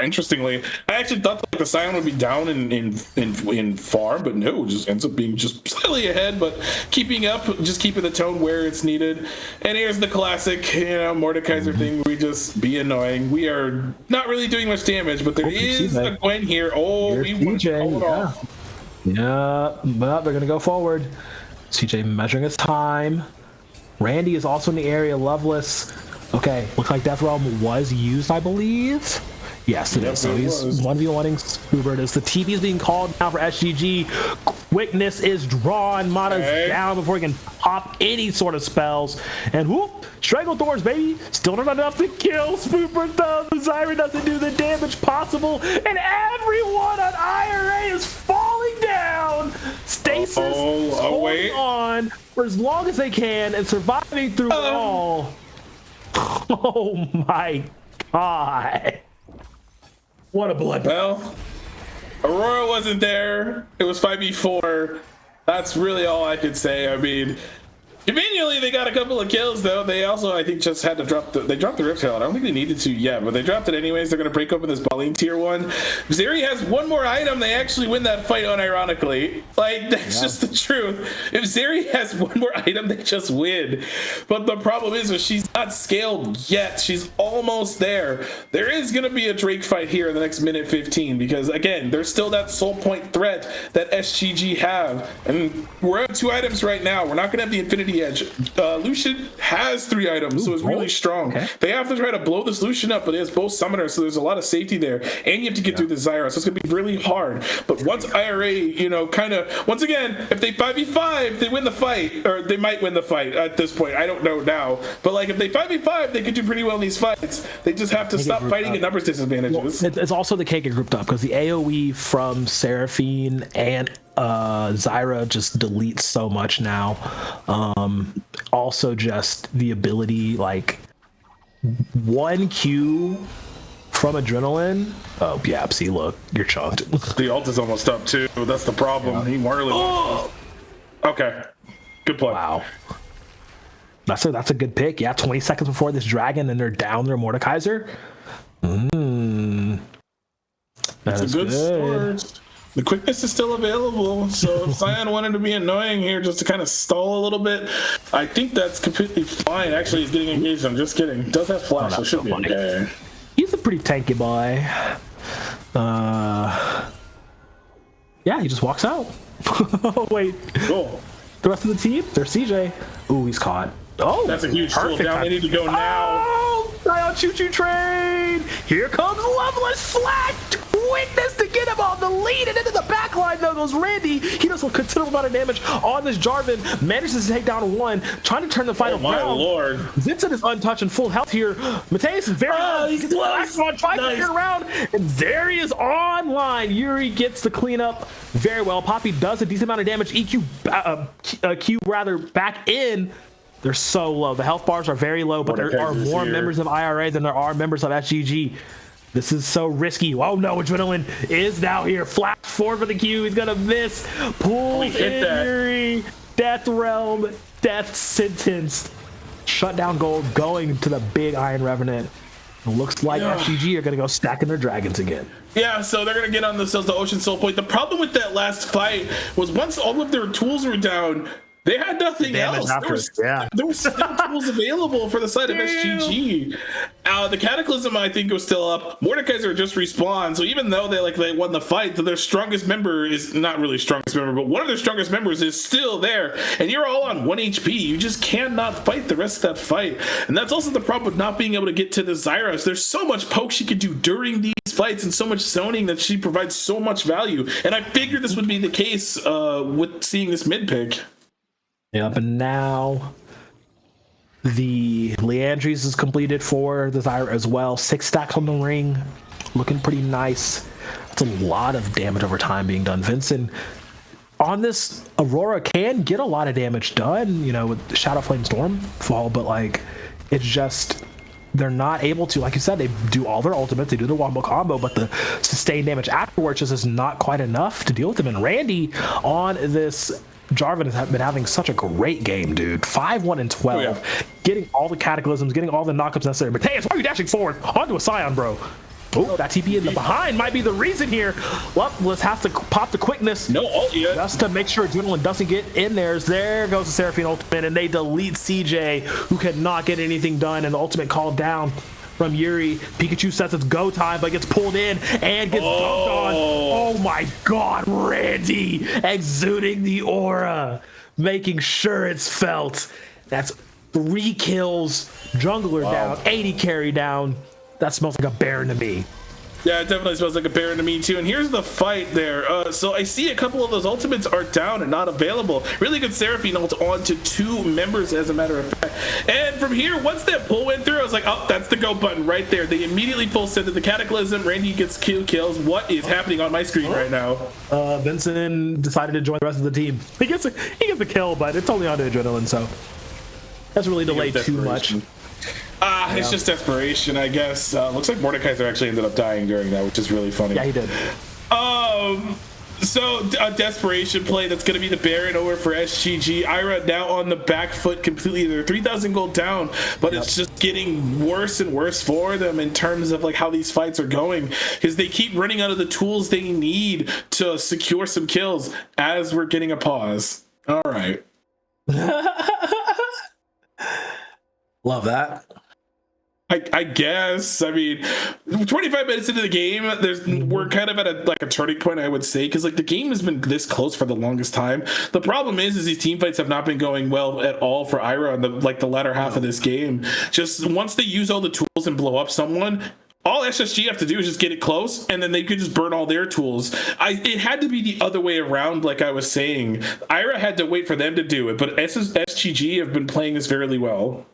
Interestingly, I actually thought that the Scion would be down in farm, but no, it just ends up being just slightly ahead, but keeping up, just keeping the tone where it's needed. And here's the classic, Mordekaiser thing. We just be annoying. We are not really doing much damage, but there is a Gwen here. Oh, we want to hold it off. Yeah, but they're gonna go forward. CJ measuring his time. Randy is also in the area. Loveless. Okay, looks like Death Realm was used, I believe. Yes, it is. So he's 1v1ing Spoobert as the TP is being called now for SGG. Quickness is drawn. Mata's down before he can pop any sort of spells. And whoop, Strangle Thorns, baby. Still not enough to kill Spoobert, though. The Zyra doesn't do the damage possible. And everyone on IRA is falling down. Stasis is holding on for as long as they can and surviving through it all. Oh my god. What a blood. Well, Aurora wasn't there. It was 5v4. That's really all I could say. I mean, conveniently, they got a couple of kills, though. They also, I think, just had to drop the Riptail. I don't think they needed to yet, but they dropped it anyways. They're going to break open this Baleen tier 1. If Zeri has one more item, they actually win that fight unironically. Like, that's just the truth. If Zeri has one more item, they just win. But the problem is she's not scaled yet. She's almost there. There is going to be a Drake fight here in the next minute 15 because, again, there's still that soul point threat that SGG have. And we're at 2 items right now. We're not going to have the Infinity Edge. Lucian has 3 items, so it's really strong. They have to try to blow this Lucian up, but it has both summoners, so there's a lot of safety there. And you have to get through the Zyra, so it's going to be really hard. But once IRA, kind of, once again, if they 5v5, they win the fight, or they might win the fight at this point. I don't know now. But like if they 5v5, they could do pretty well in these fights. They just have to stop fighting at numbers disadvantages. Well, it's also the K get grouped up because the AoE from Seraphine and Zyra just deletes so much now. Also just the ability, like 1 Q from Adrenaline. Oh yeah, see, look, you're chunked. The ult is almost up too. That's the problem. He Marley. Okay, good play. Wow, that's a good pick. Yeah, 20 seconds before this dragon, and they're down their Mordekaiser. That's a good start. The quickness is still available, so if Scion wanted to be annoying here just to kind of stall a little bit, I think that's completely fine. Actually, he's getting engaged. I'm just kidding. He does have flash, so should be okay. He's a pretty tanky boy. Yeah, he just walks out. Oh, wait. Cool. The rest of the team? There's CJ. Ooh, he's caught. Oh, that's a huge tool down. They need to go now. Oh, Scion choo-choo train. Here comes Loveless Flat. Quickness to get him on the lead, and into the back line though goes Randy. He does a considerable amount of damage on this Jarvan, manages to take down 1, trying to turn the final round. My lord. Vincent is untouched and full health here. Mateus is very he's close. trying to turn around, and there he is online. Yuri gets the cleanup very well. Poppy does a decent amount of damage. Q rather back in. They're so low. The health bars are very low, but there are more members of IRA than there are members of SGG. This is so risky. Oh no, Adrenaline is now here. Flash forward for the Q. He's gonna miss. Pulls injury. Death Realm. Death sentence. Shutdown gold going to the big Iron Revenant. It looks like SGG are gonna go stacking their dragons again. Yeah, so they're gonna get on themselves the Ocean Soul Point. The problem with that last fight was once all of their tools were down, they had nothing else. There was still tools available for the side of SGG. The Cataclysm, I think, was still up. Mordekaiser just respawned, so even though they won the fight, their strongest member is not really strongest member, but one of their strongest members is still there, and you're all on 1 HP. You just cannot fight the rest of that fight, and that's also the problem with not being able to get to the Zyra. There's so much poke she could do during these fights and so much zoning that she provides so much value, and I figured this would be the case with seeing this mid pick. Yep, and now the Leandries is completed for the Zyra as well. 6 stacks on the ring, looking pretty nice. That's a lot of damage over time being done. Vincent on this Aurora can get a lot of damage done, with the Shadow Flame Stormfall, but it's just they're not able to, like you said, they do all their ultimates, they do their wombo combo, but the sustained damage afterwards just is not quite enough to deal with them. And Randy on this Jarvan has been having such a great game, dude. 5-1-12, getting all the cataclysms, getting all the knockups necessary. Mateus, why are you dashing forward onto a Scion, bro? Oh, that TP in the behind might be the reason here. Well, let's have to pop the quickness. No ult yet. Just to make sure Adrenaline doesn't get in theirs. There goes the Seraphine ultimate, and they delete CJ, who cannot get anything done, and the ultimate called down from Yuri. Pikachu sets its go time, but gets pulled in and gets dunked on. Oh my god, Randy exuding the aura, making sure it's felt. That's 3 kills, jungler down, 80 carry down. That smells like a Baron to me. Yeah, it definitely smells like a Baron to me too. And here's the fight there. So I see a couple of those ultimates are down and not available. Really good Seraphine ult onto 2 members, as a matter of fact. And from here, once that pull went through, I was like, oh, that's the go button right there. They immediately full send to the Cataclysm. Randy gets kills. What is happening on my screen right now? Vincent decided to join the rest of the team. He gets a kill, but it's only onto Adrenaline, so that's really delayed too much. It's just desperation, I guess. Looks like Mordekaiser actually ended up dying during that, which is really funny. Yeah, he did. So a desperation play that's going to be the Baron over for SGG. Ira now on the back foot completely. They're 3,000 gold down, but it's just getting worse and worse for them in terms of like how these fights are going, because they keep running out of the tools they need to secure some kills as we're getting a pause. All right. Love that. I guess. I mean, 25 minutes into the game, we're kind of at a turning point, I would say, because like the game has been this close for the longest time. The problem is these team fights have not been going well at all for Ira in the latter half of this game. Just once they use all the tools and blow up someone, all SSG have to do is just get it close, and then they could just burn all their tools. It had to be the other way around, like I was saying. Ira had to wait for them to do it, but SGG have been playing this fairly well.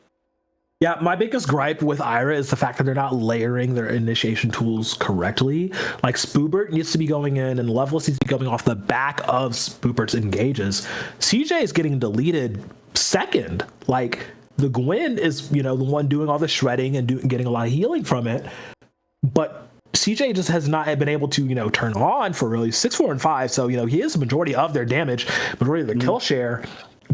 Yeah, my biggest gripe with Ira is the fact that they're not layering their initiation tools correctly. Like, Spoobert needs to be going in, and Leveless needs to be coming off the back of Spoobert's engages. CJ is getting deleted second. Like, the Gwen is, the one doing all the shredding and getting a lot of healing from it. But CJ just has not been able to, turn on for really 6, 4, and 5. So, he is the majority of their damage, majority of their kill share.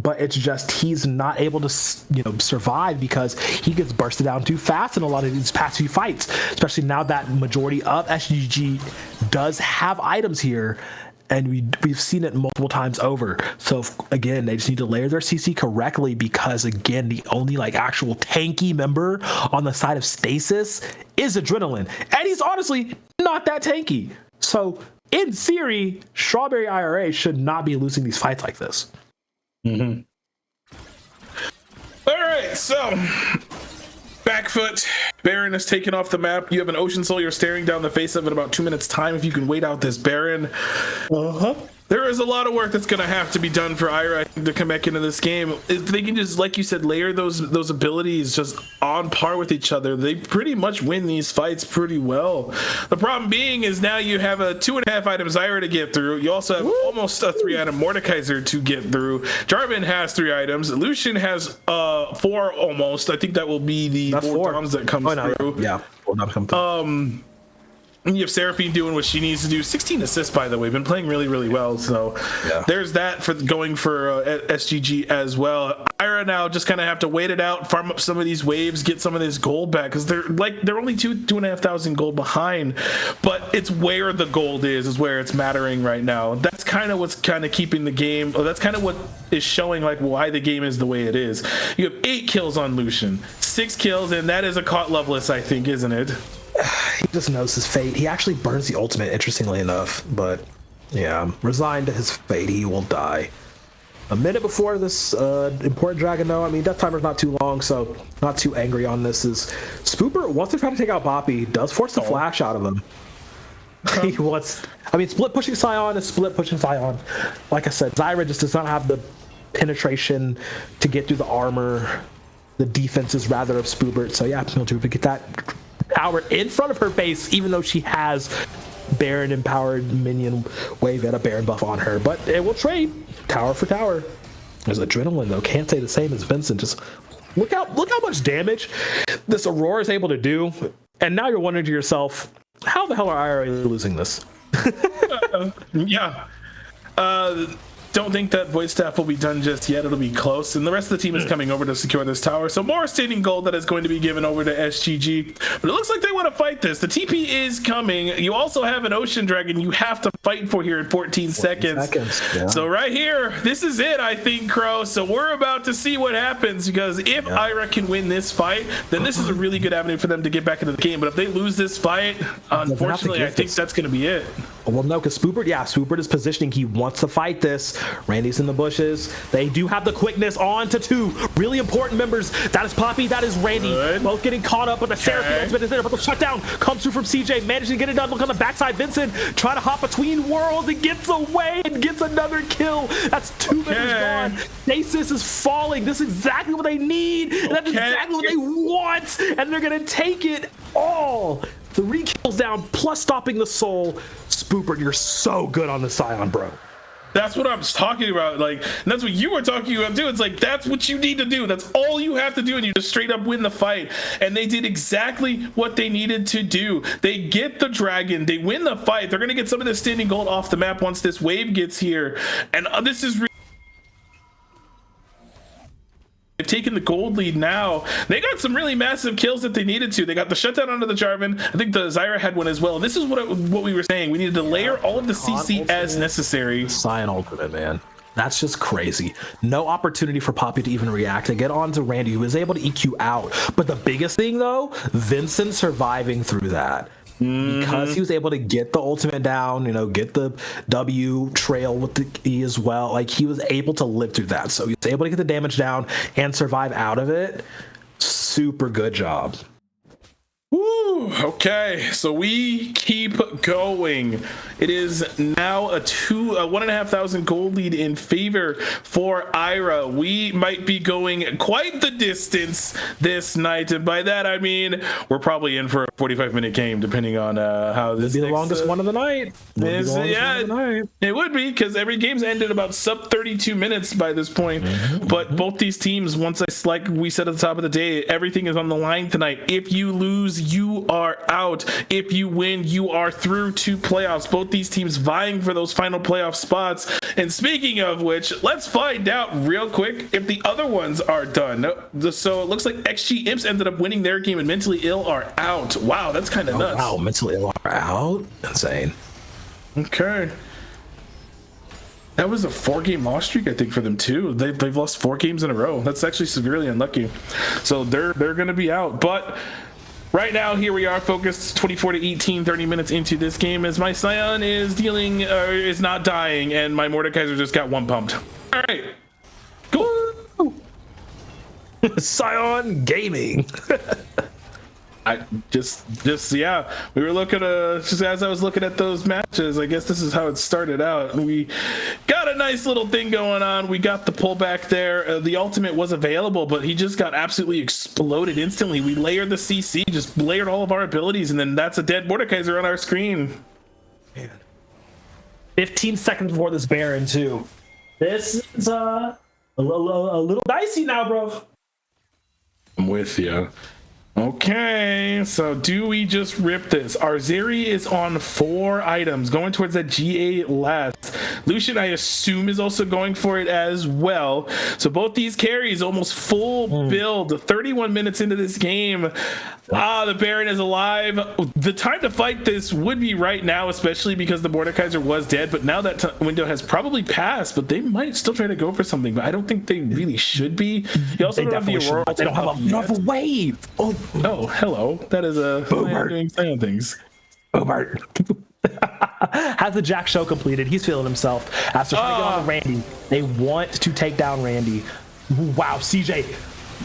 But it's just he's not able to, survive because he gets bursted down too fast in a lot of these past few fights, especially now that majority of SGG does have items here, and we've seen it multiple times over. So again, they just need to layer their CC correctly, because again, the only actual tanky member on the side of Stasis is Adrenaline, and he's honestly not that tanky. So in theory, Strawberry IRA should not be losing these fights like this. Mm-hmm. All right, so back foot. Baron is taken off the map. You have an Ocean Soul you're staring down the face of in about 2 minutes time if you can wait out this Baron. There is a lot of work that's going to have to be done for Ira to come back into this game. If they can just, like you said, layer those abilities just on par with each other, they pretty much win these fights pretty well. The problem being is now you have a 2.5 items Ira to get through. You also have almost a 3 item Mordekaiser to get through. Jarvan has 3 items. Lucian has 4 almost. I think that will be the 4 bombs that comes through. Yeah, 4 bombs come through. And you have Seraphine doing what she needs to do. 16 assists, by the way. Been playing really, really well. So there's that for going for SGG as well. Ira now just kind of have to wait it out, farm up some of these waves, get some of this gold back, because they're only 2,500 gold behind. But it's where the gold is where it's mattering right now. That's kind of what's kind of keeping the game. That's kind of what is showing why the game is the way it is. You have 8 kills on Lucian, 6 kills, and that is a caught Loveless, I think, isn't it? He just knows his fate. He actually burns the ultimate, interestingly enough, but yeah, resigned to his fate. He will die. A minute before this important dragon, though. I mean, death timer's not too long, so not too angry on this. Is Spooper wants to try to take out Boppy, does force the flash out of him. He wants, split pushing Scion is split pushing Scion. Like I said, Zyra just does not have the penetration to get through the armor, the defenses rather of Spoobert. So yeah, he'll do to get that power in front of her face, even though she has Baron empowered minion wave and a Baron buff on her. But it will trade tower for tower. There's Adrenaline, though. Can't say the same as Vincent. Just look how much damage this Aurora is able to do. And now you're wondering to yourself, how the hell are IRA losing this? don't think that void staff will be done just yet. It'll be close, and the rest of the team is coming over to secure this tower. So more standing gold that is going to be given over to SGG. But it looks like they want to fight this. The TP is coming. You also have an Ocean Dragon you have to fight for here in 14 seconds. Yeah. So right here, this is it, I think, Crow. So we're about to see what happens, because if Ira can win this fight, then this is a really good avenue for them to get back into the game. But if they lose this fight, unfortunately, I think that's going to be it. Well, no, because Spoopert is positioning. He wants to fight this. Randy's in the bushes. They do have the quickness on to two really important members. That is Poppy, that is Randy. Good. Both getting caught up, but the Seraphine ultimate is there. But the shutdown comes through from CJ, managing to get it done. Look on the backside. Vincent trying to hop between worlds and gets away and gets another kill. That's two members gone. Stasis is falling. This is exactly what they need. And that's exactly what they want. And they're going to take it all. 3 kills down, plus stopping the soul. Spoopert, you're so good on the Scion, bro. That's what I'm talking about. Like, and that's what you were talking about too. It's like, that's what you need to do. That's all you have to do, and you just straight up win the fight. And they did exactly what they needed to do. They get the dragon. They win the fight. They're going to get some of the standing gold off the map once this wave gets here. And this is they've taken the gold lead now. They got some really massive kills that they needed to. They got the shutdown onto the Jarvan. I think the Zyra had one as well. And this is what we were saying. We needed to layer all of the CC as necessary. Scion ultimate, man. That's just crazy. No opportunity for Poppy to even react. They get on to Randy, who is able to EQ out. But the biggest thing, though, Vincent surviving through that. Because he was able to get the ultimate down, get the W trail with the E as well. Like, he was able to live through that. So he was able to get the damage down and survive out of it. Super good job. Woo, okay, so we keep going. It is now a 1,500 gold lead in favor for Ira. We might be going quite the distance this night, and by that I mean we're probably in for a 45-minute game, depending on how this. It'll be the longest one of the night. It would be, because every game's ended about sub 32 minutes by this point. But both these teams, like we said at the top of the day, everything is on the line tonight. If you lose, you are out. If you win, you are through to playoffs. Both these teams vying for those final playoff spots. And speaking of which, let's find out real quick if the other ones are done. So it looks like XG Imps ended up winning their game, and Mentally Ill are out. Wow, that's kind of nuts. Wow, Mentally Ill are out? Insane. Okay. That was a 4-game loss streak, I think, for them too. They've lost 4 games in a row. That's actually severely unlucky. So they're going to be out. But right now, here we are, focused 24 to 18, 30 minutes into this game, as my Scion is not dying, and my Mordekaiser just got 1 pumped. All right, cool. Scion Gaming. I just we were looking just as I was looking at those matches, I guess this is how it started out. We got a nice little thing going on. We got the pullback there. The ultimate was available, but he just got absolutely exploded instantly. We layered the CC, just layered all of our abilities, and then that's a dead Mordekaiser on our screen. Man. 15 seconds before this Baron too. This is a little dicey now, bro. I'm with you. Okay, so do we just rip this? Our Zeri is on 4 items, going towards that GA last. Lucian, I assume, is also going for it as well. So both these carries almost full build. 31 minutes into this game. The Baron is alive. The time to fight this would be right now, especially because the Mordekaiser was dead. But now that window has probably passed, but they might still try to go for something. But I don't think they really should be. You also don't have the Aurora. They don't have enough wave. Oh, hello. That is a doing things. Bobart. Has the Jack show completed. He's feeling himself. After trying to get on Randy, they want to take down Randy. Wow, CJ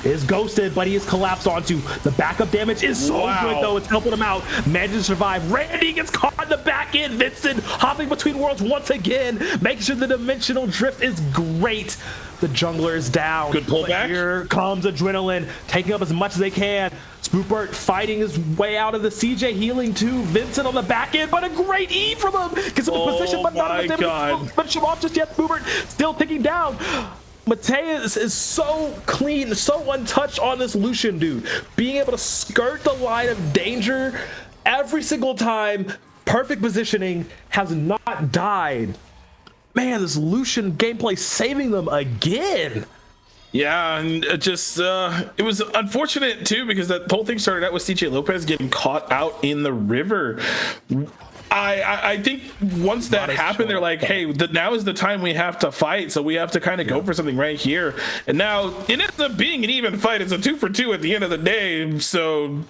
is ghosted, but he is collapsed onto. The backup damage is so good, though. It's helping him out. Manages to survive. Randy gets caught in the back end. Vincent hopping between worlds once again. Making sure the dimensional drift is great. The jungler is down. Good pullback. But here comes Adrenaline, taking up as much as they can. Spoopert fighting his way out of the CJ, healing too. Vincent on the back end, but a great E from him. Gets him in position, but not enough damage. Finish him off just yet. Spoopert still ticking down. Mateus is so clean, so untouched on this Lucian dude. Being able to skirt the line of danger every single time. Perfect positioning, has not died. man, this Lucian gameplay saving them again. Yeah, and it was unfortunate too because that whole thing started out with CJ Lopez getting caught out in the river. I think once that happened, they're like, hey, now is the time we have to fight, so we have to kind of go for something right here. And now it ends up being an even fight. It's a 2-for-2 at the end of the day, so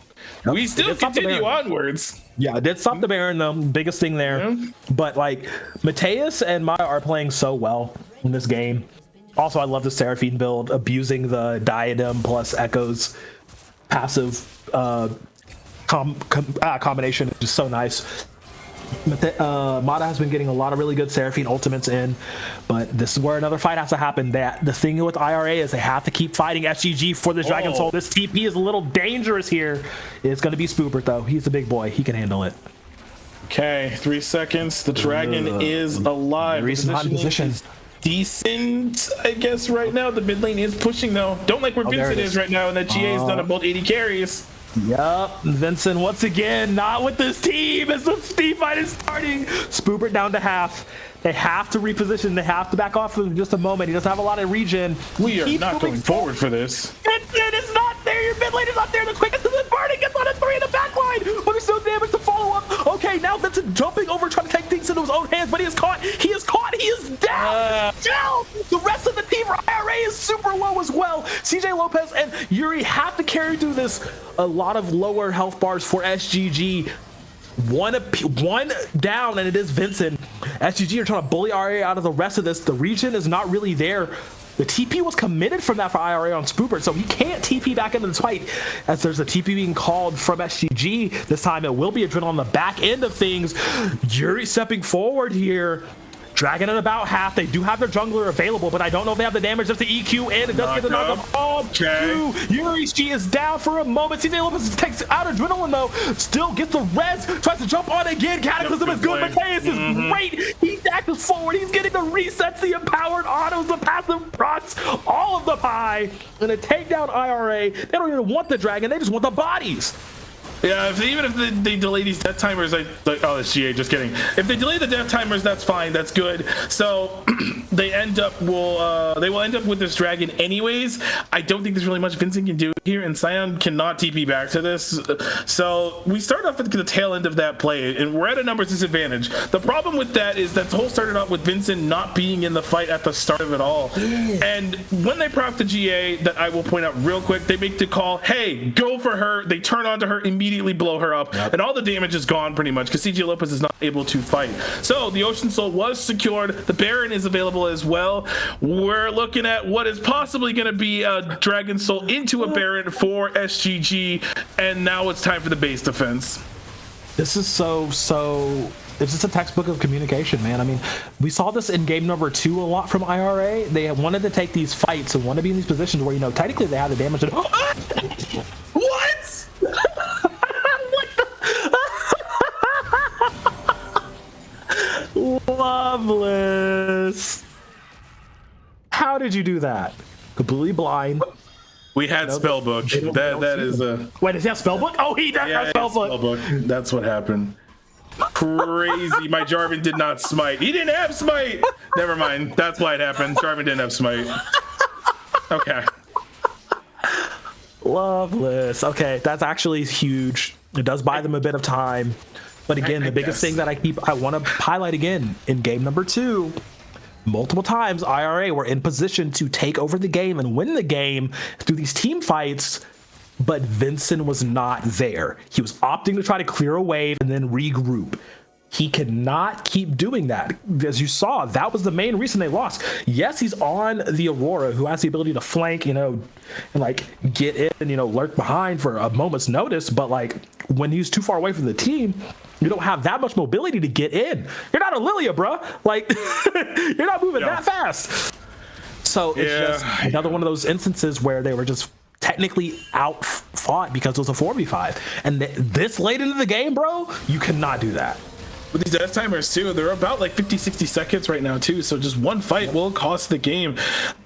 we still continue onwards. Yeah, it did stop the Baron though. Biggest thing there. Yeah. But like Mateus and Maya are playing so well in this game. Also, I love the Seraphine build, abusing the Diadem plus Echo's passive combination. Just so nice. Mata has been getting a lot of really good Seraphine ultimates in, but this is where another fight has to happen. That the thing with IRA is they have to keep fighting SGG for the Dragon Soul. This TP is a little dangerous here. It's going to be Spoopert though. He's a big boy. He can handle it. Okay, 3 seconds. The Dragon is alive. Reason not in position. Decent, I guess, right now. The mid lane is pushing though. Don't like where Vincent is right now, and that GA has done about 80 carries. Yep, Vincent once again not with this team as the team fight is starting. Spoopert down to half. They have to reposition. They have to back off for just a moment. He doesn't have a lot of regen. We are not going forward for this. Vincent is not there. Your mid lane is not there. The quickest is burning. Gets on a 3 in the back line. But there's no damage to follow up. Okay, now Vincent jumping over, trying to take things into his own hands, but he is caught. He is caught. He is down. Down. The rest of the team for IRA is super low as well. CJ Lopez and Yuri have to carry through this. A lot of lower health bars for SGG. One down, and it is Vincent. SGG are trying to bully IRA out of the rest of this. The region is not really there. The TP was committed from that for IRA on Spoopert, so he can't TP back into this fight as there's a TP being called from SGG. This time it will be Adrenaline on the back end of things. Yuri stepping forward here. Dragon at about half. They do have their jungler available, but I don't know if they have the damage. Just the EQ, and it does get the knock off. Okay. Yuri, she is down for a moment. CJ Lopez takes out Adrenaline, though. Still gets the res. Tries to jump on again. Cataclysm is good. Mateus is great. He dashes forward. He's getting the resets, the empowered autos, the passive procs, all of the pie. And to take down IRA, they don't even want the dragon. They just want the bodies. Yeah, even if they delay these death timers, oh, it's GA, just kidding. If they delay the death timers, that's fine, that's good. So they will end up with this dragon anyways. I don't think there's really much Vincent can do here, and Sion cannot TP back to this. So we start off at the tail end of that play, and we're at a numbers disadvantage. The problem with that is that the whole started out with Vincent not being in the fight at the start of it all. And when they proc the GA, that I will point out real quick, they make the call, hey, go for her. They turn onto her, immediately blow her up, and all the damage is gone pretty much because CJ Lopez is not able to fight. So the Ocean Soul was secured. The Baron is available as well. We're looking at what is possibly going to be a Dragon Soul into a Baron for SGG, and now it's time for the base defense. This is so it's just a textbook of communication, man. I mean, we saw this in game number 2 a lot from IRA. They wanted to take these fights and want to be in these positions where, you know, technically they have the damage. What? Loveless. How did you do that? Completely blind. We had spellbook. That is a. Wait, does he have spellbook? Oh, he does have spellbook. That's what happened. Crazy. My Jarvan did not smite. He didn't have smite. Never mind. That's why it happened. Jarvan didn't have smite. Okay. Loveless. Okay, that's actually huge. It does buy them a bit of time. But again, the biggest thing that I want to highlight again in game number 2, multiple times IRA were in position to take over the game and win the game through these team fights, but Vincent was not there. He was opting to try to clear a wave and then regroup. He cannot keep doing that. As you saw, that was the main reason they lost. Yes, he's on the Aurora, who has the ability to flank, you know, and like get in and, you know, lurk behind for a moment's notice. But like when he's too far away from the team, you don't have that much mobility to get in. You're not a Lilia, bruh. Like you're not moving that fast. So it's just another one of those instances where they were just technically out fought because it was a 4v5. And this late into the game, bro, you cannot do that. With these death timers too, they're about like 50-60 seconds right now too, so just one fight will cost the game.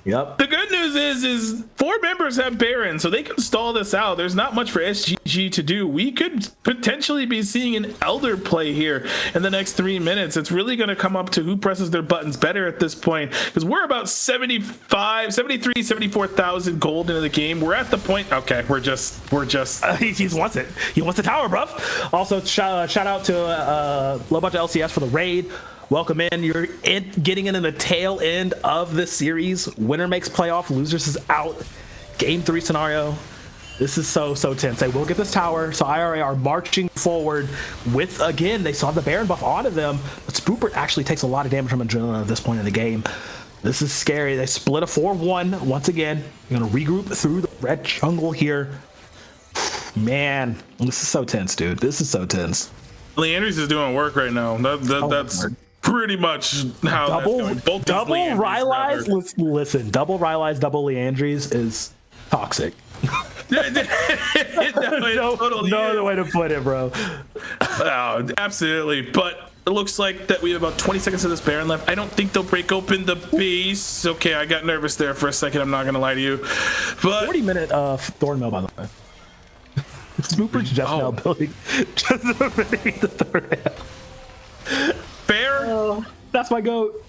Yep. The good news news is 4 members have Baron, so they can stall this out. There's not much for SGG to do. We could potentially be seeing an Elder play here in the next 3 minutes. It's really going to come up to who presses their buttons better at this point, because we're about 74,000 gold into the game. We're at the point. Okay, we're just. He wants it. He wants the tower, bruv. Also, shout out to Lobot LCS for the raid. Welcome in. You're getting into the tail end of this series. Winner makes playoff. Losers is out. Game 3 scenario. This is so tense. They will get this tower. So IRA are marching forward with, again, they still have the Baron buff onto them. But Spoopert actually takes a lot of damage from Adrenaline at this point in the game. This is scary. They split a 4-1 once again. You're going to regroup through the red jungle here. Man, this is so tense, dude. This is so tense. Leandry's is doing work right now. That's pretty much how double that's going. Double Rylai's, listen, double Rylai's, double Leandry's is toxic. No other way to put it, bro. Oh, absolutely. But it looks like that we have about 20 seconds of this Baron left. I don't think they'll break open the base. Okay, I got nervous there for a second. I'm not gonna lie to you. But 40-minute Thornmail, by the way. Spooper's just now building just beneath the third rail. Fair. That's my goat.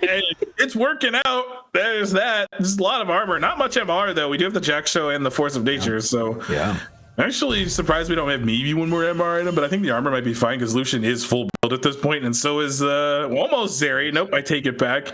Hey, it's working out. There's that. There's a lot of armor. Not much MR though. We do have the Jack Show and the Force of Nature. So yeah. I'm actually surprised we don't have maybe one more MR item, but I think the armor might be fine because Lucian is full build at this point, and so is almost Zeri. Nope, I take it back.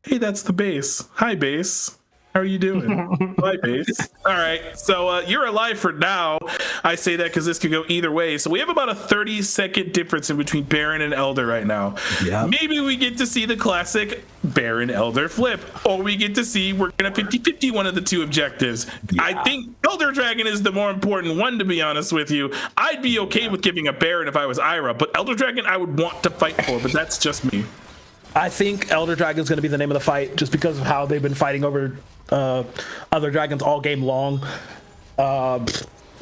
Hey, that's the base. Hi, base. How are you doing? Hi, base. All right, so you're alive for now. I say that because this could go either way. So we have about a 30-second difference in between Baron and Elder right now. Yeah. Maybe we get to see the classic Baron Elder flip, or we get to see we're gonna 50-50 one of the two objectives. Yeah. I think Elder Dragon is the more important one, to be honest with you. I'd be okay with giving a Baron if I was Ira, but Elder Dragon I would want to fight for, but that's just me. I think Elder Dragon is going to be the name of the fight just because of how they've been fighting over other dragons all game long.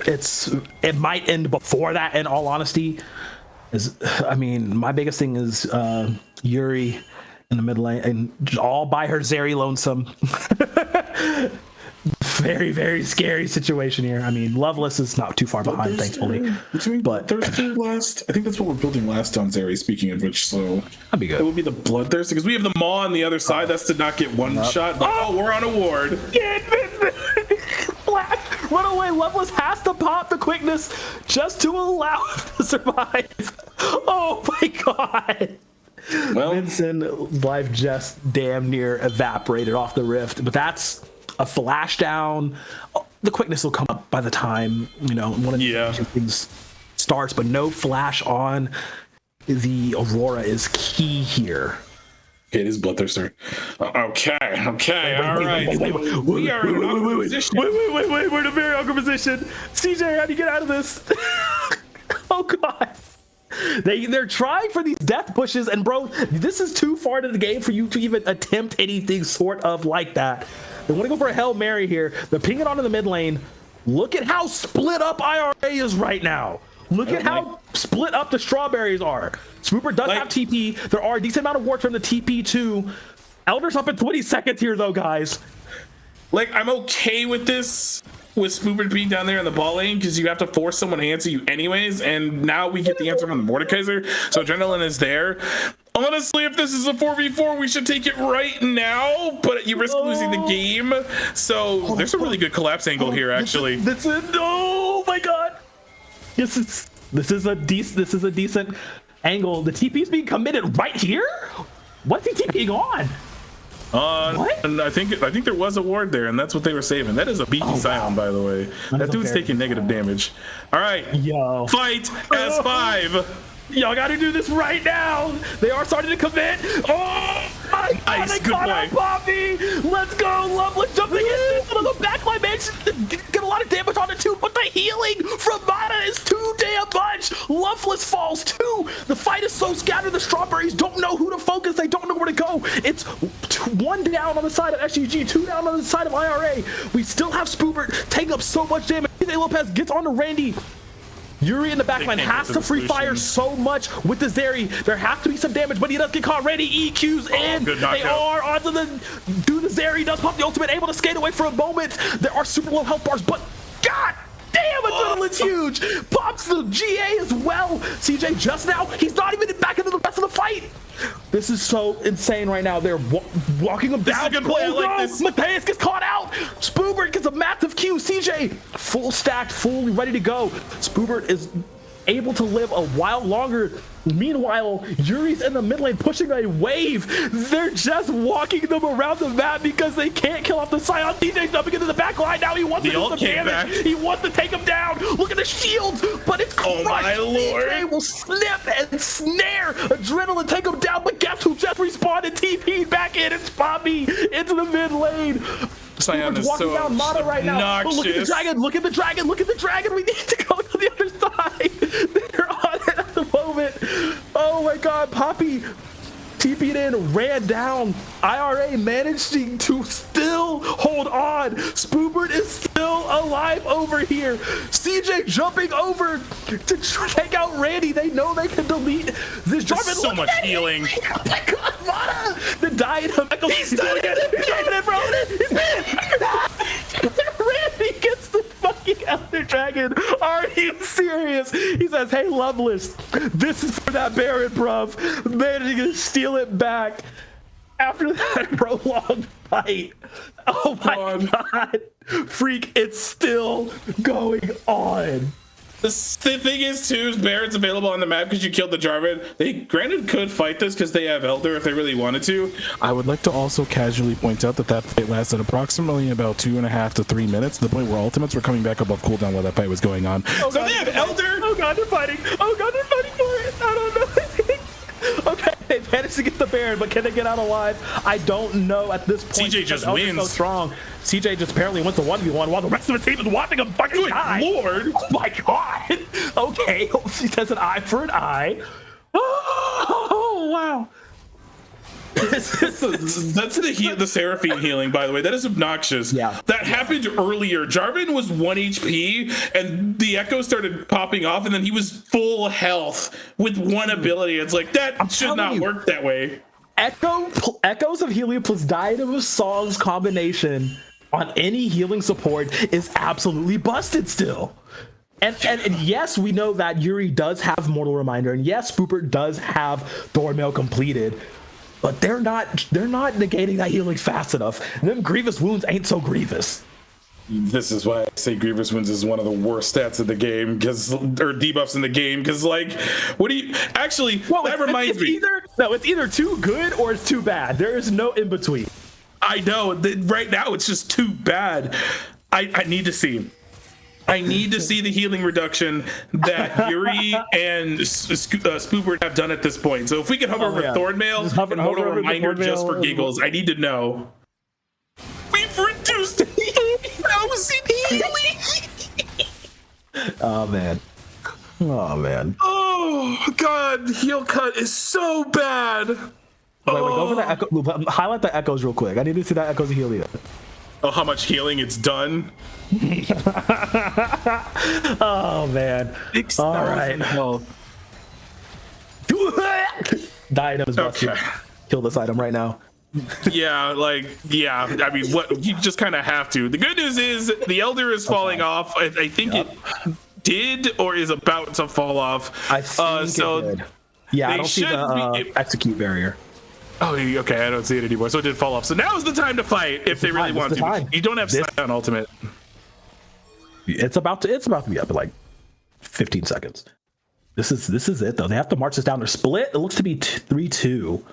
It might end before that, in all honesty. My biggest thing is Yuri in the mid lane and all by her Zeri lonesome. Very, very scary situation here. I mean, Loveless is not too far behind, thankfully. But Bloodthirster last, I think that's what we're building last on Zeri, speaking of which, so that'd be good. It would be the Bloodthirster, because we have the Maw on the other side. That's to not get one shot. But, we're on a ward. Black, run away. Loveless has to pop the quickness just to allow him to survive. Oh my god. Well, Vincent's life just damn near evaporated off the rift, but that's a flash down. The quickness will come up by the time one of these things starts, but no flash on. The Aurora is key here. It is Bloodthirster. Okay, all right. We are in an awkward position. Wait, we're in a very awkward position. CJ, how do you get out of this? Oh god. They're trying for these death pushes, and bro, this is too far into the game for you to even attempt anything sort of like that. They want to go for a Hail Mary here. They're pinging onto the mid lane. Look at how split up IRA is right now. Look at how split up the Strawberries are. Swooper does have TP. There are a decent amount of wards from the TP too. Elder's up in 20 seconds here though, guys. I'm okay with this, with Swooper being down there in the ball lane, because you have to force someone to answer you anyways, and now we get the answer from the Mordekaiser, so Adrenaline is there. Honestly, if this is a 4v4, we should take it right now, but you risk losing the game. So there's a really good collapse angle here, actually. Oh my god! This is a decent angle. The TP's being committed right here. What's he TPing on? What? And I think there was a ward there, and that's what they were saving. That is a beefy Scion, by the way. That dude's taking negative damage. All right, fight S5. Y'all got to do this right now. They are starting to commit. Oh my god, they caught out Poppy. Let's go. Loveless jumping in. The backline man get a lot of damage on it too, but the healing from Mana is too damn much. Loveless falls too. The fight is so scattered. The Strawberries don't know who to focus. They don't know where to go. It's 1 down on the side of SGG, 2 down on the side of IRA. We still have Spoopert taking up so much damage. Lopez gets on to Randy. Yuri in the back line can't has get to the free fire solution. so much with the Zeri. There has to be some damage, but he does get caught. Randy EQs in. good They knockout. are onto the Zeri. Does pop the ultimate, able to skate away for a moment. There are super low health bars, but God damn, adrenaline's huge. Pops the GA as well. CJ just now, he's not even back into the rest of the fight. This is so insane right now. They're walking him down. This is a good play. I like this. Mateus gets caught out. Spoobert gets a massive Q. CJ full stacked, fully ready to go. Spoobert is able to live a while longer. Meanwhile, Yuri's in the mid lane pushing a wave. They're just walking them around the map because they can't kill off the Scion. DJ jumping into the back line now. He wants to do some damage. He wants to take him down. Look at the shields, but it's crushed. Oh my lord. DJ will snip and snare Adrenaline, take him down, but guess who just respawned and TP'd back in? It's Bobby into the mid lane. Scion is walking so down Mana right now. Oh, look at the obnoxious. dragon, look at the dragon, look at the dragon. We need to go to the other side. They're on it at the moment. Oh my god, Poppy TP'd in, ran down. IRA managing to still hold on. Spoobert is still alive over here. CJ jumping over to take out Randy. They know they can delete this. Jarvan, so much healing. Oh my god, Mana! The Diadem. He's doing it! He's doing it, bro! Randy gets the fucking Elder Dragon. Are you serious? He says, hey, Loveless, this is for that Baron, bruv. Managing to steal it back after that prolonged fight. Oh my god. Freak, it's still going on. The thing is, too, is Baron's available on the map because you killed the Jarvan. They granted could fight this because they have Elder if they really wanted to. I would like to also casually point out that fight lasted approximately about 2.5 to 3 minutes, to the point where ultimates were coming back above cooldown while that fight was going on. Oh, So they have Elder. Oh god, they're fighting. Oh god, they're fighting for it. I don't know. Okay, they managed to get the Baron, but can they get out alive? I don't know at this point. CJ just Elder's wins. so strong. CJ just apparently went to 1v1 while the rest of the team is watching him fucking Good die. lord. Oh my god. Okay, she says an eye for an eye. Oh wow. That's the Seraphine healing, by the way. That is obnoxious. Yeah. That happened earlier. Jarvan was 1 HP, and the Echo started popping off, and then he was full health with one ability. It's like, that should telling not you. work that way. Echoes of Helium plus Diadem of Songs combination on any healing support is absolutely busted still. And yes, we know that Yuri does have Mortal Reminder, and yes, Spoopert does have Thornmail completed, but they're not negating that healing fast enough. And them Grievous Wounds ain't so grievous. This is why I say Grievous Wounds is one of the worst stats in the game, or debuffs in the game, because, like, what do you actually? Well, that reminds me. It's either too good or it's too bad. There is no in between. I know that right now it's just too bad. I need to see. I need to see the healing reduction that Yuri and Spoopert have done at this point. So if we could hover over Thornmail and Mortal Reminder just for giggles, I need to know. We've reduced 1,000 healing. Oh man. Oh god, heal cut is so bad. Wait, go for the echo. Highlight the echoes real quick. I need to see that echoes of Helium. Oh, how much healing it's done. Oh man. All right. Diadem is busted. Okay. Kill this item right now. Yeah, I mean, what you just kind of have to. The good news is the Elder is falling off. I think it did or is about to fall off. I think so it did. Yeah, I don't see the execute barrier. Oh, okay, I don't see it anymore. So it did fall off. So now is the time to fight if they really want to. You don't have Scion ultimate. It's about to be up in like 15 seconds. This is it though. They have to march this down. They're split. It looks to be 3-2.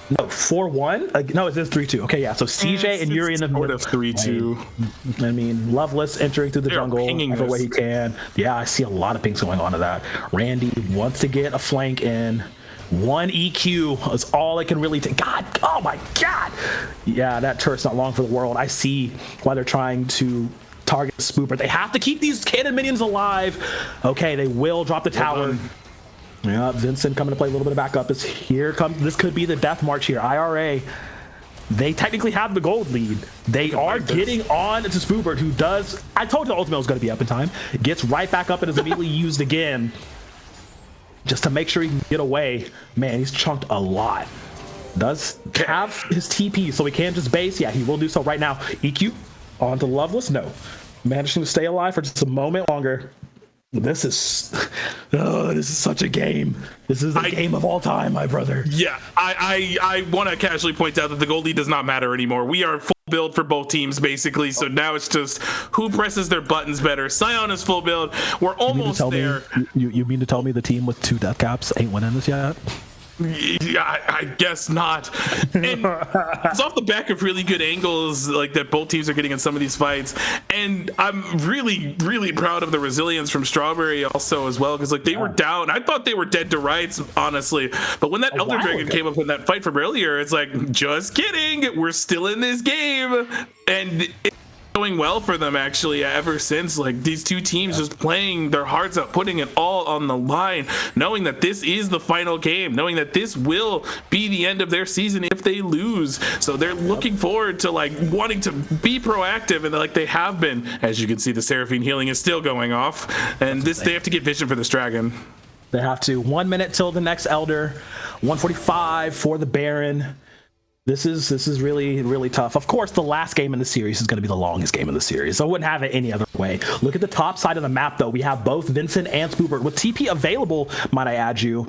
No, 4-1. No, it is 3-2. Okay, yeah. So CJ and Yuri in the sort of 3-2. I mean, Loveless entering through the jungle every way he can. Yeah, I see a lot of things going on to that. Randy wants to get a flank in. 1 EQ is all it can really take. God, oh my God. Yeah, that turret's not long for the world. I see why they're trying to target Spooper. They have to keep these cannon minions alive. Okay, they will drop the tower. Yeah, Vincent coming to play a little bit of backup. This could be the death march here. IRA they technically have the gold lead. They are getting on to Spoobert, who does. I told you the ultimate was going to be up in time. Gets right back up and is immediately used again, just to make sure he can get away. Man, he's chunked a lot. Does have his TP, so he can't just base. Yeah, he will do so right now. EQ onto Loveless. No, managing to stay alive for just a moment longer. This is such a game. This is the game of all time, my brother. Yeah, I want to casually point out that the gold lead does not matter anymore. We are full build for both teams, basically. So now it's just who presses their buttons better. Sion is full build. We're almost there. You mean to tell me the team with 2 death caps ain't winning this yet? Yeah, I guess not. And it's off the back of really good angles like that both teams are getting in some of these fights. And I'm really, really proud of the resilience from Strawberry also as well, because like they were down. I thought they were dead to rights, honestly. But when that Elder Dragon came up in that fight from earlier, it's like, just kidding. We're still in this game. And it's going well for them actually ever since. Like these two teams just playing their hearts out, putting it all on the line, knowing that this is the final game, knowing that this will be the end of their season if they lose. So they're looking forward to like wanting to be proactive, and like they have been. As you can see, the Seraphine healing is still going off, and they have to get vision for this dragon. They have to. 1 minute till the next Elder. 145 for the Baron. This is really, really tough. Of course, the last game in the series is going to be the longest game in the series. I wouldn't have it any other way. Look at the top side of the map, though. We have both Vincent and Spoobert with TP available, might I add you,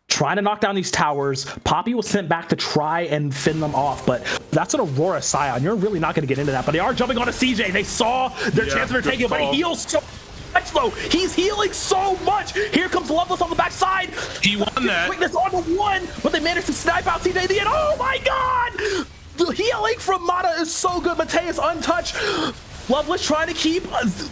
trying to knock down these towers. Poppy was sent back to try and fend them off, but that's an Aurora Scion. You're really not going to get into that, but they are jumping on a CJ. They saw their chance of taking it, but he heals so much, though. He's healing so much. Here comes Loveless on the backside. He won that. Quickness on the one, but they managed to snipe out CJ at the end. Oh my god! The healing from Mata is so good. Mateus untouched. Loveless trying to keep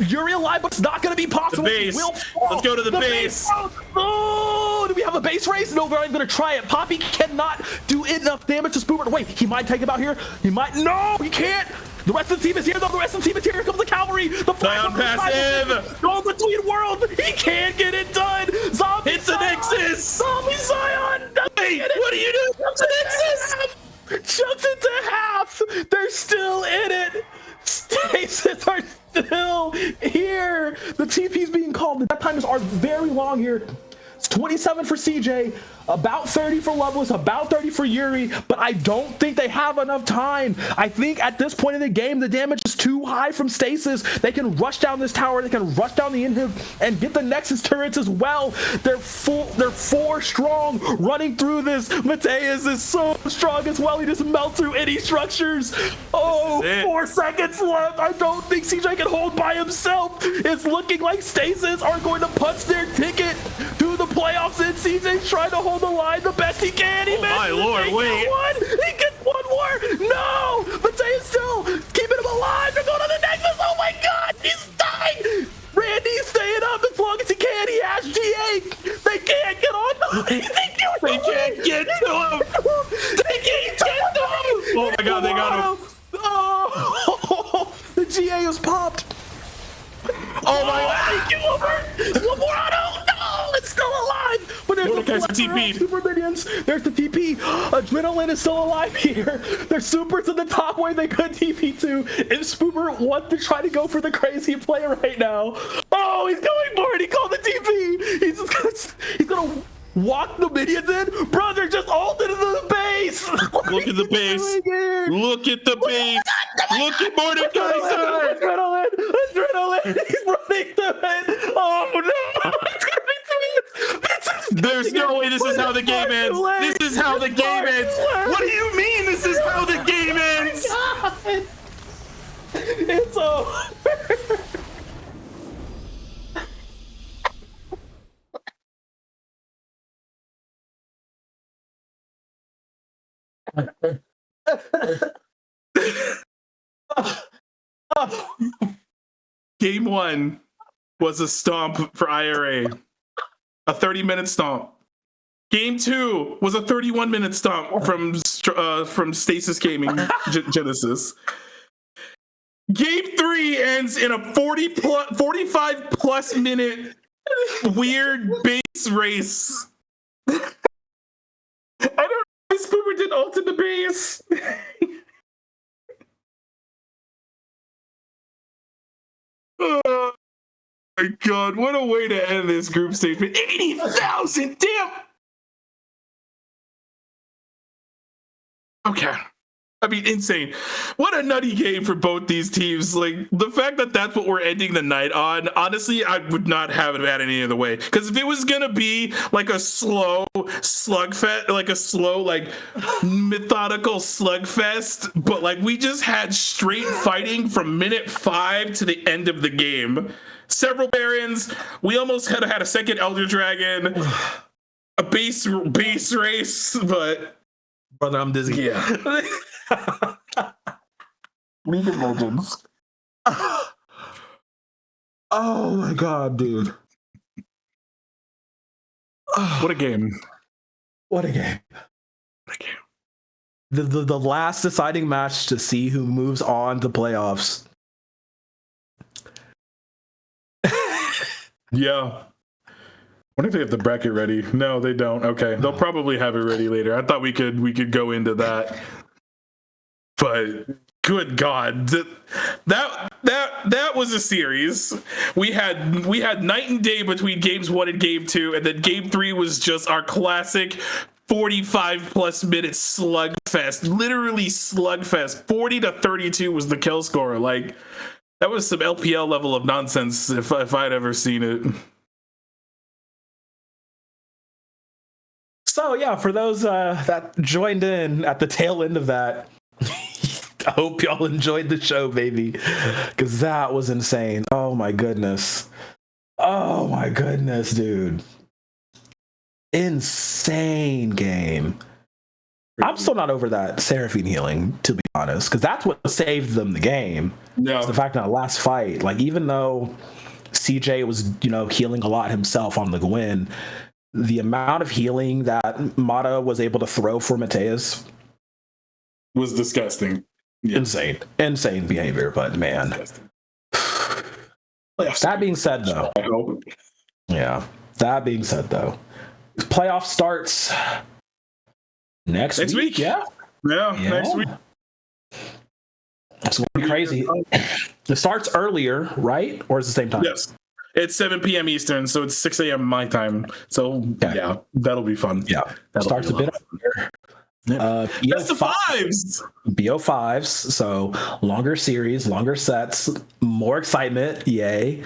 Yuri alive, but it's not going to be possible. The base. Let's go to the base. Oh, do we have a base race? No, they're not even going to try it. Poppy cannot do enough damage to Spoobert. Wait, he might take him out here. He might. No, he can't. The rest of the team is here, though. The rest of the team is here. Here comes the cavalry. The Sion passive. Go between worlds. He can't get it done. Zombie Hit the Nexus. Zombie Sion. Wait, what are you doing? Hit the Nexus. Chucks it to half. They're still in it. Stasis are still here. The TP's being called. The death times are very long here. It's 27 for CJ, about 30 for Loveless, about 30 for Yuri, but I don't think they have enough time. I think at this point in the game, the damage is too high from Stasis. They can rush down this tower, they can rush down the inhib and get the Nexus turrets as well. They're 4 strong running through this. Mateus is so strong as well. He just melts through any structures. Oh, 4 seconds left. I don't think CJ can hold by himself. It's looking like Stasis are going to punch their ticket to the playoffs, and CJ's trying to hold the line the best he can. He my lord, wait. He gets one more. No, Mateus still keeping him alive. They're going to the Nexus. Oh my god, he's dying. Randy's staying up as long as he can. He has GA. They can't get on. They can't get to him. They can't get to him. Oh my god, they got him. Oh, the GA is popped. Oh my god. One more auto. No, it's still alive. But there's the TP. Super minions. There's the TP. Adrenaline is still alive here. There's supers in the top where they could TP to. And Spoober wants to try to go for the crazy play right now. Oh, he's going for it. He called the TP. He's gonna walk the minions in. Brother, just ulted into the base. Look at the base. Look at the base. Look at Mordekaiser. Adrenaline. He's running to it. Oh no. There's no way this is how the game ends. This is how the game ends. What do you mean this is how the game ends? God. It's over. Game 1 was a stomp for IRA. A 30-minute stomp. Game 2 was a 31-minute stomp from Stasis Gaming Genesis. Game 3 ends in a 45 plus minute weird base race. I don't know why Spoober did ult in the base. Oh my god, what a way to end this group stage. 80,000, damn. Okay. I mean, insane. What a nutty game for both these teams. Like, the fact that that's what we're ending the night on, honestly, I would not have it had any other way. Because if it was going to be like a slow slugfest, like a slow, like, methodical slugfest, but like we just had straight fighting from minute 5 to the end of the game. Several Barons. We almost had a second Elder Dragon. A base race, but... Brother, I'm dizzy. Yeah. League of Legends. Oh my god, dude. What a game. What a game. What a game. The last deciding match to see who moves on to playoffs. Yeah. Wonder if they have the bracket ready. No, they don't. Okay. They'll probably have it ready later. I thought we could go into that. But good God. That was a series. We had night and day between games 1 and game 2, and then game 3 was just our classic 45 plus minute slugfest. Literally slugfest. 40-32 was the kill score. Like, that was some LPL level of nonsense if I'd ever seen it. So yeah, for those that joined in at the tail end of that, I hope y'all enjoyed the show, baby, because that was insane. Oh my goodness. Oh my goodness, dude. Insane game. I'm still not over that Seraphine healing, to be honest, because that's what saved them the game. No. It's the fact that the last fight, like, even though CJ was, healing a lot himself on the Gwyn, the amount of healing that Mata was able to throw for Mateus was disgusting. Yeah. Insane behavior, but man. That being said, though, playoff starts next week. Yeah, next week. It's going to be crazy. It starts earlier, right? Or is it the same time? Yes. It's 7 p.m. Eastern, so it's 6 a.m. my time. So, yeah, that'll be fun. Yeah. Starts a bit earlier. That's the fives. BO5s, so longer series, longer sets, more excitement. Yay.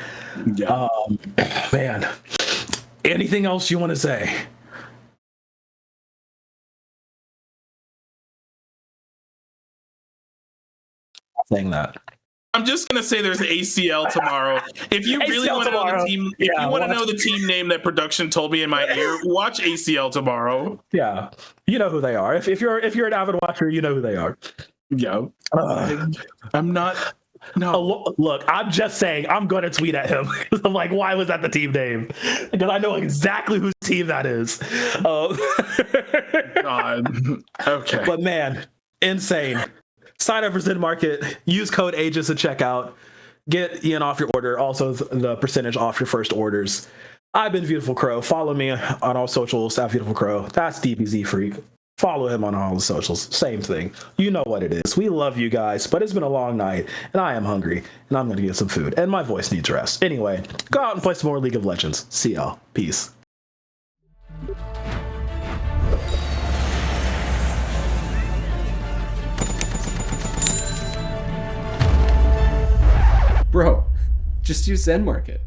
Yeah. Man, anything else you want to say? Saying that. I'm just gonna say there's ACL tomorrow. If you really want to know the team, if you want to know the team name that production told me in my ear, watch ACL tomorrow. Yeah, you know who they are. If you're an avid watcher, you know who they are. Yeah, I'm not. No, look, I'm just saying. I'm gonna tweet at him. I'm like, why was that the team name? Because I know exactly whose team that is. God. Okay, but man, insane. Sign up for Zen Market. Use code Aegis at checkout. Get Ian off your order. Also, the percentage off your first orders. I've been Beautiful Crow. Follow me on all socials at Beautiful Crow. That's DBZ Freak. Follow him on all the socials. Same thing. You know what it is. We love you guys, but it's been a long night, and I am hungry, and I'm going to get some food, and my voice needs rest. Anyway, go out and play some more League of Legends. See y'all. Peace. Bro, just use Zen Market.